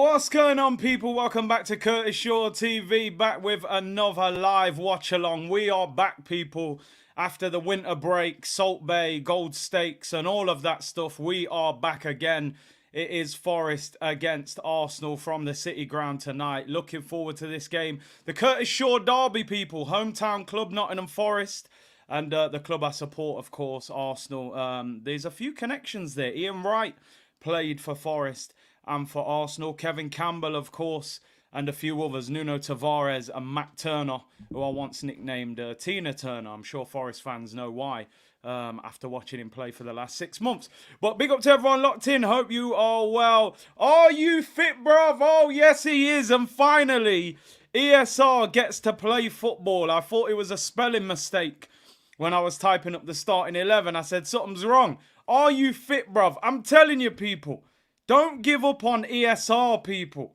What's going on, people? Welcome back to Curtis Shaw TV, back with another live watch along. We are back, people, after the winter break, Salt Bay, Gold Stakes and all of that stuff. We are back again. It is Forest against Arsenal from the City Ground tonight. Looking forward to this game. The Curtis Shaw derby, people. Hometown club, Nottingham Forest. And the club I support, of course, Arsenal. There's a few connections there. Ian Wright played for Forest and for Arsenal. Kevin Campbell, of course, and a few others. Nuno Tavares and Matt Turner, who I once nicknamed Tina Turner. I'm sure Forest fans know why after watching him play for the last 6 months. But big up to everyone locked in. Hope you are well. Are you fit, bruv? Oh, yes, he is. And finally, ESR gets to play football. I thought it was a spelling mistake when I was typing up the starting 11. I said, something's wrong. Are you fit, bruv? I'm telling you, people. Don't give up on ESR, people.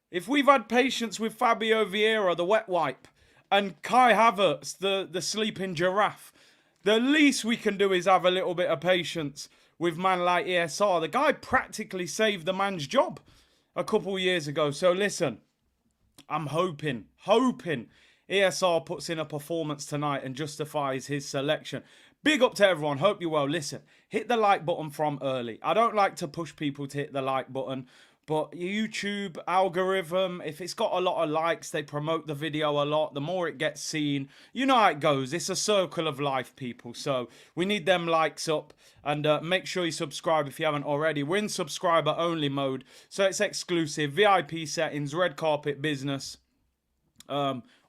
If we've had patience with Fabio Vieira, the wet wipe, and Kai Havertz, the sleeping giraffe, the least we can do is have a little bit of patience with man like ESR. The guy practically saved the man's job a couple years ago. So listen, I'm hoping ESR puts in a performance tonight and justifies his selection. Big up to everyone. Hope you're well. Listen, hit the like button from early. I don't like to push people to hit the like button, but YouTube algorithm, if it's got a lot of likes, they promote the video a lot. The more it gets seen, you know how it goes. It's a circle of life, people. So we need them likes up. And make sure you subscribe if you haven't already. We're in subscriber only mode, so it's exclusive. VIP settings, red carpet business.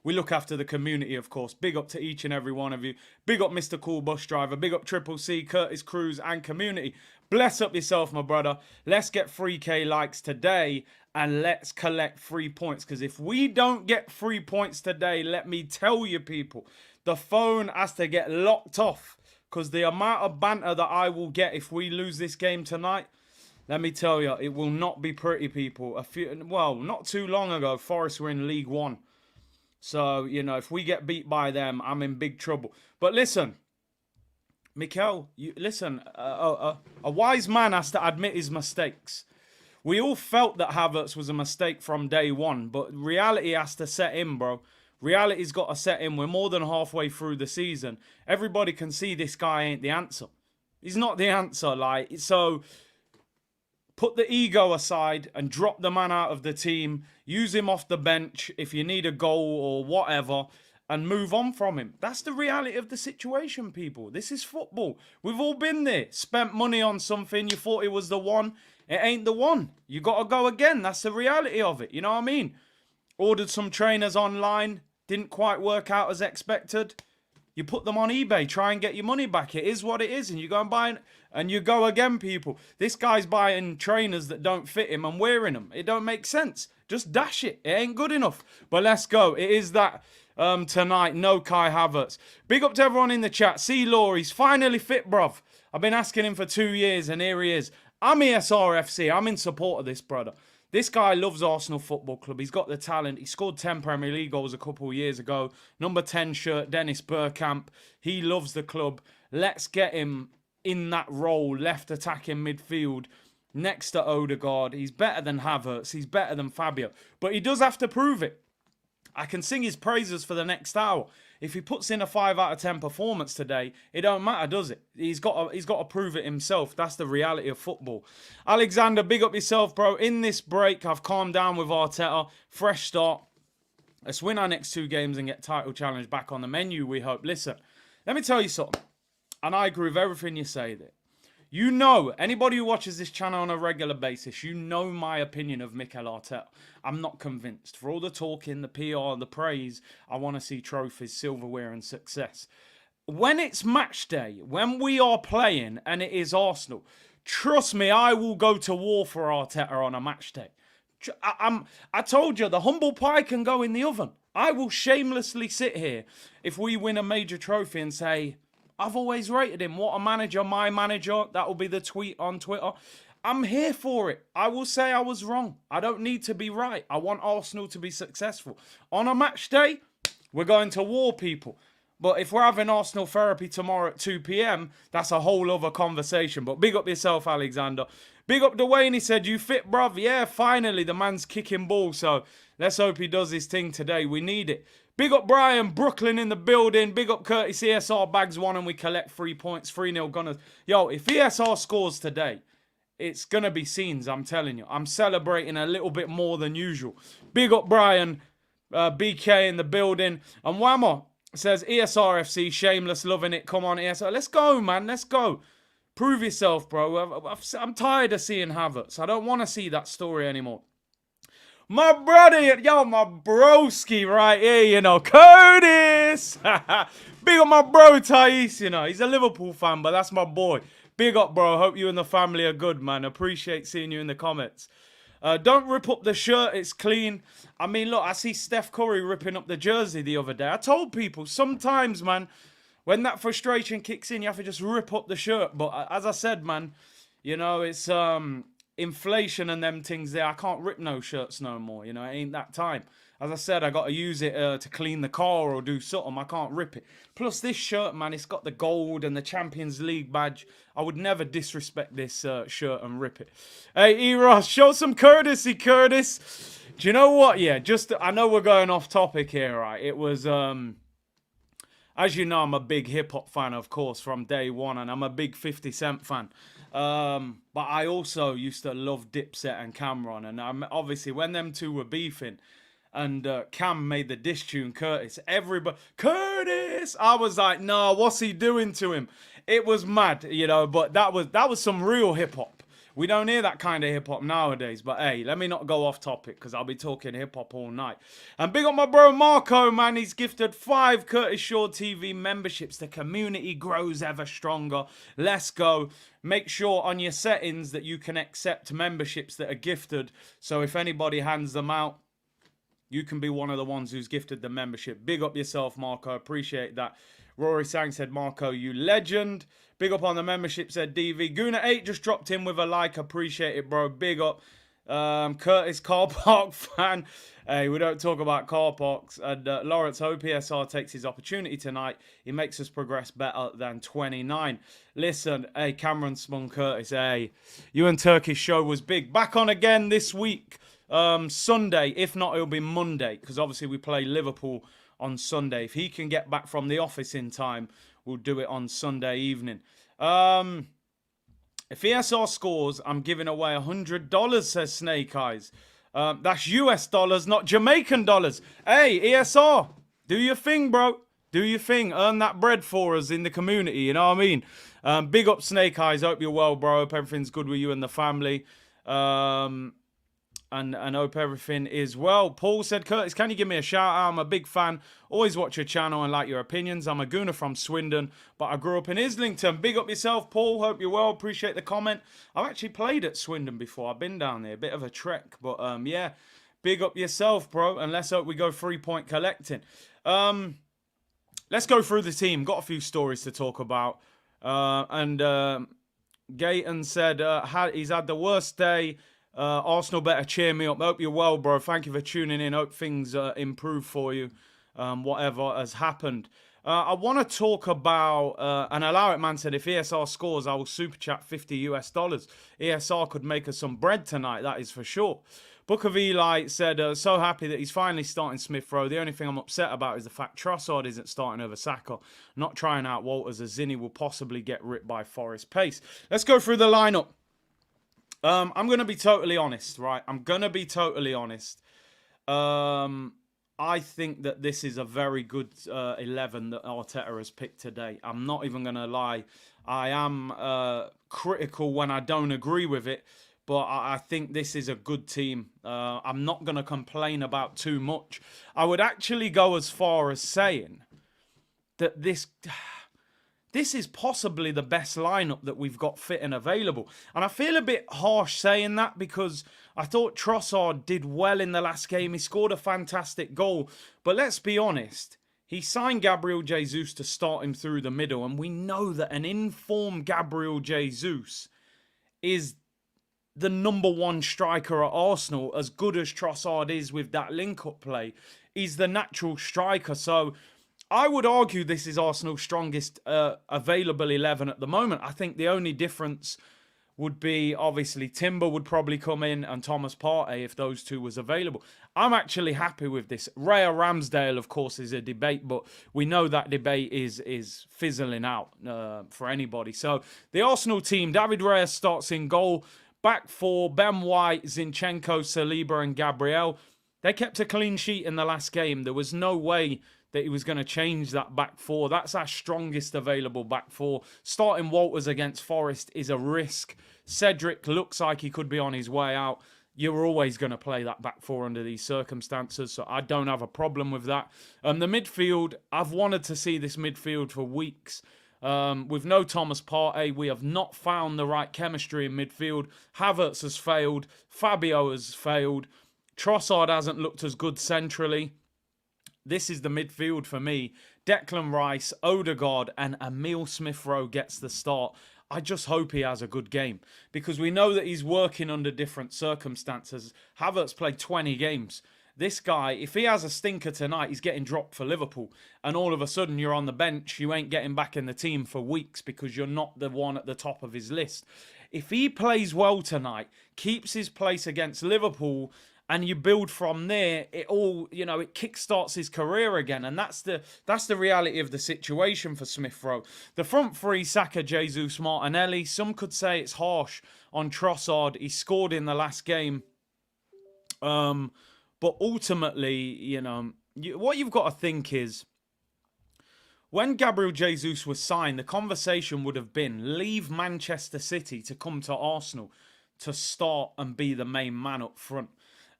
We look after the community, of course. Big up to each and every one of you. Big up Mr. Cool Bus Driver. Big up Triple C, Curtis Cruz and community. Bless up yourself, my brother. Let's get 3K likes today and let's collect 3 points. Because if we don't get 3 points today, let me tell you, people, the phone has to get locked off. Because the amount of banter that I will get if we lose this game tonight, let me tell you, it will not be pretty, people. Not too long ago, Forest were in League One. So, you know, if we get beat by them, I'm in big trouble. But listen, Mikel, a wise man has to admit his mistakes. We all felt that Havertz was a mistake from day one, but reality has to set in, bro. Reality's got to set in. We're more than halfway through the season. Everybody can see this guy ain't the answer. He's not the answer, so put the ego aside and drop the man out of the team. Use him off the bench if you need a goal or whatever and move on from him. That's the reality of the situation, people. This is football. We've all been there. Spent money on something. You thought it was the one. It ain't the one. You got to go again. That's the reality of it. You know what I mean? Ordered some trainers online. Didn't quite work out as expected. You put them on eBay, try and get your money back. It is what it is, and you go and buy it, and you go again, people. This guy's buying trainers that don't fit him and wearing them. It don't make sense. Just dash it. It ain't good enough. But let's go. It is that tonight. No Kai Havertz. Big up to everyone in the chat. C. Law, he's finally fit, bruv. I've been asking him for 2 years, and here he is. I'm ESRFC. I'm in support of this, brother. This guy loves Arsenal Football Club. He's got the talent. He scored 10 Premier League goals a couple of years ago. Number 10 shirt, Dennis Bergkamp. He loves the club. Let's get him in that role, left attacking midfield, next to Odegaard. He's better than Havertz. He's better than Fabio. But he does have to prove it. I can sing his praises for the next hour. If he puts in a 5 out of 10 performance today, it don't matter, does it? He's got to prove it himself. That's the reality of football. Alexander, big up yourself, bro. In this break, I've calmed down with Arteta. Fresh start. Let's win our next 2 games and get title challenge back on the menu, we hope. Listen, let me tell you something. And I agree with everything you say there. You know, anybody who watches this channel on a regular basis, you know my opinion of Mikel Arteta. I'm not convinced. For all the talking, the PR, the praise, I want to see trophies, silverware and success. When it's match day, when we are playing and it is Arsenal, trust me, I will go to war for Arteta on a match day. I told you, the humble pie can go in the oven. I will shamelessly sit here if we win a major trophy and say, I've always rated him. What a manager, my manager. That will be the tweet on Twitter. I'm here for it. I will say I was wrong. I don't need to be right. I want Arsenal to be successful. On a match day, we're going to war, people. But if we're having Arsenal therapy tomorrow at 2 p.m, that's a whole other conversation. But big up yourself, Alexander. Big up Dwayne, he said, you fit, bruv? Yeah, finally, the man's kicking ball, so let's hope he does his thing today. We need it. Big up Brian, Brooklyn in the building. Big up Curtis, ESR bags one and we collect 3 points. 3-0 Gunners. Yo, if ESR scores today, it's going to be scenes, I'm telling you. I'm celebrating a little bit more than usual. Big up Brian, BK in the building. And Whammer says, ESR FC, shameless, loving it. Come on, ESR. Let's go, man. Let's go. Prove yourself, bro. I'm tired of seeing Havertz. I don't want to see that story anymore. My brother, yo, my broski right here, you know, Curtis. Big up my bro, Thais, you know. He's a Liverpool fan, but that's my boy. Big up, bro. Hope you and the family are good, man. Appreciate seeing you in the comments. Don't rip up the shirt. It's clean. I mean, look, I see Steph Curry ripping up the jersey the other day. I told people, sometimes, man, when that frustration kicks in, you have to just rip up the shirt. But as I said, man, you know, it's inflation and them things there. I can't rip no shirts no more. You know, it ain't that time. As I said, I got to use it to clean the car or do something. I can't rip it. Plus, this shirt, man, it's got the gold and the Champions League badge. I would never disrespect this shirt and rip it. Hey, E-Ross, show some courtesy, Curtis. Do you know what? Yeah, I know we're going off topic here, right? It was... as you know, I'm a big hip-hop fan, of course, from day one, and I'm a big 50 Cent fan. But I also used to love Dipset and Cameron, and obviously when them two were beefing, and Cam made the diss tune, Curtis, everybody, Curtis! I was like, no, what's he doing to him? It was mad, you know, but that was some real hip-hop. We don't hear that kind of hip-hop nowadays. But, hey, let me not go off topic because I'll be talking hip-hop all night. And big up my bro Marco, man. He's gifted 5 Curtis Shaw TV memberships. The community grows ever stronger. Let's go. Make sure on your settings that you can accept memberships that are gifted. So if anybody hands them out, you can be one of the ones who's gifted the membership. Big up yourself, Marco. Appreciate that. Rory Sang said, Marco, you legend. Big up on the membership, said DV. Guna8 just dropped in with a like. Appreciate it, bro. Big up. Curtis, car park fan. Hey, we don't talk about car parks. And Lawrence, hope PSR takes his opportunity tonight. He makes us progress better than 29. Listen, hey, Cameron Spun Curtis. Hey, you and Turkish show was big. Back on again this week. Sunday. If not, it'll be Monday. Because obviously we play Liverpool on Sunday. If he can get back from the office in time, we'll do it on Sunday evening. If ESR scores, I'm giving away $100, says Snake Eyes. That's US dollars, not Jamaican dollars. Hey, ESR, do your thing, bro. Do your thing. Earn that bread for us in the community, you know what I mean? Big up Snake Eyes. Hope you're well, bro. Hope everything's good with you and the family. And hope everything is well. Paul said, Curtis, can you give me a shout out? I'm a big fan. Always watch your channel and like your opinions. I'm a gooner from Swindon, but I grew up in Islington. Big up yourself, Paul. Hope you're well. Appreciate the comment. I've actually played at Swindon before. I've been down there. A bit of a trek. But yeah, big up yourself, bro. And let's hope we go 3-point collecting. Let's go through the team. Got a few stories to talk about. Gayton said he's had the worst day. Arsenal better cheer me up. Hope you're well, bro. Thank you for tuning in. Hope things improve for you. Whatever has happened. I want to talk about, and Allow It Man said, if ESR scores, I will super chat $50 US. ESR could make us some bread tonight, that is for sure. Book of Eli said, so happy that he's finally starting Smith Rowe. The only thing I'm upset about is the fact Trossard isn't starting over Saka. Not trying out Walters as Zinni will possibly get ripped by Forest pace. Let's go through the lineup. I'm going to be totally honest, right? I'm going to be totally honest. I think that this is a very good 11 that Arteta has picked today. I'm not even going to lie. I am critical when I don't agree with it, but I think this is a good team. I'm not going to complain about too much. I would actually go as far as saying that this is possibly the best lineup that we've got fit and available. And I feel a bit harsh saying that because I thought Trossard did well in the last game. He scored a fantastic goal. But let's be honest, he signed Gabriel Jesus to start him through the middle. And we know that an informed Gabriel Jesus is the #1 striker at Arsenal. As good as Trossard is with that link-up play, he's the natural striker. So I would argue this is Arsenal's strongest available 11 at the moment. I think the only difference would be obviously Timber would probably come in and Thomas Partey if those two was available. I'm actually happy with this. Raya Ramsdale, of course, is a debate, but we know that debate is fizzling out for anybody. So the Arsenal team, David Raya starts in goal. Back four, Ben White, Zinchenko, Saliba and Gabriel. They kept a clean sheet in the last game. There was no way that he was going to change that back four. That's our strongest available back four. Starting Walters against Forest is a risk. Cedric looks like he could be on his way out. You're always going to play that back four under these circumstances, so I don't have a problem with that. The midfield, I've wanted to see this midfield for weeks. With no Thomas Partey, we have not found the right chemistry in midfield. Havertz has failed. Fabio has failed. Trossard hasn't looked as good centrally. This is the midfield for me. Declan Rice, Odegaard and Emile Smith-Rowe gets the start. I just hope he has a good game because we know that he's working under different circumstances. Havertz played 20 games. This guy, if he has a stinker tonight, he's getting dropped for Liverpool. And all of a sudden you're on the bench. You ain't getting back in the team for weeks because you're not the one at the top of his list. If he plays well tonight, keeps his place against Liverpool, and you build from there, it all, it kickstarts his career again. And that's the reality of the situation for Smith-Rowe. The front three, Saka, Jesus, Martinelli. Some could say it's harsh on Trossard. He scored in the last game. But ultimately, what you've got to think is, when Gabriel Jesus was signed, the conversation would have been, leave Manchester City to come to Arsenal to start and be the main man up front.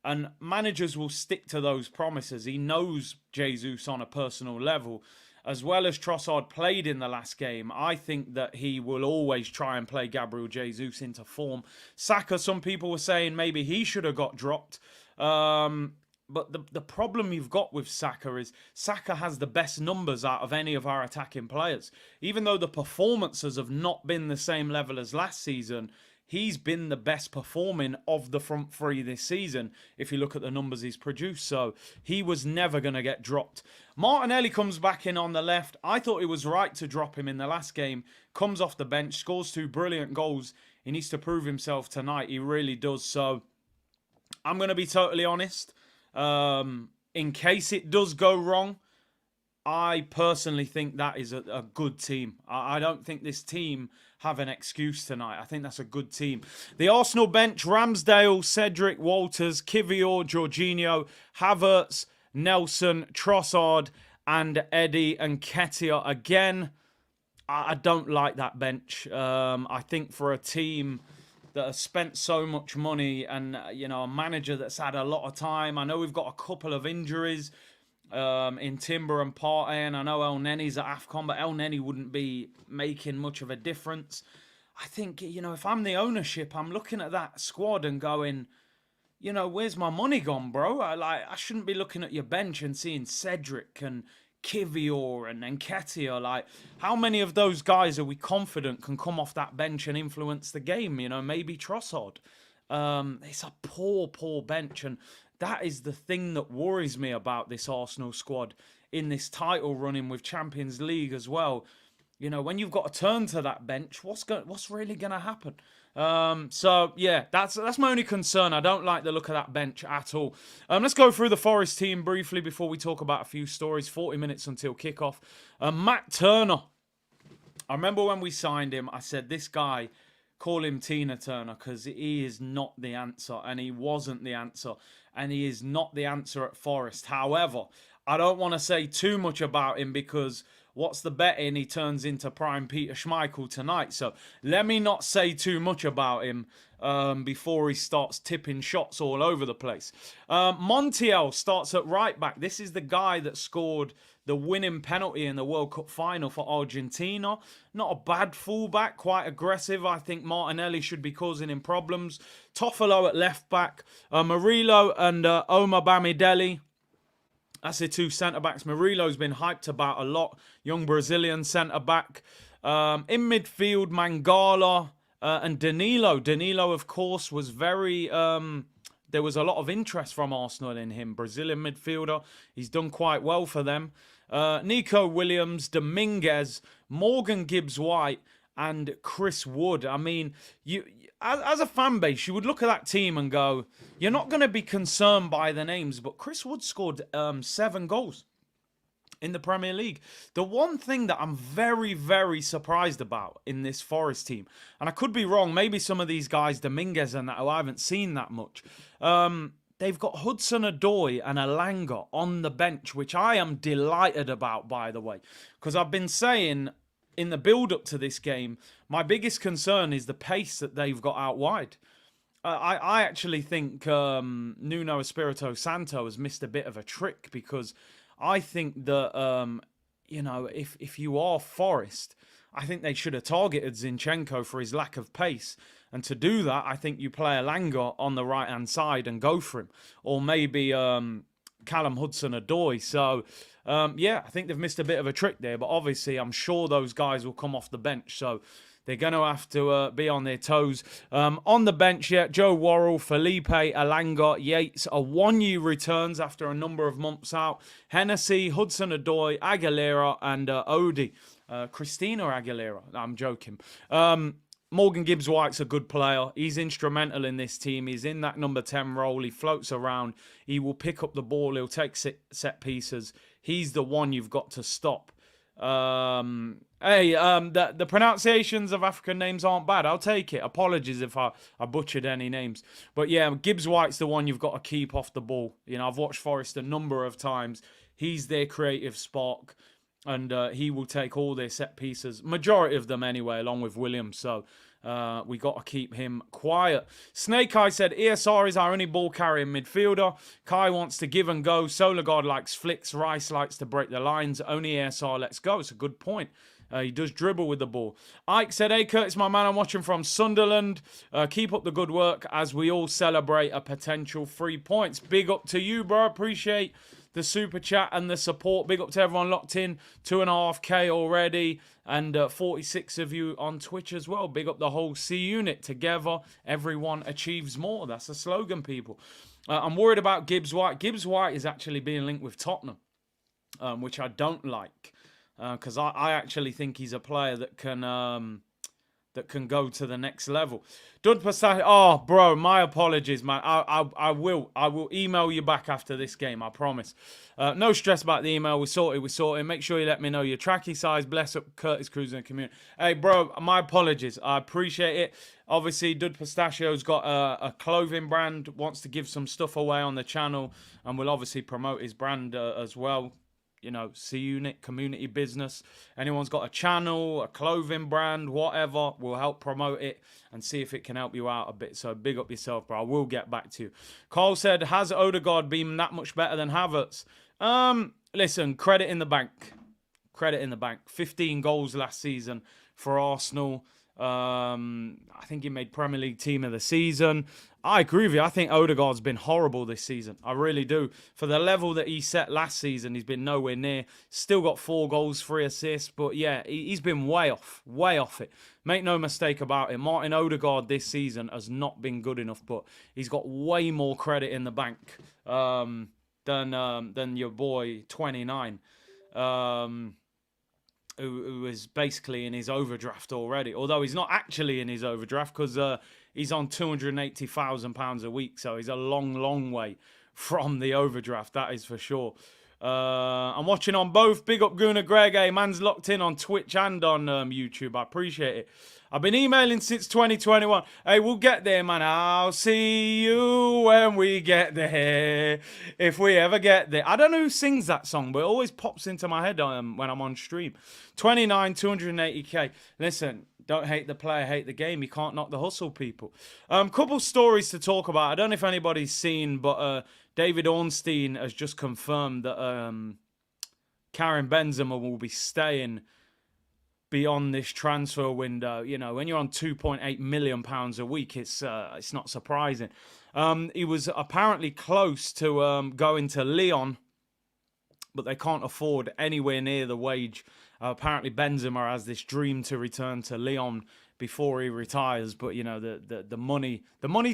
And managers will stick to those promises. He knows Jesus on a personal level. As well as Trossard played in the last game, I think that he will always try and play Gabriel Jesus into form. Saka, some people were saying maybe he should have got dropped. But the problem you've got with Saka is Saka has the best numbers out of any of our attacking players. Even though the performances have not been the same level as last season, he's been the best performing of the front three this season, if you look at the numbers he's produced. So he was never going to get dropped. Martinelli comes back in on the left. I thought it was right to drop him in the last game. Comes off the bench, scores 2 brilliant goals. He needs to prove himself tonight. He really does. So I'm going to be totally honest. In case it does go wrong, I personally think that is a good team. I don't think this team have an excuse tonight. I think that's a good team. The Arsenal bench, Ramsdale, Cedric, Walters, Kivior, Jorginho, Havertz, Nelson, Trossard, and Eddie and Nketiah. Again, I don't like that bench. I think for a team that has spent so much money and, a manager that's had a lot of time. I know we've got a couple of injuries in Timber and Partey, and I know El Nenny's at AFCON, but El Nenny wouldn't be making much of a difference. I think, if I'm the ownership, I'm looking at that squad and going, where's my money gone, bro? I shouldn't be looking at your bench and seeing Cedric and Kivior and Nketiah. Like, how many of those guys are we confident can come off that bench and influence the game? Maybe Trossard. It's a poor bench, and that is the thing that worries me about this Arsenal squad in this title running with Champions League as well. When you've got to turn to that bench, what's really going to happen? So yeah, that's my only concern. I don't like the look of that bench at all. Let's go through the Forest team briefly before we talk about a few stories. 40 minutes until kickoff. Matt Turner. I remember when we signed him, I said, this guy, call him Tina Turner, because he is not the answer, and he wasn't the answer, and he is not the answer at Forest. However, I don't want to say too much about him because what's the betting he turns into prime Peter Schmeichel tonight. So let me not say too much about him before he starts tipping shots all over the place. Montiel starts at right back. This is the guy that scored the winning penalty in the World Cup final for Argentina. Not a bad fullback, quite aggressive. I think Martinelli should be causing him problems. Toffolo at left back. Murillo and Omar Bamidele. That's the two centre-backs. Murillo's been hyped about a lot. Young Brazilian centre-back. In midfield, Mangala and Danilo. Danilo, of course, was very... there was a lot of interest from Arsenal in him. Brazilian midfielder. He's done quite well for them. Nico Williams, Dominguez, Morgan Gibbs-White, and Chris Wood. I mean, as a fan base, you would look at that team and go, you're not going to be concerned by the names, but Chris Wood scored 7 goals in the Premier League. The one thing that I'm very, very surprised about in this Forest team, and I could be wrong, maybe some of these guys, Dominguez and that, who I haven't seen that much, they've got Hudson-Odoi and Elanga on the bench, which I am delighted about, by the way, because I've been saying in the build-up to this game, my biggest concern is the pace that they've got out wide. I actually think Nuno Espirito Santo has missed a bit of a trick, because I think that, if you are Forest, I think they should have targeted Zinchenko for his lack of pace. And to do that, I think you play Elanga on the right-hand side and go for him. Or maybe Callum Hudson-Odoi. So, I think they've missed a bit of a trick there. But obviously, I'm sure those guys will come off the bench. So they're going to have to be on their toes. On the bench, Joe Worrell, Felipe, Elanga, Yates, Awonyi returns after a number of months out. Hennessy, Hudson-Odoi, Aguilera, and Odie. Christina Aguilera. I'm joking. Morgan Gibbs-White's a good player. He's instrumental in this team. He's in that number 10 role. He floats around. He will pick up the ball. He'll take set pieces. He's the one you've got to stop. The pronunciations of African names aren't bad. I'll take it. Apologies if I butchered any names. But yeah, Gibbs-White's the one you've got to keep off the ball. You know, I've watched Forest a number of times. He's their creative spark. And he will take all their set pieces, majority of them anyway, along with Williams. So we got to keep him quiet. Snake Eye said, ESR is our only ball carrying midfielder. Kai wants to give and go. Solargard likes flicks. Rice likes to break the lines. Only ESR lets go. It's a good point. He does dribble with the ball. Ike said, hey, Curtis, my man, I'm watching from Sunderland. Keep up the good work as we all celebrate a potential 3 points. Big up to you, bro. Appreciate the super chat and the support. Big up to everyone locked in. 2.5K already. And 46 of you on Twitch as well. Big up the whole C unit. Together, everyone achieves more. That's the slogan, people. I'm worried about Gibbs-White. Gibbs-White is actually being linked with Tottenham, which I don't like. Because I actually think he's a player that can go to the next level. Oh, bro, my apologies, man. I will email you back after this game, I promise. No stress about the email. We sorted. Make sure you let me know your tracky size. Bless up Curtis Cruz and the community. Hey, bro, my apologies. I appreciate it. Obviously, Dud Pistachio's got a clothing brand, wants to give some stuff away on the channel, and will obviously promote his brand as well. You know, C-Unit, community business. Anyone's got a channel, a clothing brand, whatever, we'll help promote it and see if it can help you out a bit. So big up yourself, bro. I will get back to you. Carl said, has Odegaard been that much better than Havertz? Listen, credit in the bank. Credit in the bank. 15 goals last season for Arsenal. I think he made Premier League Team of the Season. I agree with you. I think Odegaard's been horrible this season. I really do. For the level that he set last season, he's been nowhere near. Still got 4 goals, 3 assists. But yeah, he's been way off it. Make no mistake about it. Martin Odegaard this season has not been good enough, but he's got way more credit in the bank than your boy 29. Who is basically in his overdraft already. Although he's not actually in his overdraft because he's on £280,000 a week. So he's a long way from the overdraft. That is for sure. I'm watching on both. Big up Guna Greg. Hey, man's locked in on Twitch and on YouTube. I appreciate it. I've been emailing since 2021. Hey, we'll get there, man. I'll see you when we get there. If we ever get there. I don't know who sings that song, but it always pops into my head when I'm on stream. 29, 280K. Listen, don't hate the player, hate the game. You can't knock the hustle, people. Couple stories to talk about. I don't know if anybody's seen, but David Ornstein has just confirmed that Karim Benzema will be staying beyond this transfer window. You know, when you're on £2.8 million a week, it's not surprising. He was apparently close to going to Lyon, but they can't afford anywhere near the wage. Apparently, Benzema has this dream to return to Lyon before he retires. But you know, the money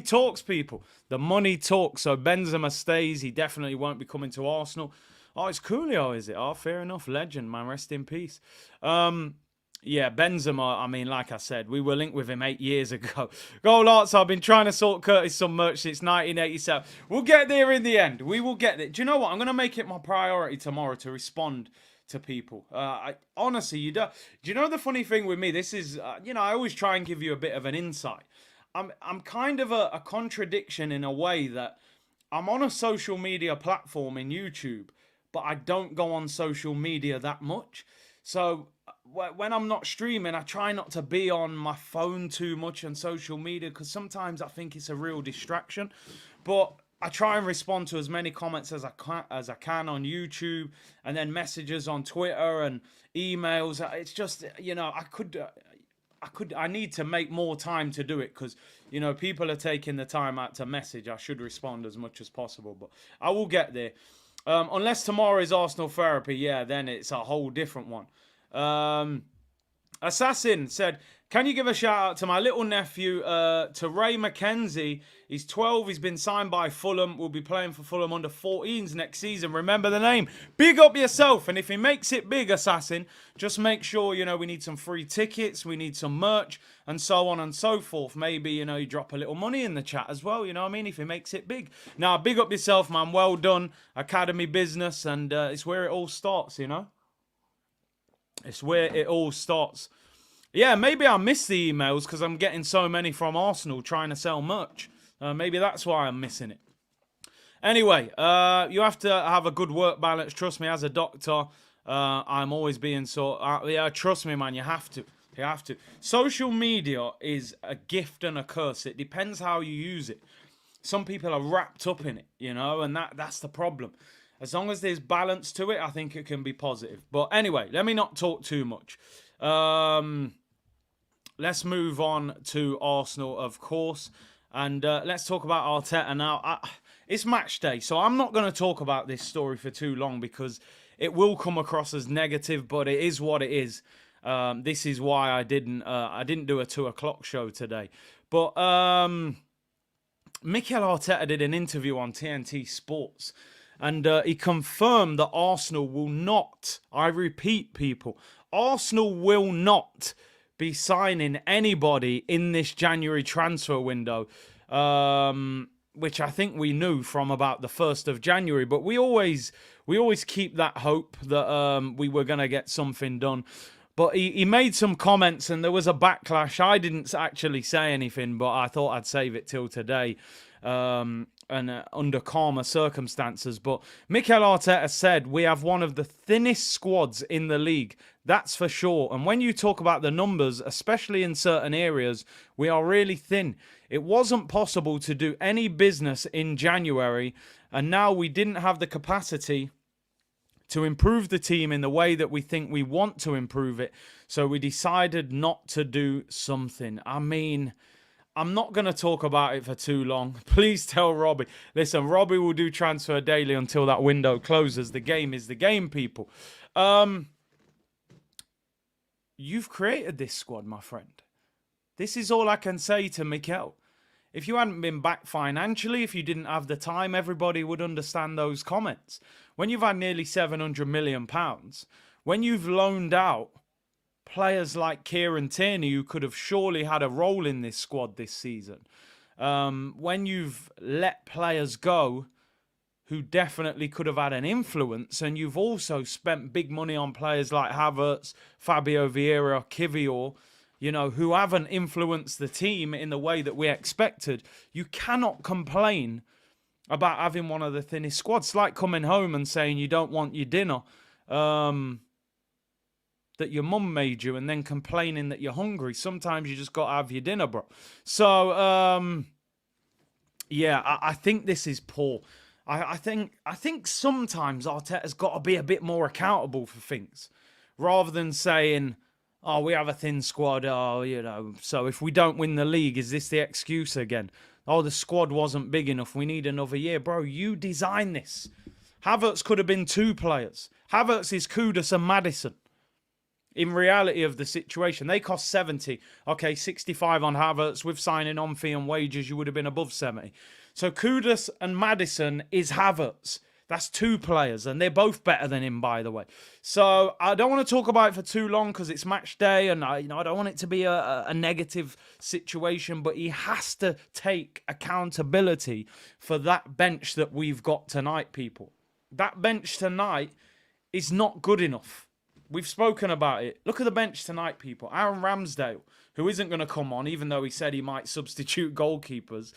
talks, people. The money talks. So Benzema stays. He definitely won't be coming to Arsenal. Oh, it's Coolio, is it? Oh, fair enough. Legend, man. Rest in peace. Yeah, Benzema, I mean, like I said, we were linked with him 8 years ago. Goal Arts, I've been trying to sort Curtis some merch since 1987. We'll get there in the end. We will get there. Do you know what? I'm going to make it my priority tomorrow to respond to people. Honestly, do you know the funny thing with me? This is, I always try and give you a bit of an insight. I'm kind of a contradiction in a way that I'm on a social media platform in YouTube, but I don't go on social media that much. So when I'm not streaming, I try not to be on my phone too much on social media because sometimes I think it's a real distraction. But I try and respond to as many comments as I can on YouTube, and then messages on Twitter and emails. It's just, I need to make more time to do it because, people are taking the time out to message. I should respond as much as possible, but I will get there. Unless tomorrow is Arsenal therapy, yeah, then it's a whole different one. Assassin said, can you give a shout out to my little nephew, to Ray McKenzie? He's 12. He's been signed by Fulham. Will be playing for Fulham under 14s next season. Remember the name. Big up yourself. And if he makes it big, Assassin, just make sure, we need some free tickets. We need some merch and so on and so forth. Maybe, you drop a little money in the chat as well. You know what I mean? If he makes it big. Now, big up yourself, man. Well done. Academy business. And it's where it all starts, It's where it all starts. Yeah, maybe I miss the emails because I'm getting so many from Arsenal trying to sell merch. Maybe that's why I'm missing it. Anyway, you have to have a good work balance. Trust me, as a doctor, I'm always being trust me, man, you have to. You have to. Social media is a gift and a curse. It depends how you use it. Some people are wrapped up in it, and that's the problem. As long as there's balance to it, I think it can be positive. But anyway, let me not talk too much. Let's move on to Arsenal, of course. And let's talk about Arteta now. It's match day, so I'm not going to talk about this story for too long because it will come across as negative, but it is what it is. This is why I didn't do a 2:00 show today. But Mikel Arteta did an interview on TNT Sports. And he confirmed that Arsenal will not, I repeat, people, Arsenal will not be signing anybody in this January transfer window, which I think we knew from about the 1st of January. But we always keep that hope that we were going to get something done. But he made some comments and there was a backlash. I didn't actually say anything, but I thought I'd save it till today. And under calmer circumstances. But Mikel Arteta said, we have one of the thinnest squads in the league. That's for sure. And when you talk about the numbers, especially in certain areas, we are really thin. It wasn't possible to do any business in January. And now we didn't have the capacity to improve the team in the way that we think we want to improve it. So we decided not to do something. I mean, I'm not going to talk about it for too long. Please tell Robbie. Listen, Robbie will do transfer daily until that window closes. The game is the game, people. You've created this squad, my friend. This is all I can say to Mikel. If you hadn't been back financially, if you didn't have the time, everybody would understand those comments. When you've had nearly £700 million, when you've loaned out players like Kieran Tierney, who could have surely had a role in this squad this season, when you've let players go who definitely could have had an influence, and you've also spent big money on players like Havertz, Fabio Vieira, Kivior, who haven't influenced the team in the way that we expected, you cannot complain about having one of the thinnest squads. It's like coming home and saying you don't want your dinner that your mum made you and then complaining that you're hungry. Sometimes you just got to have your dinner, bro. So, I think this is poor. I think sometimes Arteta's got to be a bit more accountable for things rather than saying, oh, we have a thin squad. Oh, so if we don't win the league, is this the excuse again? Oh, the squad wasn't big enough. We need another year. Bro, you designed this. Havertz could have been 2 players. Havertz is Kudus and Maddison. In reality of the situation, they cost 70. Okay, 65 on Havertz. With signing on fee and wages, you would have been above 70. So Kudus and Maddison is Havertz. That's 2 players, and they're both better than him, by the way. So I don't want to talk about it for too long because it's match day, and I don't want it to be a negative situation. But he has to take accountability for that bench that we've got tonight, people. That bench tonight is not good enough. We've spoken about it. Look at the bench tonight, people. Aaron Ramsdale, who isn't going to come on, even though he said he might substitute goalkeepers.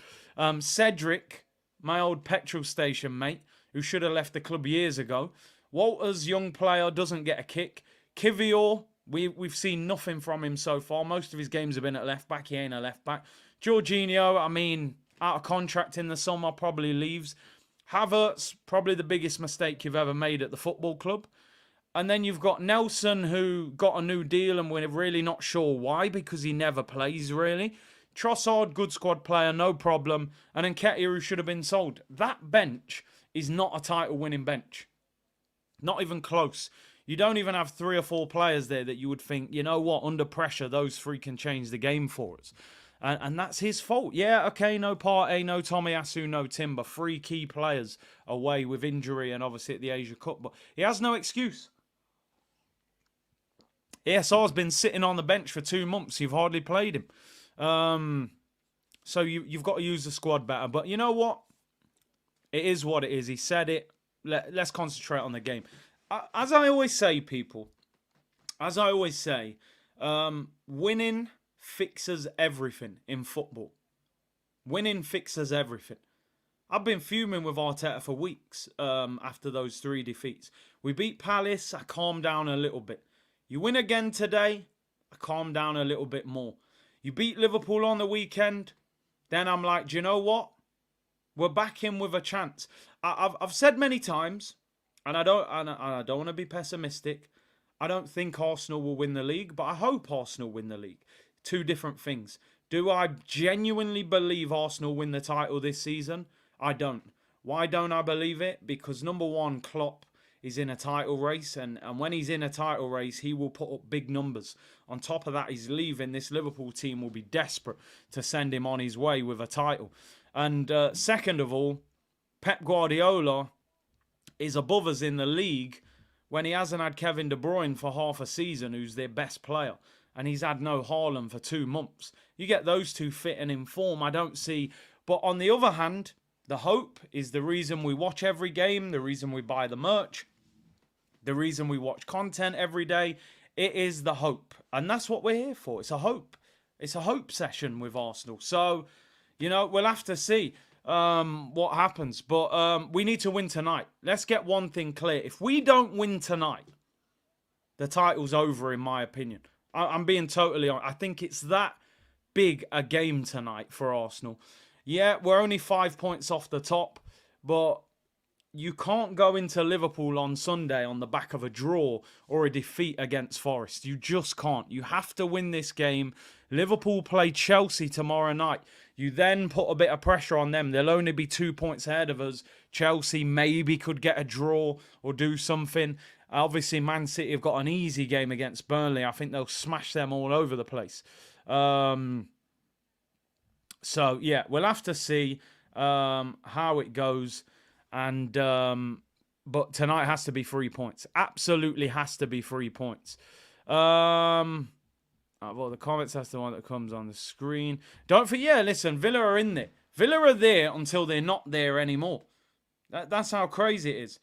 Cedric, my old petrol station mate, who should have left the club years ago. Walters, young player, doesn't get a kick. Kivior, we've seen nothing from him so far. Most of his games have been at left back. He ain't a left back. Jorginho, I mean, out of contract in the summer, probably leaves. Havertz, probably the biggest mistake you've ever made at the football club. And then you've got Nelson, who got a new deal, and we're really not sure why, because he never plays, really. Trossard, good squad player, no problem. And Nketiah, who should have been sold. That bench is not a title-winning bench. Not even close. You don't even have 3 or 4 players there that you would think, you know what, under pressure, those 3 can change the game for us. And that's his fault. Yeah, okay, no Partey, no Tomiyasu, no Timber. 3 key players away with injury and obviously at the Asia Cup. But he has no excuse. ESR's been sitting on the bench for 2 months. You've hardly played him. So you've got to use the squad better. But you know what? It is what it is. He said it. Let's concentrate on the game. As I always say, people, winning fixes everything in football. Winning fixes everything. I've been fuming with Arteta for weeks after those 3 defeats. We beat Palace. I calmed down a little bit. You win again today, I calm down a little bit more. You beat Liverpool on the weekend, then I'm like, do you know what? We're back in with a chance. I've said many times, and I don't want to be pessimistic. I don't think Arsenal will win the league, but I hope Arsenal win the league. 2 different things. Do I genuinely believe Arsenal win the title this season? I don't. Why don't I believe it? Because number 1, Klopp is in a title race, and when he's in a title race, he will put up big numbers. On top of that, he's leaving. This Liverpool team will be desperate to send him on his way with a title. And second of all, Pep Guardiola is above us in the league when he hasn't had Kevin De Bruyne for half a season, who's their best player. And he's had no Haaland for 2 months. You get those 2 fit and in form, I don't see. But on the other hand, the hope is the reason we watch every game, the reason we buy the merch, the reason we watch content every day. It is the hope. And that's what we're here for. It's a hope. It's a hope session with Arsenal. So, you know, we'll have to see what happens. But we need to win tonight. Let's get one thing clear. If we don't win tonight, the title's over, in my opinion. I'm being totally honest. I think it's that big a game tonight for Arsenal. Yeah, we're only 5 points off the top, but you can't go into Liverpool on Sunday on the back of a draw or a defeat against Forest. You just can't. You have to win this game. Liverpool play Chelsea tomorrow night. You then put a bit of pressure on them. They'll only be 2 points ahead of us. Chelsea maybe could get a draw or do something. Obviously, Man City have got an easy game against Burnley. I think they'll smash them all over the place. So, yeah, we'll have to see how it goes. And but tonight has to be 3 points. Absolutely has to be 3 points. Well, the comments, that's the one that comes on the screen. Don't forget, yeah, listen, Villa are in there. Villa are there until they're not there anymore. That's how crazy it is.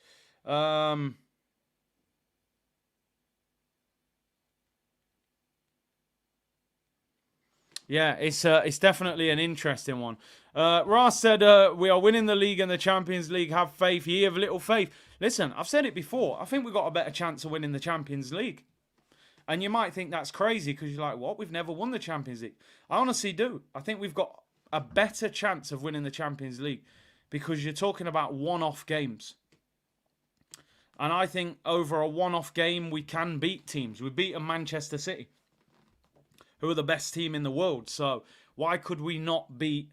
Yeah, it's definitely an interesting one. Ross said, we are winning the league and the Champions League. Have faith. Ye have little faith. Listen, I've said it before. I think we've got a better chance of winning the Champions League. And you might think that's crazy because you're like, what? We've never won the Champions League. I honestly do. I think we've got a better chance of winning the Champions League because you're talking about one-off games. And I think over a one-off game, we can beat teams. We've beaten Manchester City, who are the best team in the world. So why could we not beat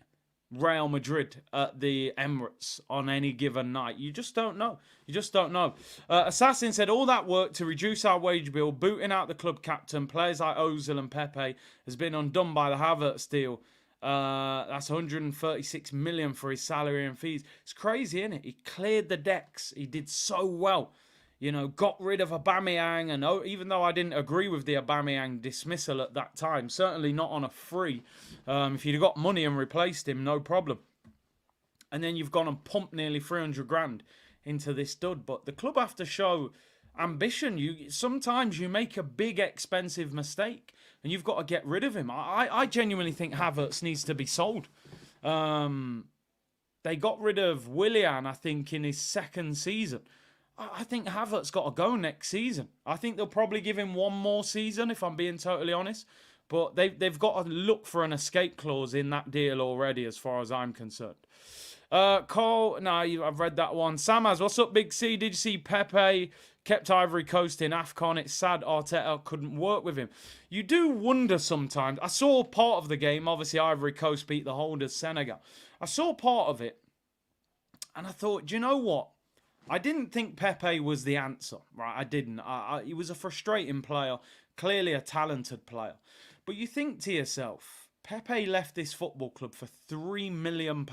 Real Madrid at the Emirates on any given night? You just don't know. You just don't know. Assassin said, all that work to reduce our wage bill, booting out the club captain, players like Ozil and Pepe, has been undone by the Havertz deal. That's 136 million for his salary and fees. It's crazy, isn't it? He cleared the decks. He did so well. You know, got rid of Aubameyang, and even though I didn't agree with the Aubameyang dismissal at that time, certainly not on a free. If you'd have got money and replaced him, no problem. And then you've gone and pumped nearly 300 grand into this dud. But the club have to show ambition. Sometimes you make a big expensive mistake and you've got to get rid of him. I genuinely think Havertz needs to be sold. They got rid of Willian, I think, in his second season. I think Havertz got to go next season. I think they'll probably give him one more season, if I'm being totally honest. But they've got to look for an escape clause in that deal already, as far as I'm concerned. Cole, no, I've read that one. Samaz, what's up, Big C? Did you see Pepe kept Ivory Coast in AFCON? It's sad Arteta couldn't work with him. You do wonder sometimes. I saw part of the game. Obviously, Ivory Coast beat the holders, Senegal. I saw part of it, and I thought, do you know what? I didn't think Pepe was the answer, right? I didn't. He was a frustrating player, clearly a talented player. But you think to yourself, Pepe left this football club for £3 million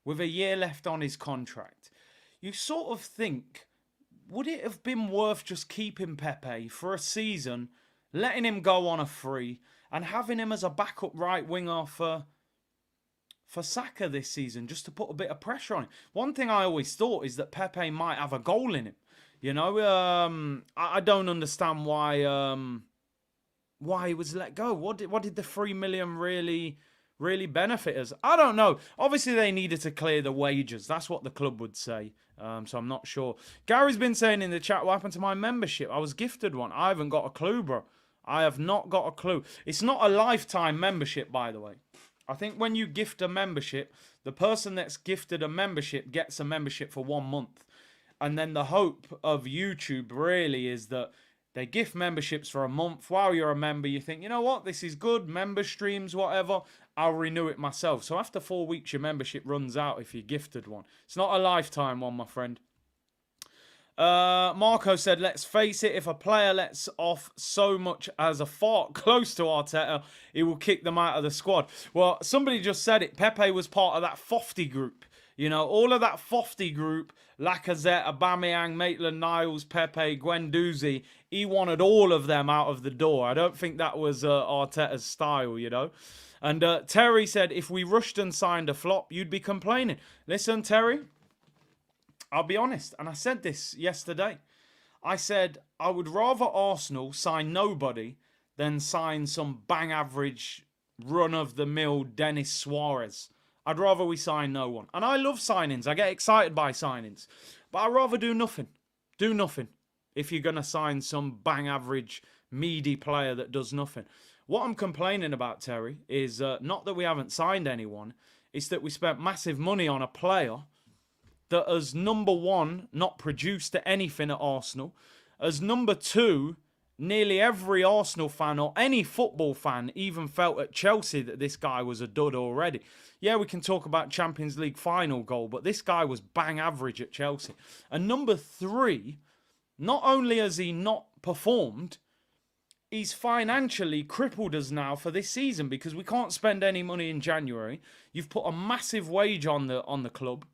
with a year left on his contract. You sort of think, would it have been worth just keeping Pepe for a season, letting him go on a free, and having him as a backup right winger for Saka this season, just to put a bit of pressure on him? One thing I always thought is that Pepe might have a goal in him. You know, I don't understand why he was let go. What did the 3 million really benefit us? I don't know. Obviously, they needed to clear the wages. That's what the club would say. So I'm not sure. Gary's been saying in the chat, what happened to my membership? I was gifted one. I haven't got a clue, bro. I have not got a clue. It's not a lifetime membership, by the way. I think when you gift a membership, the person that's gifted a membership gets a membership for 1 month. And then the hope of YouTube really is that they gift memberships for a month. While you're a member, you think, you know what, this is good, member streams, whatever, I'll renew it myself. So after 4 weeks, your membership runs out if you're gifted one. It's not a lifetime one, my friend. Marco said, let's face it, if a player lets off so much as a fart close to Arteta, he will kick them out of the squad. Well, somebody just said it. Pepe was part of that Fofty group. You know, all of that Fofty group, Lacazette, Aubameyang, Maitland-Niles, Pepe, Guendouzi, he wanted all of them out of the door. I don't think that was Arteta's style, you know. And Terry said, if we rushed and signed a flop, you'd be complaining. Listen, Terry, I'll be honest, and I said this yesterday. I said I would rather Arsenal sign nobody than sign some bang average run-of-the-mill Dennis Suarez. I'd rather we sign no one. And I love signings. I get excited by signings. But I'd rather do nothing. Do nothing if you're going to sign some bang average, meaty player that does nothing. What I'm complaining about, Terry, is not that we haven't signed anyone. It's that we spent massive money on a player that as number one, not produced anything at Arsenal. As number two, nearly every Arsenal fan or any football fan even felt at Chelsea that this guy was a dud already. Yeah, we can talk about Champions League final goal, but this guy was bang average at Chelsea. And number three, not only has he not performed, he's financially crippled us now for this season because we can't spend any money in January. You've put a massive wage on the club.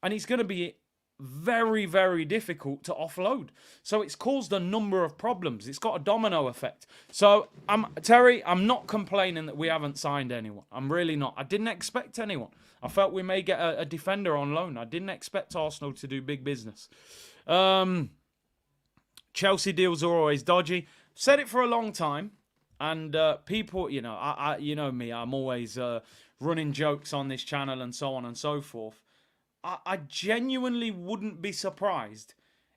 And he's going to be very, very difficult to offload. So it's caused a number of problems. It's got a domino effect. So, Terry, I'm not complaining that we haven't signed anyone. I'm really not. I didn't expect anyone. I felt we may get a defender on loan. I didn't expect Arsenal to do big business. Chelsea deals are always dodgy. Said it for a long time. And people, you know, you know me. I'm always running jokes on this channel and so on and so forth. I genuinely wouldn't be surprised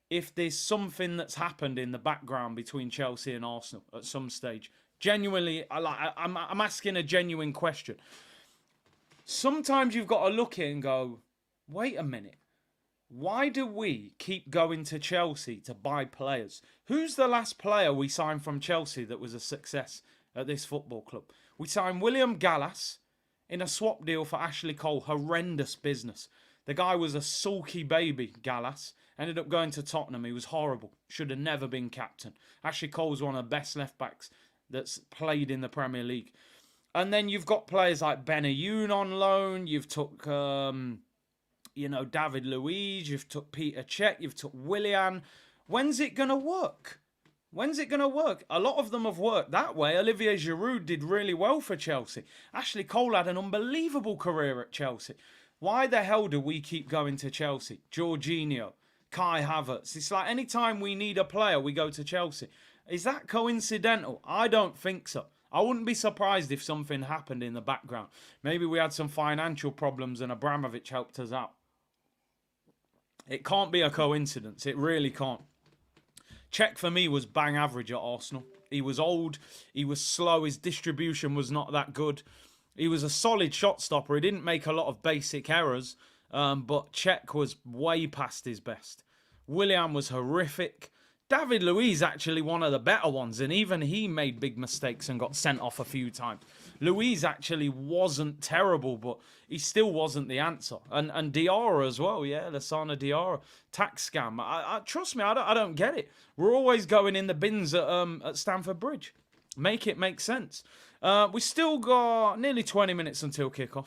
if there's something that's happened in the background between Chelsea and Arsenal at some stage. Genuinely, I'm asking a genuine question. Sometimes you've got to look at it and go, wait a minute. Why do we keep going to Chelsea to buy players? Who's the last player we signed from Chelsea that was a success at this football club? We signed William Gallas in a swap deal for Ashley Cole. Horrendous business. The guy was a sulky baby, Gallas. Ended up going to Tottenham. He was horrible. Should have never been captain. Ashley Cole's one of the best left-backs that's played in the Premier League. And then you've got players like Benayoun on loan. You've took, David Luiz. You've took Peter Cech. You've took Willian. When's it going to work? When's it going to work? A lot of them have worked that way. Olivier Giroud did really well for Chelsea. Ashley Cole had an unbelievable career at Chelsea. Why the hell do we keep going to Chelsea? Jorginho, Kai Havertz. It's like anytime we need a player, we go to Chelsea. Is that coincidental? I don't think so. I wouldn't be surprised if something happened in the background. Maybe we had some financial problems and Abramovich helped us out. It can't be a coincidence. It really can't. Cech for me was bang average at Arsenal. He was old. He was slow. His distribution was not that good. He was a solid shot stopper. He didn't make a lot of basic errors. But Cech was way past his best. Willian was horrific. David Luiz actually one of the better ones. And even he made big mistakes and got sent off a few times. Luiz actually wasn't terrible, but he still wasn't the answer. And Diarra as well, yeah, Lassana Diarra. Tax scam. Trust me, I don't get it. We're always going in the bins at Stamford Bridge. Make it make sense. We still got nearly 20 minutes until kickoff.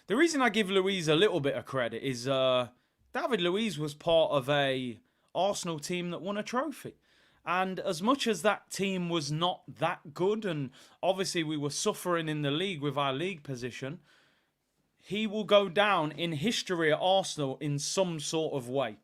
The reason I give Luiz a little bit of credit is David Luiz was part of a Arsenal team that won a trophy. And as much as that team was not that good, and obviously we were suffering in the league with our league position, he will go down in history at Arsenal in some sort of way.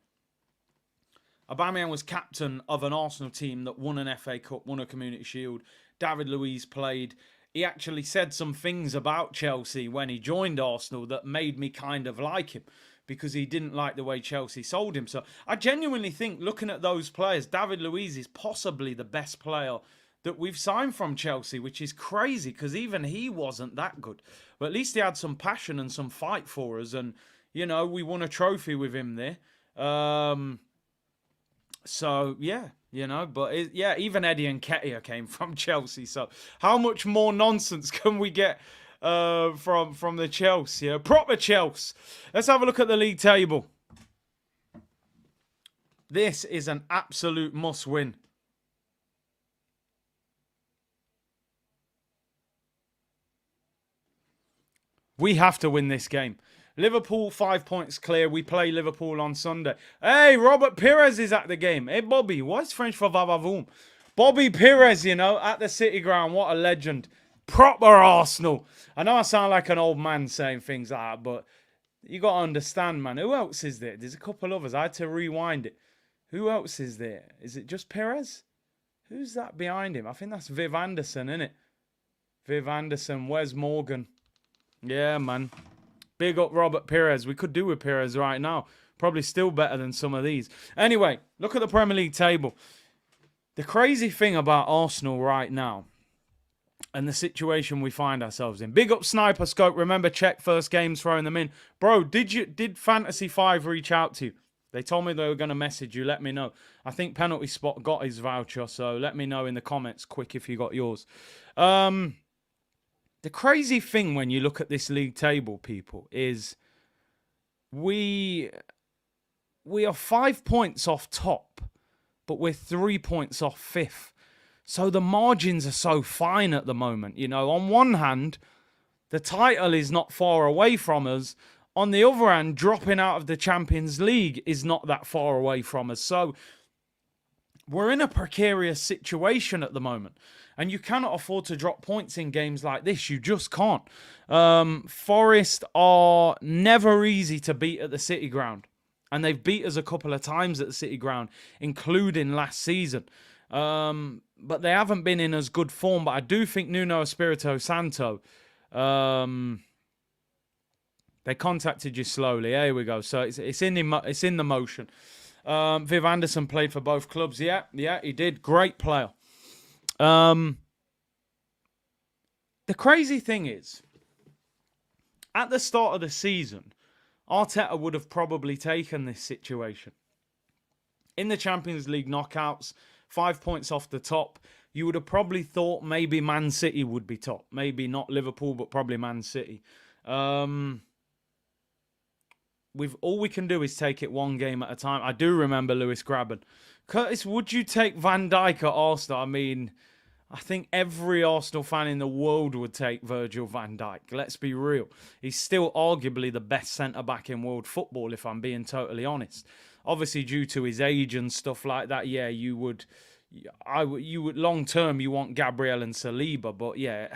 Aubameyang was captain of an Arsenal team that won an FA Cup, won a Community Shield. David Luiz played. He actually said some things about Chelsea when he joined Arsenal that made me kind of like him, because he didn't like the way Chelsea sold him. So I genuinely think, looking at those players, David Luiz is possibly the best player that we've signed from Chelsea, which is crazy because even he wasn't that good. But at least he had some passion and some fight for us. And, we won a trophy with him there. So, yeah, but even Eddie Nketiah came from Chelsea. So how much more nonsense can we get from the Chelsea? Proper Chelsea. Let's have a look at the league table. This is an absolute must-win. We have to win this game. Liverpool 5 points clear. We play Liverpool on Sunday. Hey, Robert Pires is at the game. Hey, Bobby. What's French for vavavoom? Bobby Pires, at the City Ground. What a legend. Proper Arsenal. I know I sound like an old man saying things like that, but you got to understand, man. Who else is there? There's a couple others. I had to rewind it. Who else is there? Is it just Pires? Who's that behind him? I think that's Viv Anderson, isn't it? Viv Anderson. Wes Morgan. Yeah, man. Big up Robert Pires. We could do with Pires right now. Probably still better than some of these. Anyway, look at the Premier League table. The crazy thing about Arsenal right now and the situation we find ourselves in. Big up Sniper Scope. Remember, check first games, throwing them in. Bro, did Fantasy 5 reach out to you? They told me they were going to message you. Let me know. I think Penalty Spot got his voucher, so let me know in the comments quick if you got yours. The crazy thing when you look at this league table, people, is we are 5 points off top, but we're 3 points off fifth. So the margins are so fine at the moment. On one hand, the title is not far away from us. On the other hand, dropping out of the Champions League is not that far away from us. So we're in a precarious situation at the moment. And you cannot afford to drop points in games like this. You just can't. Forest are never easy to beat at the City Ground. And they've beat us a couple of times at the City Ground, including last season. But they haven't been in as good form. But I do think Nuno Espirito Santo, they contacted you slowly. Here we go. So it's in the motion. Viv Anderson played for both clubs. Yeah, he did. Great player. The crazy thing is, at the start of the season, Arteta would have probably taken this situation. In the Champions League knockouts, 5 points off the top, you would have probably thought maybe Man City would be top. Maybe not Liverpool, but probably Man City. All we can do is take it one game at a time. I do remember Lewis Graben. Curtis, would you take Van Dijk at Arsenal? I mean, I think every Arsenal fan in the world would take Virgil van Dijk. Let's be real. He's still arguably the best centre-back in world football, if I'm being totally honest. Obviously, due to his age and stuff like that, yeah, you would long term, you want Gabriel and Saliba, but yeah,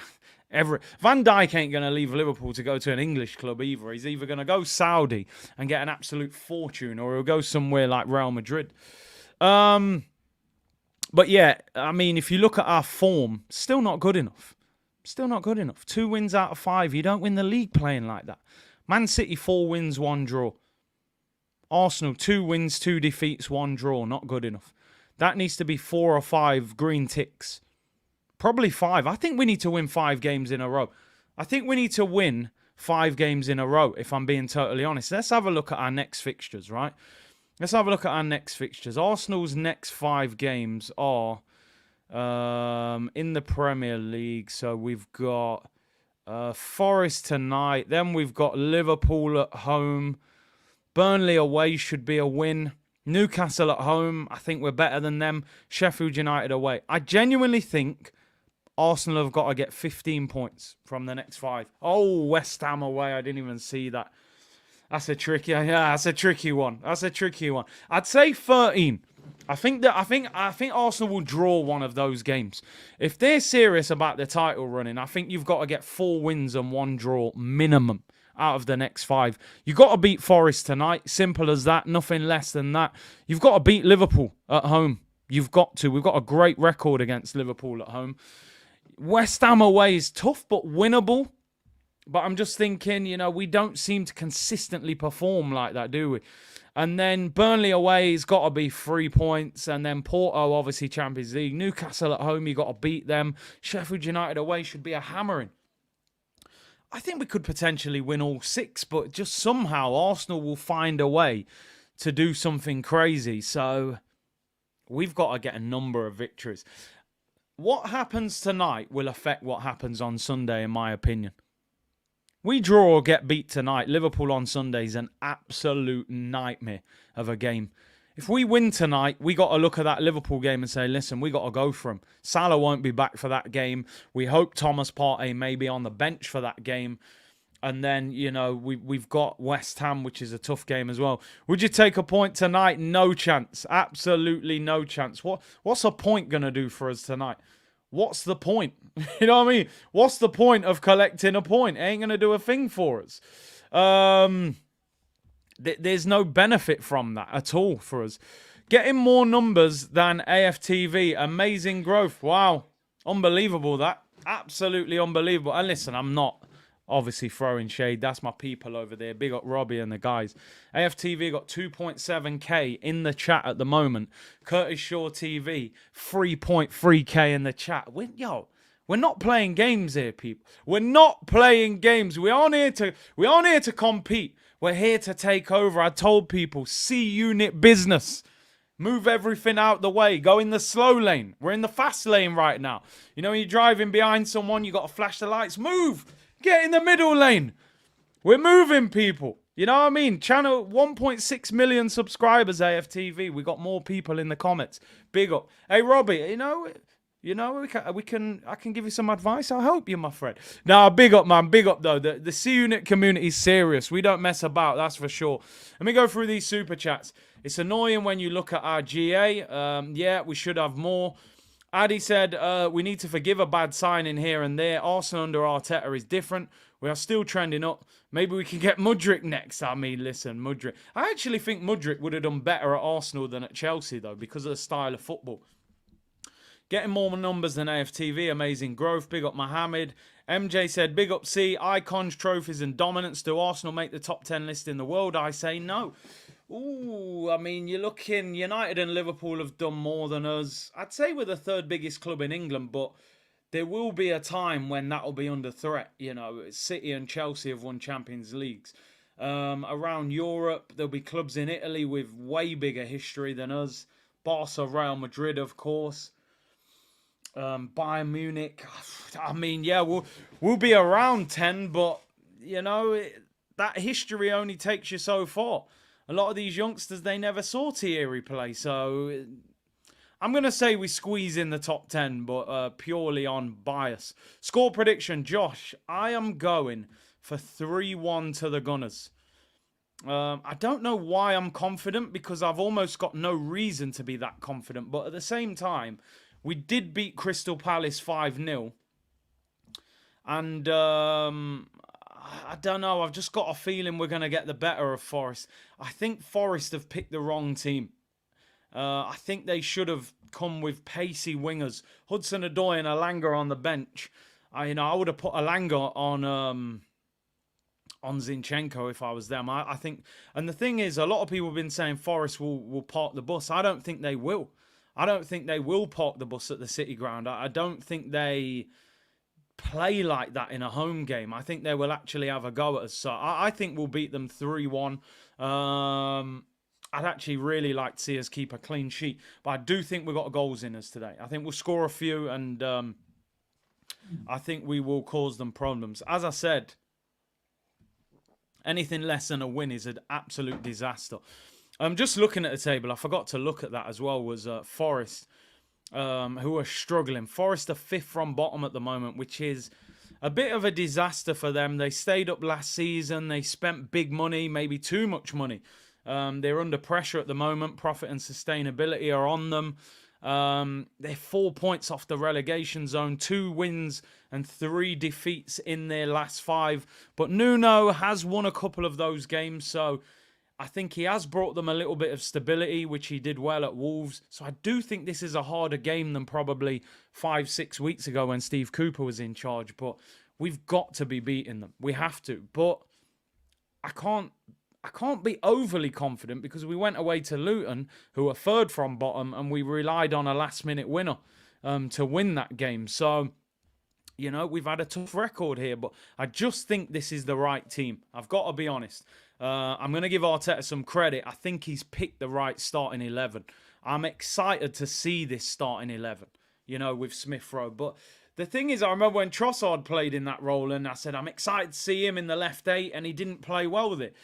Van Dijk ain't going to leave Liverpool to go to an English club either. He's either going to go Saudi and get an absolute fortune, or he'll go somewhere like Real Madrid. But yeah, I mean, if you look at our form, still not good enough. Still not good enough. 2 wins out of 5. You don't win the league playing like that. Man City, 4 wins, 1 draw. Arsenal, 2 wins, 2 defeats, 1 draw. Not good enough. That needs to be 4 or 5 green ticks. Probably 5. I think we need to win 5 games in a row. I think we need to win 5 games in a row, if I'm being totally honest. Let's have a look at our next fixtures, right? Let's have a look at our next fixtures. Arsenal's next 5 games are in the Premier League. So we've got Forest tonight. Then we've got Liverpool at home. Burnley away should be a win. Newcastle at home, I think we're better than them. Sheffield United away. I genuinely think Arsenal have got to get 15 points from the next 5. Oh, West Ham away. I didn't even see that. That's a tricky one. That's a tricky one. I'd say 13. I think Arsenal will draw one of those games. If they're serious about the title running, I think you've got to get 4 wins and 1 draw minimum out of the next 5. You've got to beat Forest tonight. Simple as that. Nothing less than that. You've got to beat Liverpool at home. You've got to. We've got a great record against Liverpool at home. West Ham away is tough but winnable. But I'm just thinking, we don't seem to consistently perform like that, do we? And then Burnley away has got to be 3 points. And then Porto, obviously, Champions League. Newcastle at home, you got to beat them. Sheffield United away should be a hammering. I think we could potentially win all 6, but just somehow Arsenal will find a way to do something crazy. So we've got to get a number of victories. What happens tonight will affect what happens on Sunday, in my opinion. We draw or get beat tonight. Liverpool on Sunday is an absolute nightmare of a game. If we win tonight, we got to look at that Liverpool game and say, listen, we got to go for him. Salah won't be back for that game. We hope Thomas Partey may be on the bench for that game. And then, we've got West Ham, which is a tough game as well. Would you take a point tonight? No chance. Absolutely no chance. What's a point going to do for us tonight? What's the point? You know what I mean? What's the point of collecting a point? It ain't going to do a thing for us. There's no benefit from that at all for us. Getting more numbers than AFTV. Amazing growth. Wow. Unbelievable that. Absolutely unbelievable. And listen, I'm not obviously throwing shade. That's my people over there. Big up Robbie and the guys. AFTV got 2.7k in the chat at the moment. Curtis Shaw TV, 3.3k in the chat. We're not playing games here, people. We're not playing games. We aren't here to compete. We're here to take over. I told people, C-unit business. Move everything out the way. Go in the slow lane. We're in the fast lane right now. When you're driving behind someone, you got to flash the lights. Move. Get in the middle lane. We're moving, people. You know what I mean? Channel 1.6 million subscribers, AFTV. We got more people in the comments. Big up. Hey, Robbie, I can give you some advice. I hope you, my friend. Nah, big up, man. Big up, though. The C-Unit community is serious. We don't mess about, that's for sure. Let me go through these super chats. It's annoying when you look at our GA. Yeah, we should have more. Addy said, we need to forgive a bad signing here and there. Arsenal under Arteta is different. We are still trending up. Maybe we can get Mudryk next. I mean, listen, Mudryk. I actually think Mudryk would have done better at Arsenal than at Chelsea, though, because of the style of football. Getting more numbers than AFTV. Amazing growth. Big up Mohammed. MJ said, big up C. Icons, trophies and dominance. Do Arsenal make the top 10 list in the world? I say no. Ooh, I mean, you're looking, United and Liverpool have done more than us. I'd say we're the 3rd biggest club in England, but there will be a time when that'll be under threat. City and Chelsea have won Champions Leagues. Around Europe, there'll be clubs in Italy with way bigger history than us. Barca, Real Madrid, of course. Bayern Munich. I mean, yeah, we'll be around 10, but, that history only takes you so far. A lot of these youngsters, they never saw Thierry play, so I'm going to say we squeeze in the top 10, but purely on bias. Score prediction, Josh. I am going for 3-1 to the Gunners. I don't know why I'm confident, because I've almost got no reason to be that confident. But at the same time, we did beat Crystal Palace 5-0. And I don't know. I've just got a feeling we're going to get the better of Forest. I think Forest have picked the wrong team. I think they should have come with pacey wingers. Hudson-Odoi and Alanga on the bench. I would have put Alanga on Zinchenko if I was them. I think, and the thing is, a lot of people have been saying Forest will park the bus. I don't think they will. I don't think they will park the bus at the City Ground. I don't think they play like that in a home game. I think they will actually have a go at us. So I think we'll beat them 3-1. I'd actually really like to see us keep a clean sheet. But I do think we've got goals in us today. I think we'll score a few, and I think we will cause them problems. As I said, anything less than a win is an absolute disaster. I'm just looking at the table. I forgot to look at that as well, was Forest, who are struggling. Forest are 5th from bottom at the moment, which is a bit of a disaster for them. They stayed up last season. They spent big money, maybe too much money. They're under pressure at the moment. Profit and sustainability are on them. They're 4 points off the relegation zone, 2 wins and 3 defeats in their last 5. But Nuno has won a couple of those games, so I think he has brought them a little bit of stability, which he did well at Wolves. So I do think this is a harder game than probably 5-6 weeks ago when Steve Cooper was in charge. But we've got to be beating them. We have to. But I can't be overly confident, because we went away to Luton, who are 3rd from bottom, and we relied on a last-minute winner to win that game. So, we've had a tough record here, but I just think this is the right team. I've got to be honest. I'm going to give Arteta some credit. I think he's picked the right starting 11. I'm excited to see this starting 11, with Smith Rowe. But the thing is, I remember when Trossard played in that role, and I said, I'm excited to see him in the left 8, and he didn't play well with it.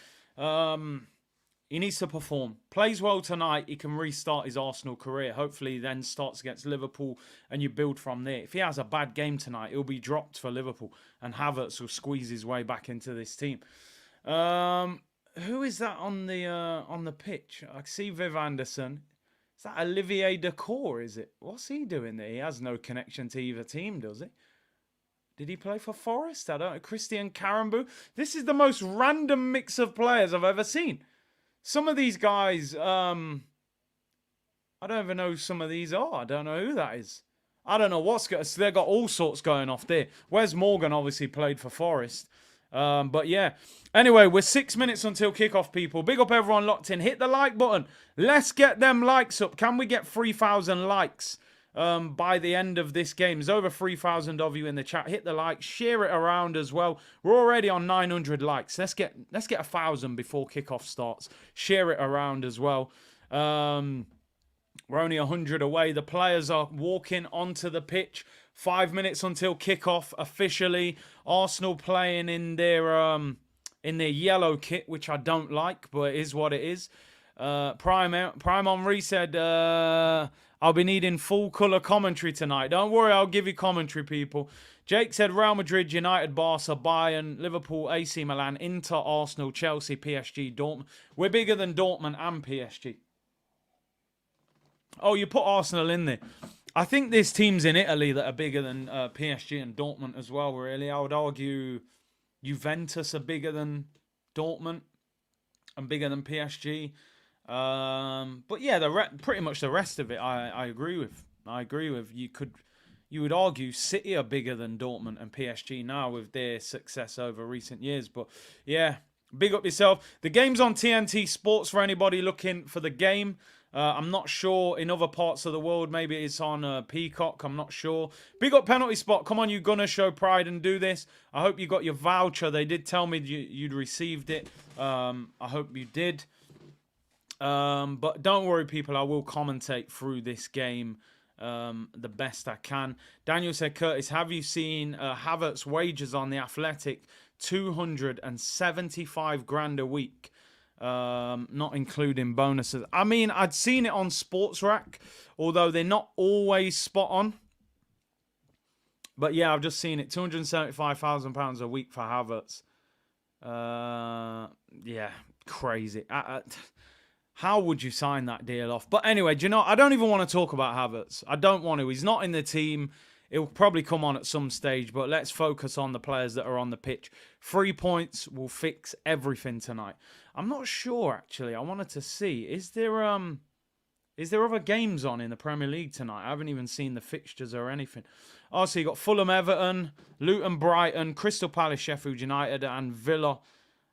He needs to perform. Plays well tonight, he can restart his Arsenal career. Hopefully he then starts against Liverpool and you build from there. If he has a bad game tonight, he'll be dropped for Liverpool, and Havertz will squeeze his way back into this team. Who is that on the pitch? I see Viv Anderson. Is that Olivier Dacour, is it? What's he doing there? He has no connection to either team, does he? Did he play for Forest? I don't know. Christian Karambou. This is the most random mix of players I've ever seen. Some of these guys, I don't even know who some of these are. I don't know who that is. I don't know what's going on. They've got all sorts going off there. Wes Morgan obviously played for Forest. But yeah. Anyway, we're 6 minutes until kickoff, people. Big up everyone locked in. Hit the like button. Let's get them likes up. Can we get 3,000 likes by the end of this game? There's over 3,000 of you in the chat. Hit the like. Share it around as well. We're already on 900 likes. Let's get 1,000 before kickoff starts. Share it around as well. We're only 100 away. The players are walking onto the pitch. 5 minutes until kickoff officially. Arsenal playing in their yellow kit, which I don't like, but it is what it is. Prime Henri said, I'll be needing full colour commentary tonight. Don't worry, I'll give you commentary, people. Jake said Real Madrid, United, Barca, Bayern, Liverpool, AC Milan, Inter, Arsenal, Chelsea, PSG, Dortmund. We're bigger than Dortmund and PSG. Oh, you put Arsenal in there. I think there's teams in Italy that are bigger than PSG and Dortmund as well, really. I would argue Juventus are bigger than Dortmund and bigger than PSG. But yeah, pretty much the rest of it I agree with. You would argue City are bigger than Dortmund and PSG now with their success over recent years. But yeah, big up yourself. The game's on TNT Sports for anybody looking for the game. I'm not sure in other parts of the world. Maybe it's on Peacock. I'm not sure. Big up Penalty Spot. Come on, you gonna show pride and do this. I hope you got your voucher. They did tell me you'd received it. I hope you did. But don't worry, people. I will commentate through this game the best I can. Daniel said, Curtis, have you seen Havertz wages on The Athletic? 275 grand a week. not including bonuses. I mean, I'd seen it on Sports Rack, although they're not always spot on. But yeah, I've just seen it. £275,000 a week for Havertz. Yeah, crazy. How would you sign that deal off? But anyway, do you know, I don't even want to talk about Havertz. I don't want to. He's not in the team. It will probably come on at some stage, but let's focus on the players that are on the pitch. 3 points will fix everything tonight. I'm not sure, actually. I wanted to see. Is there other games on in the Premier League tonight? I haven't even seen the fixtures or anything. Oh, so you got Fulham, Everton, Luton, Brighton, Crystal Palace, Sheffield United, and Villa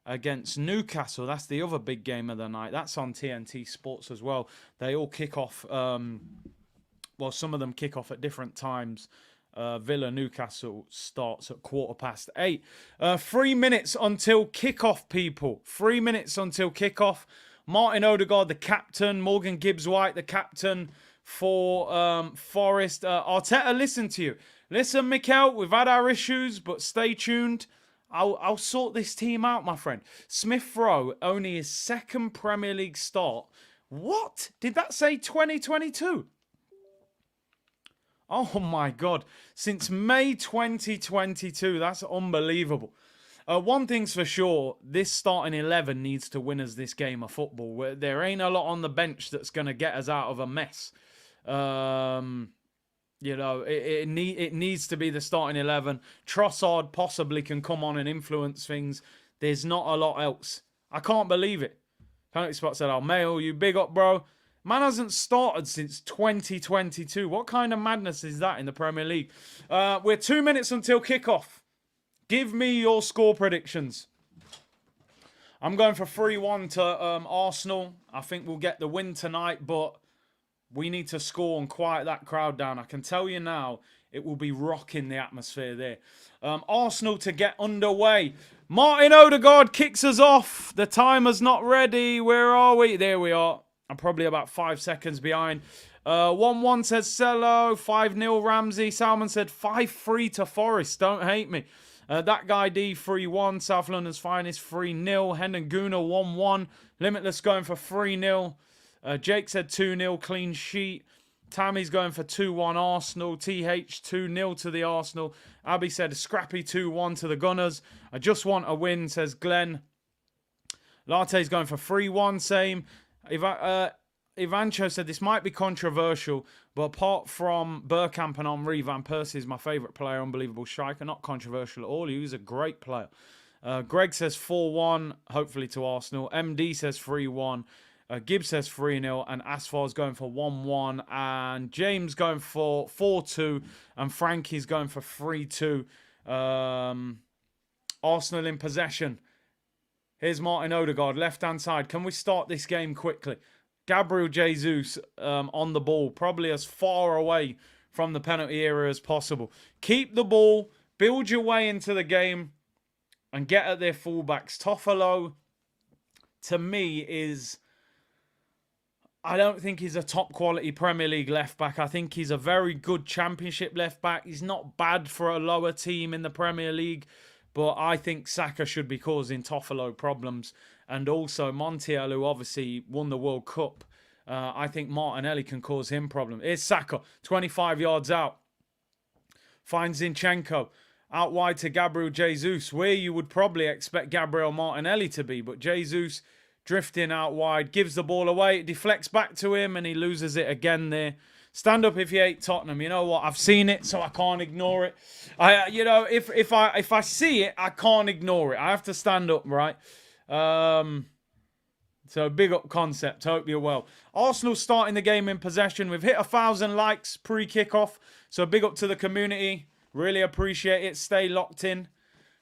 against Newcastle. That's the other big game of the night. That's on TNT Sports as well. They all kick off. Well, some of them kick off at different times. Villa, Newcastle starts at 8:15. 3 minutes until kickoff, people. 3 minutes until kickoff. Martin Odegaard, the captain. Morgan Gibbs-White, the captain for Forest. Arteta, listen to you. Listen, Mikel, we've had our issues, but stay tuned. I'll sort this team out, my friend. Smith Rowe, only his second Premier League start. What? Did that say 2022? Oh my God. Since May 2022. That's unbelievable. One thing's for sure, this starting 11 needs to win us this game of football. There ain't a lot on the bench that's going to get us out of a mess. You know, it needs to be the starting 11. Trossard possibly can come on and influence things. There's not a lot else. I can't believe it. Penalty Spot said, "Oh, Mail, you big up, bro." Man hasn't started since 2022. What kind of madness is that in the Premier League? We're 2 minutes until kickoff. Give me your score predictions. I'm going for 3-1 to Arsenal. I think we'll get the win tonight, but we need to score and quiet that crowd down. I can tell you now, it will be rocking the atmosphere there. Arsenal to get underway. Martin Odegaard kicks us off. The timer's not ready. Where are we? There we are. I'm probably about 5 seconds behind. 1-1 says Cello. 5-0 Ramsey. Salman said 5-3 to Forest. Don't hate me. That guy D 3-1. South London's finest 3-0. Hendon Guna 1-1. Limitless going for 3-0. Jake said 2-0 clean sheet. Tammy's going for 2-1 Arsenal. TH 2-0 to the Arsenal. Abby said a scrappy 2-1 to the Gunners. I just want a win, says Glenn. Latte's going for 3-1, same. Ivancho said this might be controversial, but apart from Bergkamp and Henry, Van Persie is my favourite player. Unbelievable striker. Not controversial at all. He was a great player. Greg says 4-1, hopefully to Arsenal. MD says 3-1. Gibbs says 3-0. And Asfar's going for 1-1. And James going for 4-2. And Frankie's going for 3-2. Arsenal in possession. Here's Martin Odegaard, left-hand side. Can we start this game quickly? Gabriel Jesus on the ball, probably as far away from the penalty area as possible. Keep the ball, build your way into the game, and get at their fullbacks. Toffolo, to me, is... I don't think he's a top-quality Premier League left-back. I think he's a very good Championship left-back. He's not bad for a lower team in the Premier League. But I think Saka should be causing Toffolo problems. And also Montiel, who obviously won the World Cup. I think Martinelli can cause him problems. Here's Saka, 25 yards out. Finds Zinchenko. Out wide to Gabriel Jesus, where you would probably expect Gabriel Martinelli to be. But Jesus drifting out wide, gives the ball away. It deflects back to him and he loses it again there. Stand up if you hate Tottenham. You know what? I've seen it, so I can't ignore it. If I see it, I can't ignore it. I have to stand up, right? So big up concept. Hope you're well. Arsenal starting the game in possession. We've hit 1,000 likes pre-kickoff. So big up to the community. Really appreciate it. Stay locked in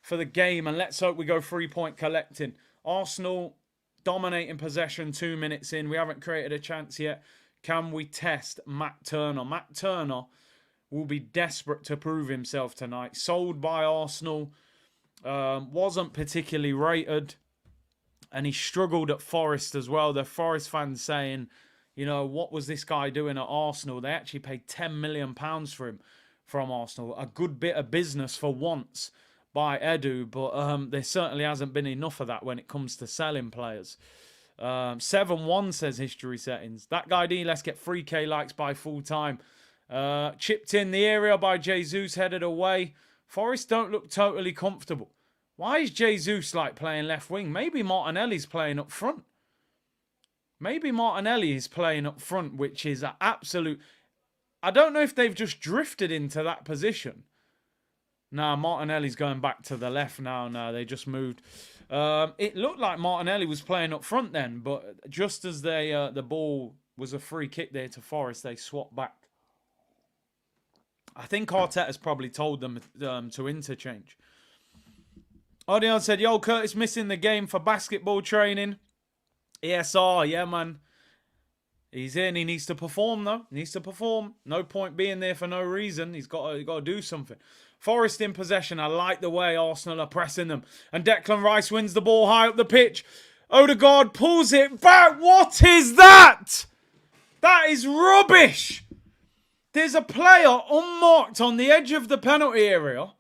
for the game, and let's hope we go 3-point collecting. Arsenal dominating possession 2 minutes in. We haven't created a chance yet. Can we test Matt Turner? Matt Turner will be desperate to prove himself tonight. Sold by Arsenal. Wasn't particularly rated. And he struggled at Forest as well. The Forest fans saying, you know, what was this guy doing at Arsenal? They actually paid £10 million for him from Arsenal. A good bit of business for once by Edu. But there certainly hasn't been enough of that when it comes to selling players. 7-1 says history settings. That guy D, let's get 3k likes by full time. Chipped in the area by Jesus, headed away. Forest don't look totally comfortable. Why is Jesus like playing left wing? Maybe Martinelli's playing up front. Maybe Martinelli is playing up front, which is an absolute... I don't know if they've just drifted into that position. Nah, Martinelli's going back to the left now. No, they just moved. It looked like Martinelli was playing up front then, but just as they the ball was a free kick there to Forest, they swapped back. I think Arteta's probably told them to interchange. Odion said, yo, Curtis missing the game for basketball training. ESR, yeah, man. He's in. He needs to perform, though. He needs to perform. No point being there for no reason. He's got to do something. Forest in possession. I like the way Arsenal are pressing them. And Declan Rice wins the ball high up the pitch. Odegaard pulls it back. What is that? That is rubbish. There's a player unmarked on the edge of the penalty area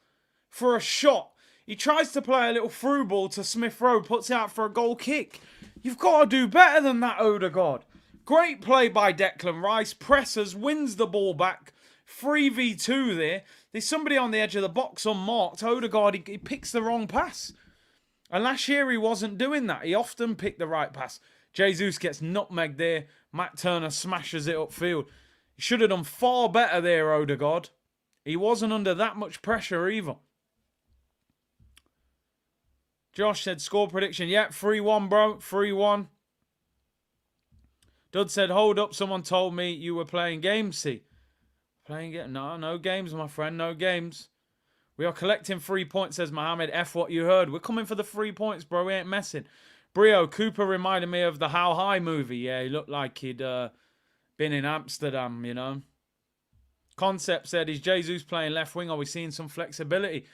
for a shot. He tries to play a little through ball to Smith Rowe, puts it out for a goal kick. You've got to do better than that, Odegaard. Great play by Declan Rice. Presses, wins the ball back. 3v2 there. There's somebody on the edge of the box unmarked. Odegaard, he picks the wrong pass. And last year he wasn't doing that. He often picked the right pass. Jesus gets nutmegged there. Matt Turner smashes it upfield. He should have done far better there, Odegaard. He wasn't under that much pressure either. Josh said, score prediction. Yeah, 3-1, bro. 3-1. Dud said, hold up. Someone told me you were playing games, see. Playing games? No games, my friend. No games. We are collecting 3 points, says Mohammed. F what you heard. We're coming for the 3 points, bro. We ain't messing. Brio, Cooper reminded me of the How High movie. Yeah, he looked like he'd been in Amsterdam, you know. Concept said, is Jesus playing left wing? Are we seeing some flexibility?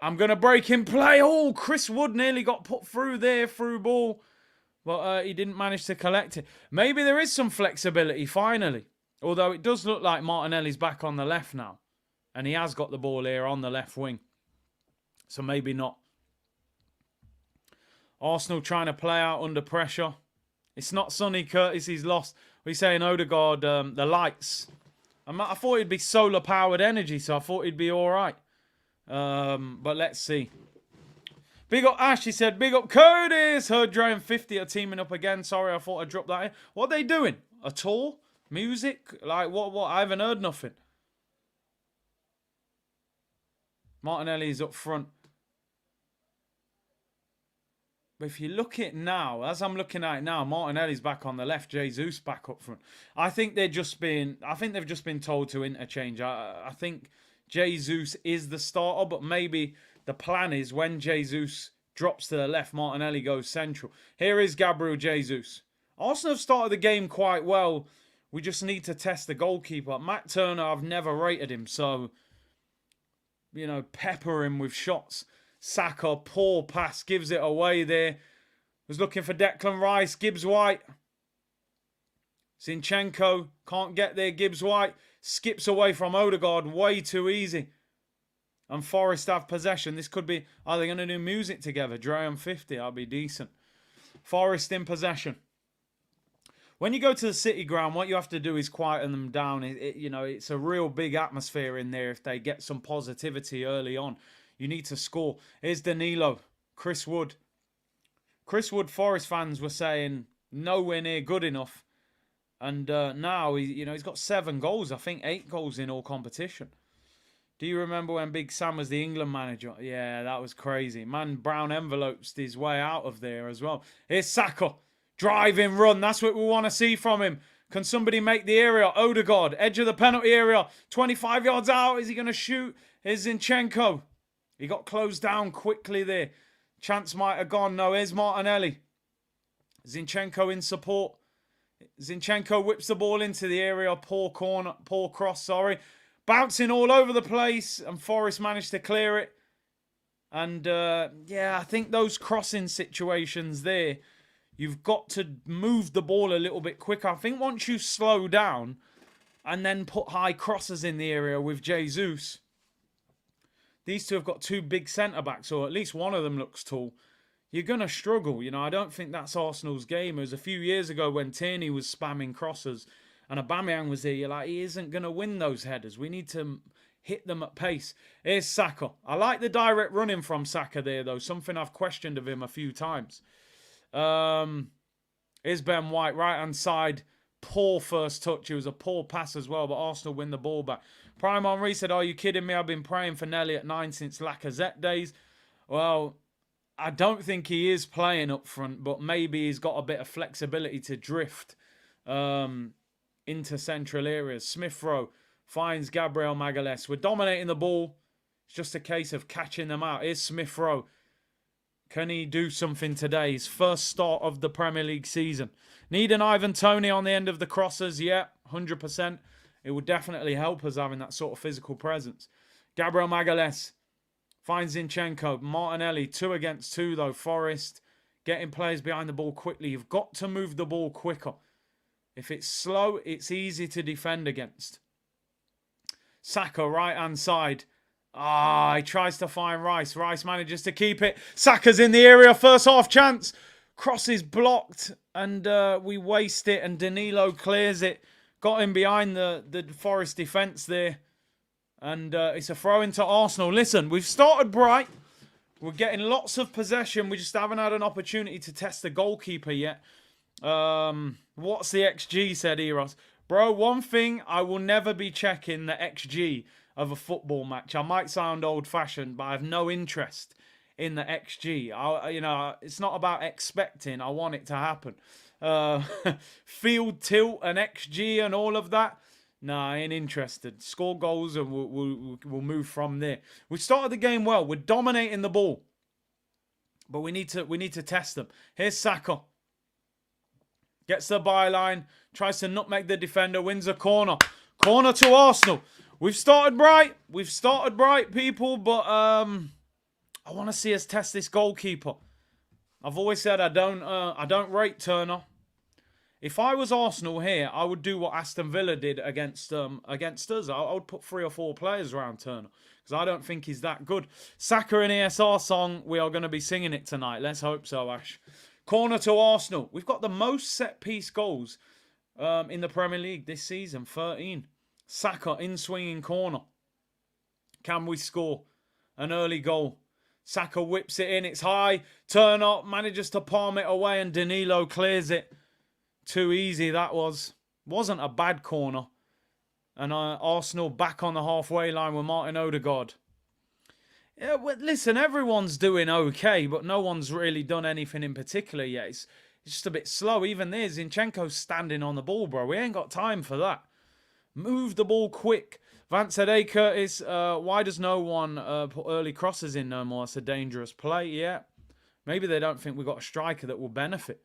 I'm going to break in play. Oh, Chris Wood nearly got put through there, through ball. But he didn't manage to collect it. Maybe there is some flexibility, finally. Although it does look like Martinelli's back on the left now. And he has got the ball here on the left wing. So maybe not. Arsenal trying to play out under pressure. It's not Sonny Curtis, he's lost. We're saying Odegaard, the lights. I thought he'd be solar-powered energy, so I thought he'd be all right. But let's see. Big up Ash, he said, big up Curtis. Heard Dre and 50 are teaming up again. Sorry, I thought I dropped that in. What are they doing? A tour? Music? Like, what? I haven't heard nothing. Martinelli's up front. But if you look at it now, as I'm looking at it now, Martinelli's back on the left, Jesus back up front. I think they've just been told to interchange. I think Jesus is the starter, but maybe the plan is when Jesus drops to the left, Martinelli goes central. Here is Gabriel Jesus. Arsenal have started the game quite well. We just need to test the goalkeeper. Matt Turner, I've never rated him, so, you know, pepper him with shots. Saka, poor pass, gives it away there. Was looking for Declan Rice, Gibbs White. Zinchenko, can't get there, Gibbs White. Skips away from Odegaard, way too easy. And Forest have possession. This could be, are they going to do music together? Dre and 50, that'll be decent. Forest in possession. When you go to the City ground, what you have to do is quieten them down. You know, it's a real big atmosphere in there if they get some positivity early on. You need to score. Here's Danilo. Chris Wood. Chris Wood, Forest fans were saying nowhere near good enough. And now, he's got 7 goals. I think 8 goals in all competition. Do you remember when Big Sam was the England manager? Yeah, that was crazy. Man, Brown envelopes his way out of there as well. Here's Saka. Driving run. That's what we want to see from him. Can somebody make the area? Odegaard, edge of the penalty area. 25 yards out. Is he going to shoot? Here's Zinchenko. He got closed down quickly there. Chance might have gone. No, here's Martinelli. Zinchenko in support. Zinchenko whips the ball into the area. Poor corner. Poor cross, sorry. Bouncing all over the place, and Forest managed to clear it. And, yeah, I think those crossing situations there, you've got to move the ball a little bit quicker. I think once you slow down and then put high crosses in the area with Jesus, these two have got 2 big centre-backs, or at least one of them looks tall. you're going to struggle. You know, I don't think that's Arsenal's game. It was a few years ago when Tierney was spamming crosses and Aubameyang was there. You're like, he isn't going to win those headers. We need to hit them at pace. Here's Saka. I like the direct running from Saka there, though. Something I've questioned of him a few times. Here's Ben White, right-hand side. Poor first touch. It was a poor pass as well, but Arsenal win the ball back. Prime Henry said, are you kidding me? I've been praying for Nelly at 9 since Lacazette days. Well, I don't think he is playing up front, but maybe he's got a bit of flexibility to drift into central areas. Smith Rowe finds Gabriel Magalhaes. We're dominating the ball. It's just a case of catching them out. Here's Smith Rowe. Can he do something today? His first start of the Premier League season. Need an Ivan Toney on the end of the crosses. Yeah, 100%. It would definitely help us having that sort of physical presence. Gabriel Magalhaes finds Zinchenko. Martinelli, 2 against 2 though. Forest getting players behind the ball quickly. You've got to move the ball quicker. If it's slow, it's easy to defend against. Saka, right-hand side. He tries to find Rice. Rice manages to keep it. Saka's in the area. First half chance. Cross is blocked. And we waste it. And Danilo clears it. Got him behind the Forest defence there. And it's a throw into Arsenal. Listen, we've started bright. We're getting lots of possession. We just haven't had an opportunity to test the goalkeeper yet. What's the XG, said Eros. Bro, one thing, I will never be checking the XG of a football match. I might sound old-fashioned, but I have no interest in the XG. It's not about expecting. I want it to happen. Field tilt and XG and all of that. Nah, I ain't interested. Score goals and we'll move from there. We started the game well. We're dominating the ball, but we need to test them. Here's Saka. Gets the byline. Tries to nutmeg the defender. Wins a corner. Corner to Arsenal. We've started bright. We've started bright, people. But I want to see us test this goalkeeper. I've always said I don't rate Turner. If I was Arsenal here, I would do what Aston Villa did against us. I would put 3 or 4 players around Turner because I don't think he's that good. Saka and ESR song. We are going to be singing it tonight. Let's hope so, Ash. Corner to Arsenal. We've got the most set-piece goals in the Premier League this season, 13. Saka in swinging corner. Can we score an early goal? Saka whips it in. It's high. Turner manages to palm it away and Danilo clears it. Too easy that was. Wasn't a bad corner. And Arsenal back on the halfway line with Martin Odegaard. Yeah, well, listen, everyone's doing okay, but no one's really done anything in particular yet. It's just a bit slow. Even there, Zinchenko's standing on the ball, bro. We ain't got time for that. Move the ball quick. Vance said, hey, Curtis, why does no one put early crosses in no more? It's a dangerous play. Yeah. Maybe they don't think we've got a striker that will benefit.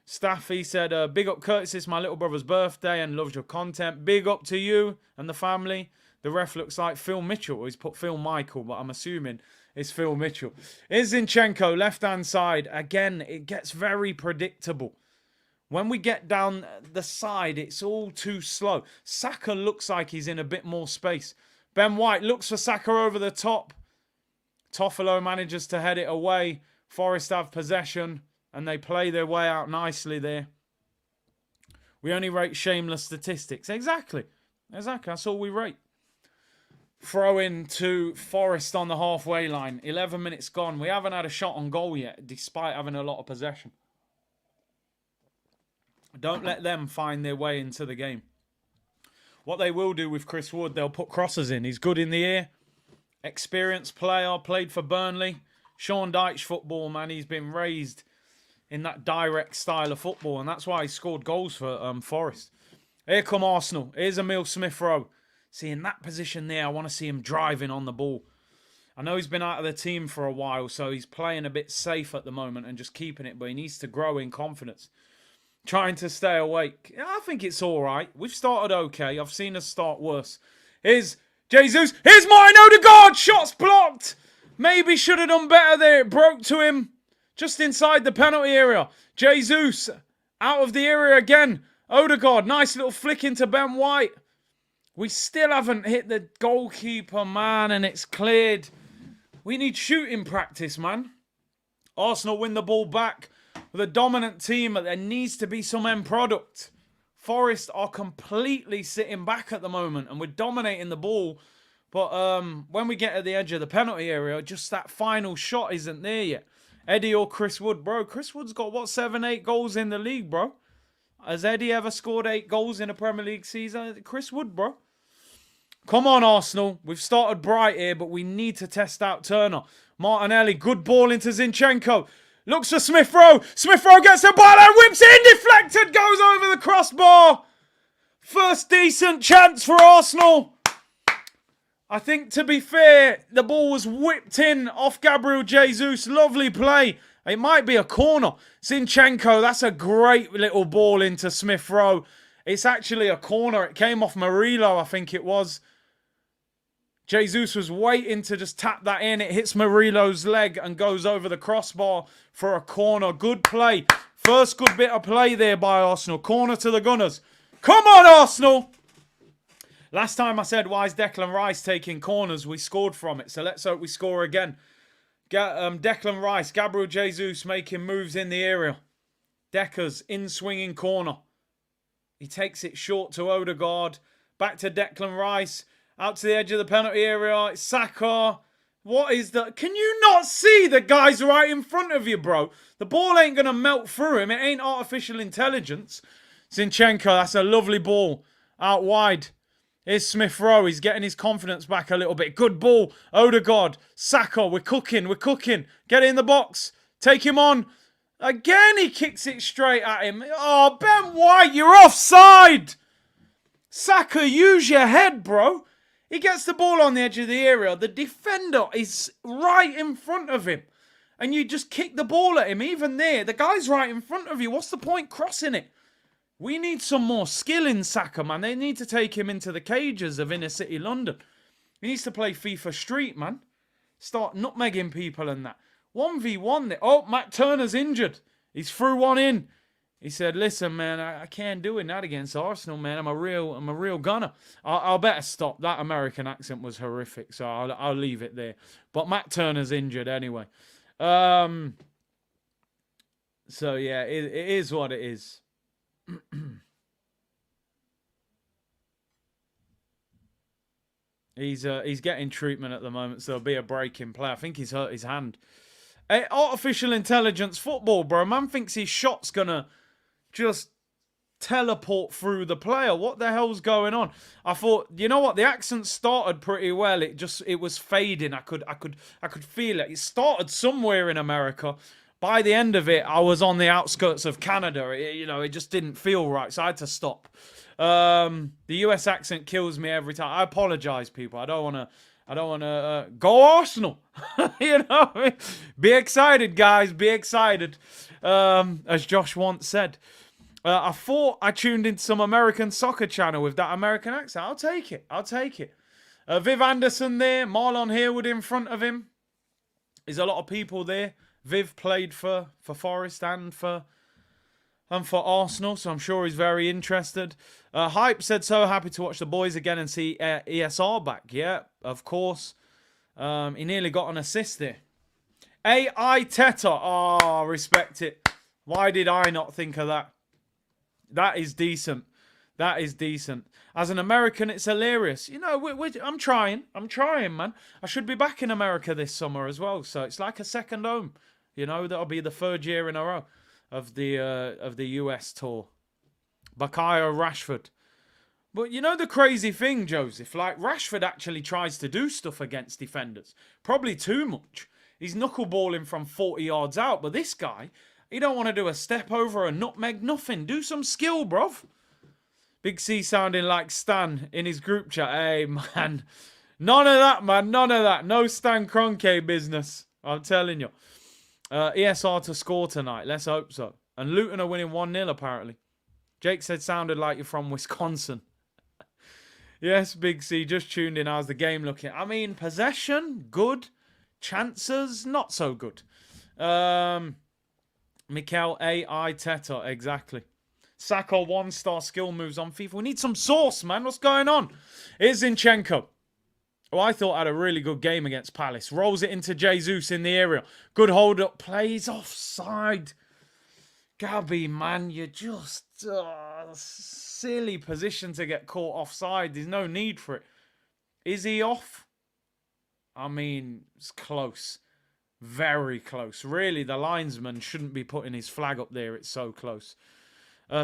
Staffy said, big up Curtis, it's my little brother's birthday and loves your content. Big up to you and the family. The ref looks like Phil Mitchell. He's put Phil Michael, but I'm assuming it's Phil Mitchell. Here's Zinchenko, left-hand side. Again, it gets very predictable. When we get down the side, it's all too slow. Saka looks like he's in a bit more space. Ben White looks for Saka over the top. Toffolo manages to head it away. Forest have possession. And they play their way out nicely there. We only rate shameless statistics. Exactly. That's all we rate. Throw in to Forest on the halfway line. 11 minutes gone. We haven't had a shot on goal yet, despite having a lot of possession. Don't let them find their way into the game. What they will do with Chris Wood, they'll put crosses in. He's good in the air. Experienced player. Played for Burnley. Sean Dyche football, man. He's been raised in that direct style of football, and that's why he scored goals for Forest. Here come Arsenal. Here's Emile Smith-Rowe. See, in that position there, I want to see him driving on the ball. I know he's been out of the team for a while, so he's playing a bit safe at the moment and just keeping it, but he needs to grow in confidence. Trying to stay awake. Yeah, I think it's all right. We've started okay. I've seen us start worse. Here's Jesus. Here's Martin Odegaard. Shots blocked. Maybe should have done better there. It broke to him. Just inside the penalty area. Jesus out of the area again. Odegaard, nice little flick into Ben White. We still haven't hit the goalkeeper, man, and it's cleared. We need shooting practice, man. Arsenal win the ball back with a dominant team, but there needs to be some end product. Forest are completely sitting back at the moment, and we're dominating the ball. But when we get at the edge of the penalty area, just that final shot isn't there yet. Eddie or Chris Wood, bro. Chris Wood's got, what, 7, 8 goals in the league, bro? Has Eddie ever scored 8 goals in a Premier League season? Chris Wood, bro. Come on, Arsenal. We've started bright here, but we need to test out Turner. Martinelli, good ball into Zinchenko. Looks for Smith Rowe. Smith Rowe gets the ball and whips it in. Deflected, goes over the crossbar. First decent chance for Arsenal. I think, to be fair, the ball was whipped in off Gabriel Jesus. Lovely play. It might be a corner. Zinchenko, that's a great little ball into Smith Rowe. It's actually a corner. It came off Murillo, I think it was. Jesus was waiting to just tap that in. It hits Murillo's leg and goes over the crossbar for a corner. Good play. First good bit of play there by Arsenal. Corner to the Gunners. Come on, Arsenal! Last time I said, why is Declan Rice taking corners? We scored from it. So let's hope we score again. Declan Rice, Gabriel Jesus making moves in the area. Decker's in-swinging corner. He takes it short to Odegaard. Back to Declan Rice. Out to the edge of the penalty area. It's Saka. What is that? Can you not see the guy's right in front of you, bro? The ball ain't going to melt through him. It ain't artificial intelligence. Zinchenko, that's a lovely ball. Out wide. Here's Smith Rowe. He's getting his confidence back a little bit. Good ball. Odegaard. Saka. We're cooking. We're cooking. Get it in the box. Take him on. Again, he kicks it straight at him. Oh, Ben White, you're offside. Saka, use your head, bro. He gets the ball on the edge of the area. The defender is right in front of him. And you just kick the ball at him. Even there, the guy's right in front of you. What's the point crossing it? We need some more skill in Saka, man. They need to take him into the cages of inner city London. He needs to play FIFA Street, man. Start nutmegging people and that. 1v1. Oh, Matt Turner's injured. He's threw one in. He said, listen, man, I can't do that against Arsenal, man. I'm a real gunner. I'll better stop. That American accent was horrific, so I'll leave it there. But Matt Turner's injured anyway. So, yeah, it is what it is. He's getting treatment at the moment, so there'll be a break in play. I think he's hurt his hand. Artificial intelligence football, bro. Man thinks his shot's gonna just teleport through the player. What the hell's going on? I thought, you know what? The accent started pretty well. It was fading. I could feel it. It started somewhere in America. By the end of it, I was on the outskirts of Canada. It just didn't feel right, so I had to stop. The US accent kills me every time. I apologize, people. I don't want to go Arsenal. Be excited, guys. Be excited. As Josh once said. I thought I tuned into some American soccer channel with that American accent. I'll take it. Viv Anderson there. Marlon Harewood in front of him. There's a lot of people there. Viv played for Forest and for Arsenal, so I'm sure he's very interested. Hype said, so happy to watch the boys again and see ESR back. Yeah, of course. He nearly got an assist there. AI Teta. Oh, respect it. Why did I not think of that? That is decent. That is decent. As an American, it's hilarious. I'm trying, man. I should be back in America this summer as well, so it's like a second home. That'll be the third year in a row of the US tour. Bakayo Rashford. But the crazy thing, Joseph, like Rashford actually tries to do stuff against defenders. Probably too much. He's knuckleballing from 40 yards out, but this guy, he don't want to do a step over, a nutmeg, nothing. Do some skill, bruv. Big C sounding like Stan in his group chat. Hey, man. None of that, man. None of that. No Stan Kroenke business. I'm telling you. ESR to score tonight. Let's hope so. And Luton are winning 1-0 apparently. Jake said sounded like you're from Wisconsin. Yes, Big C. Just tuned in. How's the game looking? I mean, possession, good. Chances, not so good. Mikel AI Teta, exactly. Saka 1-star skill moves on FIFA. We need some sauce, man. What's going on? Here's Zinchenko. who I thought had a really good game against Palace. Rolls it into Jesus in the area. Good hold up. Plays offside. Gabby, man, you're just silly position to get caught offside. There's no need for it. Is he off? I mean, it's close. Very close. Really, the linesman shouldn't be putting his flag up there. It's so close.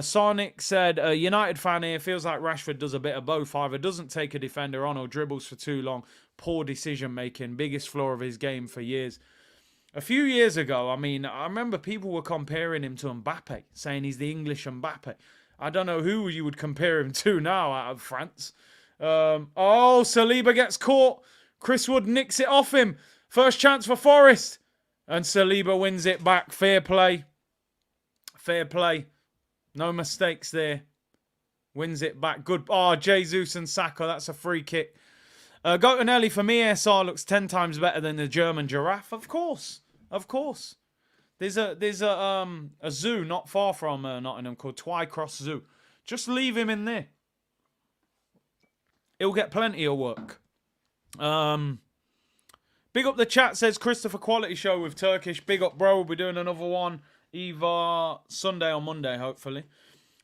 Sonic said, United fan here, feels like Rashford does a bit of both. Either doesn't take a defender on or dribbles for too long. Poor decision making. Biggest flaw of his game for years. A few years ago, I mean, I remember people were comparing him to Mbappe, saying he's the English Mbappe. I don't know who you would compare him to now out of France. Saliba gets caught. Chris Wood nicks it off him. First chance for Forest. And Saliba wins it back. Fair play. Fair play. No mistakes there. Wins it back. Good. Oh, Jesus and Saka. That's a free kick. Gotanelli, for me, SR looks 10 times better than the German giraffe. Of course. Of course. There's a zoo not far from Nottingham called Twycross Zoo. Just leave him in there. He'll get plenty of work. Big up the chat, says Christopher Quality Show with Turkish. Big up, bro. We'll be doing another one either Sunday or Monday, hopefully.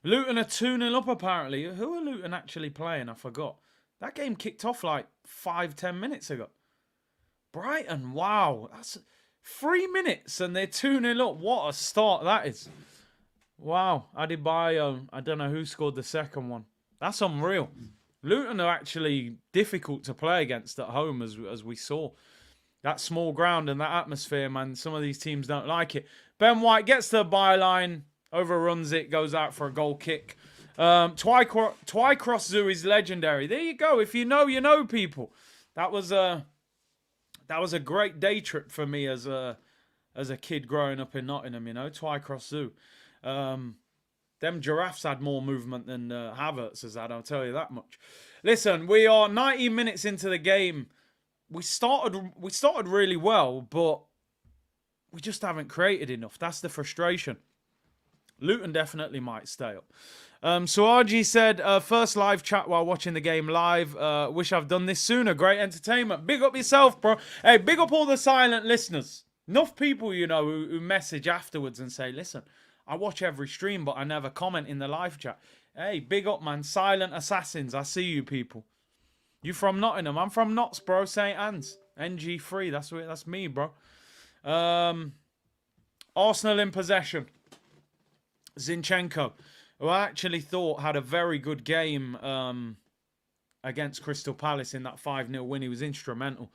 Luton are 2-0 up, apparently. Who are Luton actually playing? I forgot. That game kicked off like 5-10 minutes ago. Brighton, wow. That's 3 minutes and they're 2-0 up. What a start that is. Wow. Adebayo. I don't know who scored the second one. That's unreal. Luton are actually difficult to play against at home, as we saw. That small ground and that atmosphere, man, some of these teams don't like it. Ben White gets the byline, overruns it, goes out for a goal kick. Twycross Zoo is legendary. There you go. If you know, you know, people. That was a great day trip for me as a kid growing up in Nottingham, you know, Twycross Zoo. Them giraffes had more movement than Havertz has had, I'll tell you that much. Listen, we are 90 minutes into the game. We started really well, but we just haven't created enough. That's the frustration. Luton definitely might stay up. Suaji said, first live chat while watching the game live. Wish I've done this sooner. Great entertainment. Big up yourself, bro. Hey, big up all the silent listeners. Enough people, you know, who message afterwards and say, listen, I watch every stream, but I never comment in the live chat. Hey, big up, man. Silent assassins. I see you people. You from Nottingham? I'm from Notts, bro. St. Anne's. NG3. That's me, bro. Arsenal in possession. Zinchenko, who I actually thought had a very good game against Crystal Palace in that 5-0 win. He was instrumental.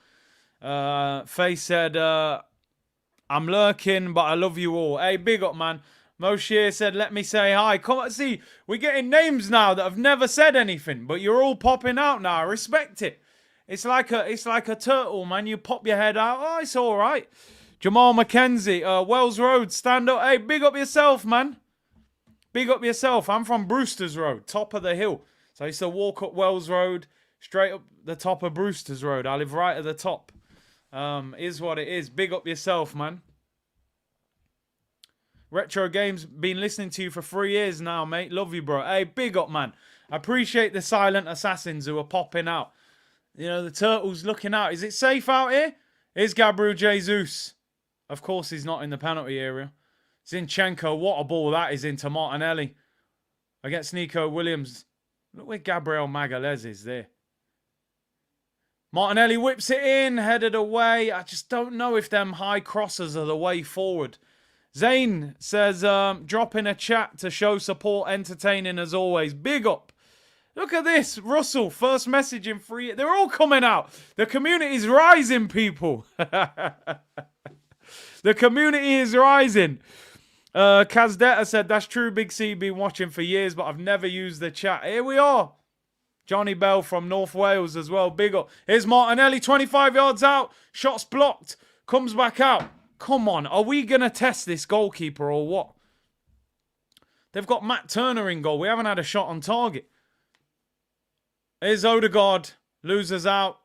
Faye said, I'm lurking, but I love you all. Hey, big up, man. Moshe said, let me say hi. Come on, see, we're getting names now that have never said anything, but you're all popping out now. I respect it. It's like a turtle, man. You pop your head out. Oh, it's all right. Jamal McKenzie, Wells Road, stand up. Hey, big up yourself, man. Big up yourself. I'm from Brewster's Road, top of the hill. So I used to walk up Wells Road, straight up the top of Brewster's Road. I live right at the top. Is what it is. Big up yourself, man. Retro Games, been listening to you for 3 years now, mate. Love you, bro. Hey, big up, man. I appreciate the silent assassins who are popping out. You know, the turtle's looking out. Is it safe out here? Here's Gabriel Jesus. Of course, he's not in the penalty area. Zinchenko, what a ball that is into Martinelli. Against Nico Williams. Look where Gabriel Magalhaes is there. Martinelli whips it in, headed away. I just don't know if them high crosses are the way forward. Zane says, drop in a chat to show support, entertaining as always. Big up. Look at this. Russell, first message in 3 years. They're all coming out. The community is rising, people. The community is rising. Kazdetta said, that's true, Big C, been watching for years, but I've never used the chat. Here we are. Johnny Bell from North Wales as well. Big up. Here's Martinelli, 25 yards out. Shots blocked. Comes back out. Come on, are we going to test this goalkeeper or what? They've got Matt Turner in goal. We haven't had a shot on target. Here's Odegaard. Losers out.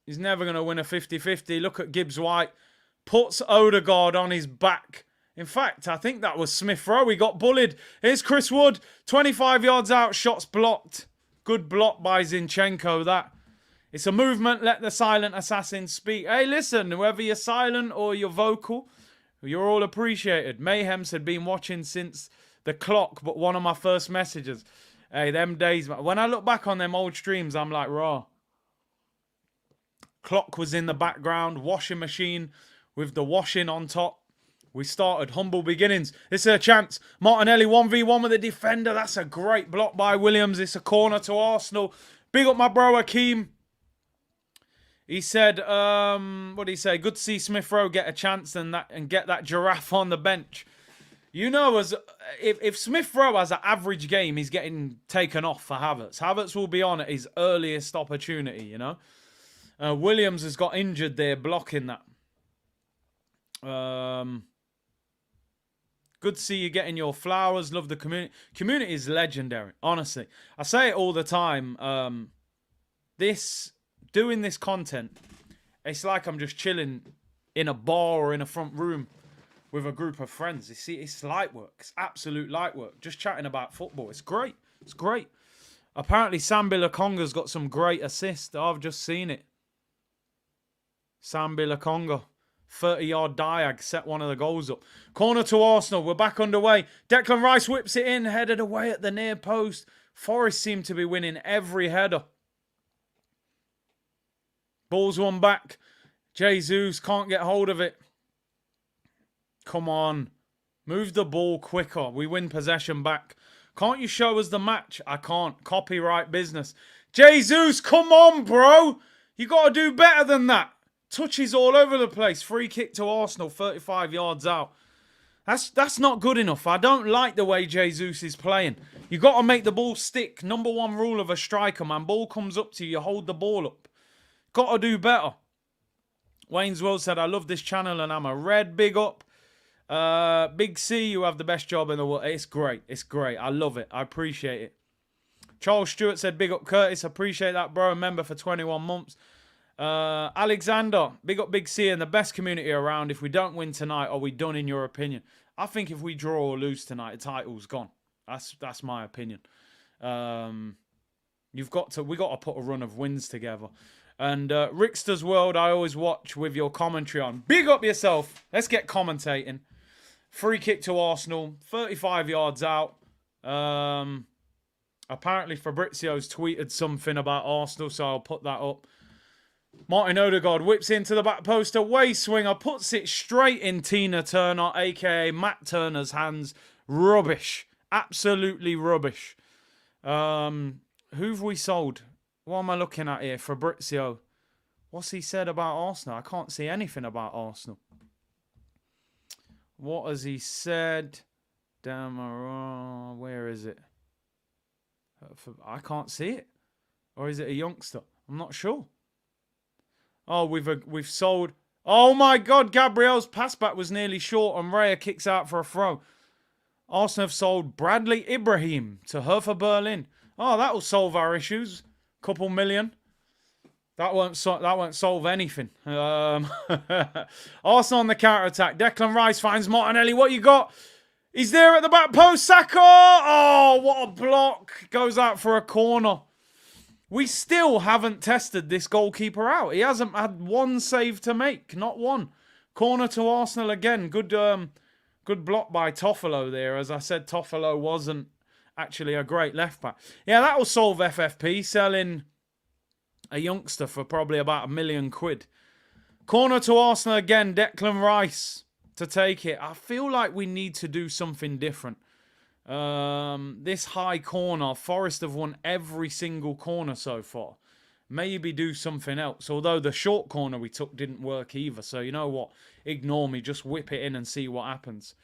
He's never going to win a 50-50. Look at Gibbs White. Puts Odegaard on his back. In fact, I think that was Smith Rowe. He got bullied. Here's Chris Wood. 25 yards out. Shots blocked. Good block by Zinchenko, that. It's a movement. Let the silent assassin speak. Hey, listen, whether you're silent or you're vocal, you're all appreciated. Mayhems had been watching since the clock, but one of my first messages. Hey, them days, when I look back on them old streams, I'm like, raw. Clock was in the background, washing machine with the washing on top. We started humble beginnings. This is a chance. Martinelli 1v1 with the defender. That's a great block by Williams. It's a corner to Arsenal. Big up my bro Hakeem. He said, what did he say? Good to see Smith Rowe get a chance and get that giraffe on the bench. You know, as if Smith Rowe has an average game, he's getting taken off for Havertz. Havertz will be on at his earliest opportunity, you know. Williams has got injured there blocking that. Good to see you getting your flowers. Love the community. Community is legendary, honestly. I say it all the time. Doing this content, it's like I'm just chilling in a bar or in a front room with a group of friends. You see, it's light work. It's absolute light work. Just chatting about football. It's great. It's great. Apparently, Sambi Lakonga's got some great assists. I've just seen it. Sambi Lakonga. 30-yard diag, set one of the goals up. Corner to Arsenal. We're back underway. Declan Rice whips it in, headed away at the near post. Forest seem to be winning every header. Ball's won back. Jesus can't get hold of it. Come on. Move the ball quicker. We win possession back. Can't you show us the match? I can't. Copyright business. Jesus, come on, bro. You got to do better than that. Touches all over the place. Free kick to Arsenal, 35 yards out. That's not good enough. I don't like the way Jesus is playing. You got to make the ball stick. Number one rule of a striker, man. Ball comes up to you, you hold the ball up. Got to do better. Wayne's World said, I love this channel and I'm a red. Big up. Big C, you have the best job in the world. It's great. It's great. I love it. I appreciate it. Charles Stewart said, big up Curtis. Appreciate that, bro. Member for 21 months. Alexander, big up Big C and the best community around. If we don't win tonight, are we done in your opinion? I think if we draw or lose tonight, the title's gone. That's my opinion. We got to put a run of wins together. And Rickster's World, I always watch with your commentary on. Big up yourself. Let's get commentating. Free kick to Arsenal, 35 yards out. Apparently Fabrizio's tweeted something about Arsenal, so I'll put that up. Martin Odegaard whips into the back post. Away swinger. Puts it straight in Tina Turner, a.k.a. Matt Turner's hands. Rubbish. Absolutely rubbish. Who've we sold? What am I looking at here? Fabrizio. What's he said about Arsenal? I can't see anything about Arsenal. What has he said? Damn, where is it? I can't see it. Or is it a youngster? I'm not sure. Oh, we've sold. Oh my God, Gabriel's passback was nearly short and Raya kicks out for a throw. Arsenal have sold Bradley Ibrahim to Hertha Berlin. Oh, that will solve our issues. Couple million. That won't solve anything. Arsenal on the counter-attack. Declan Rice finds Martinelli. What you got? He's there at the back post. Saka! Oh, what a block. Goes out for a corner. We still haven't tested this goalkeeper out. He hasn't had one save to make. Not one. Corner to Arsenal again. Good block by Toffolo there. As I said, Toffolo wasn't actually a great left back. Yeah, that will solve FFP. Selling a youngster for probably about £1 million. Corner to Arsenal again. Declan Rice to take it. I feel like we need to do something different. This high corner, Forest have won every single corner so far. Maybe do something else. Although the short corner we took didn't work either. So you know what? Ignore me. Just whip it in and see what happens.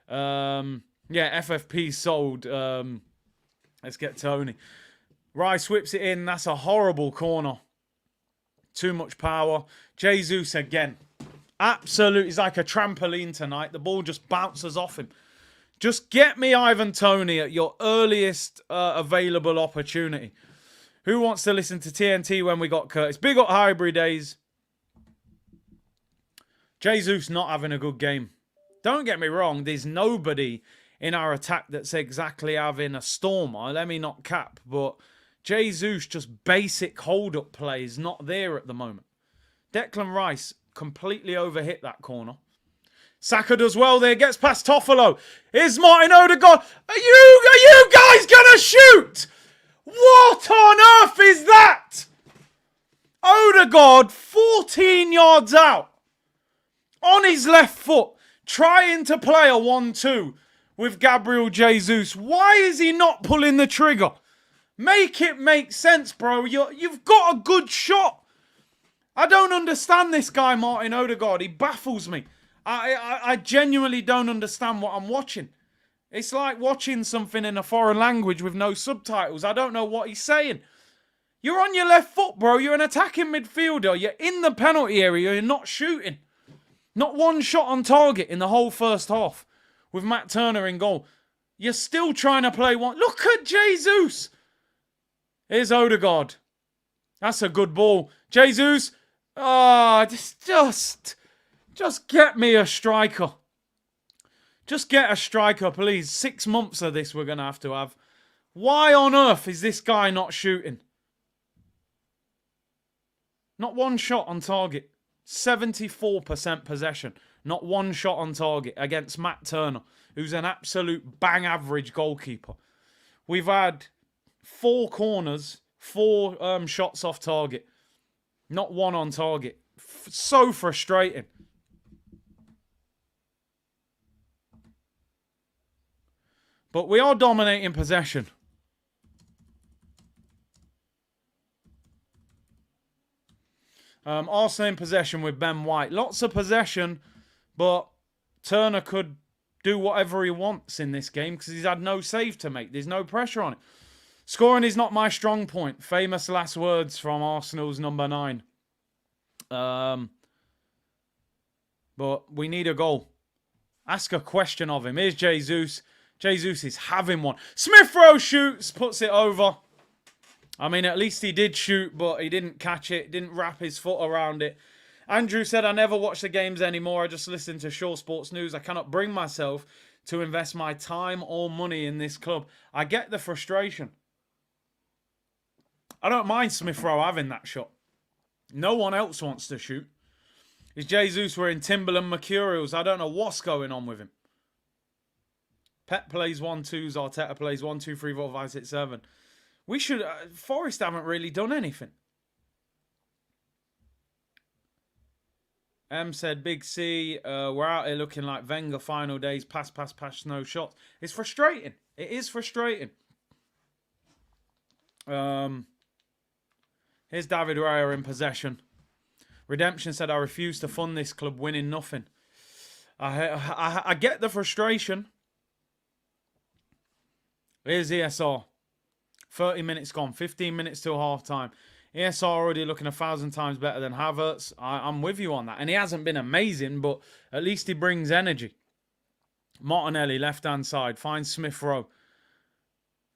Yeah, FFP sold. Let's get Tony. Rice whips it in. That's a horrible corner. Too much power. Jesus again. Absolutely. It's like a trampoline tonight. The ball just bounces off him. Just get me Ivan Toney at your earliest available opportunity. Who wants to listen to TNT when we got Curtis? Big up Highbury days. Jesus not having a good game. Don't get me wrong. There's nobody in our attack that's exactly having a stormer. Let me not cap. But Jesus, just basic hold-up play is not there at the moment. Declan Rice completely overhit that corner. Saka does well there, gets past Toffolo. Here's Martin Odegaard. Are you guys going to shoot? What on earth is that? Odegaard, 14 yards out, on his left foot, trying to play a 1-2 with Gabriel Jesus. Why is he not pulling the trigger? Make it make sense, bro. You've got a good shot. I don't understand this guy, Martin Odegaard. He baffles me. I genuinely don't understand what I'm watching. It's like watching something in a foreign language with no subtitles. I don't know what he's saying. You're on your left foot, bro. You're an attacking midfielder. You're in the penalty area. You're not shooting. Not one shot on target in the whole first half with Matt Turner in goal. You're still trying to play one. Look at Jesus. Here's Odegaard. That's a good ball. Jesus. Just get me a striker. Just get a striker, please. 6 months of this we're going to have. Why on earth is this guy not shooting? Not one shot on target. 74% possession. Not one shot on target against Matt Turner, who's an absolute bang average goalkeeper. We've had 4 corners, 4 shots off target. Not one on target. So frustrating. But we are dominating possession. Arsenal in possession with Ben White. Lots of possession, but Turner could do whatever he wants in this game because he's had no save to make. There's no pressure on it. Scoring is not my strong point. Famous last words from Arsenal's number 9. But we need a goal. Ask a question of him. Here's Jesus. Jesus is having one. Smith Rowe shoots, puts it over. I mean, at least he did shoot, but he didn't catch it. Didn't wrap his foot around it. Andrew said, I never watch the games anymore. I just listen to Shaw Sports News. I cannot bring myself to invest my time or money in this club. I get the frustration. I don't mind Smith Rowe having that shot. No one else wants to shoot. Is Jesus wearing Timberland Mercurials? I don't know what's going on with him. Pep plays 1-2s. Arteta plays 1, 2, 3, 4, 5, 6, 7. We should... Forest haven't really done anything. M said, Big C, we're out here looking like Wenger final days. Pass, no shots. It's frustrating. It is frustrating. Here's David Raya in possession. Redemption said, I refuse to fund this club winning nothing. I get the frustration. Here's ESR. 30 minutes gone. 15 minutes till half time. ESR already looking 1,000 times better than Havertz. I'm with you on that. And he hasn't been amazing, but at least he brings energy. Martinelli, left-hand side. Finds Smith Rowe.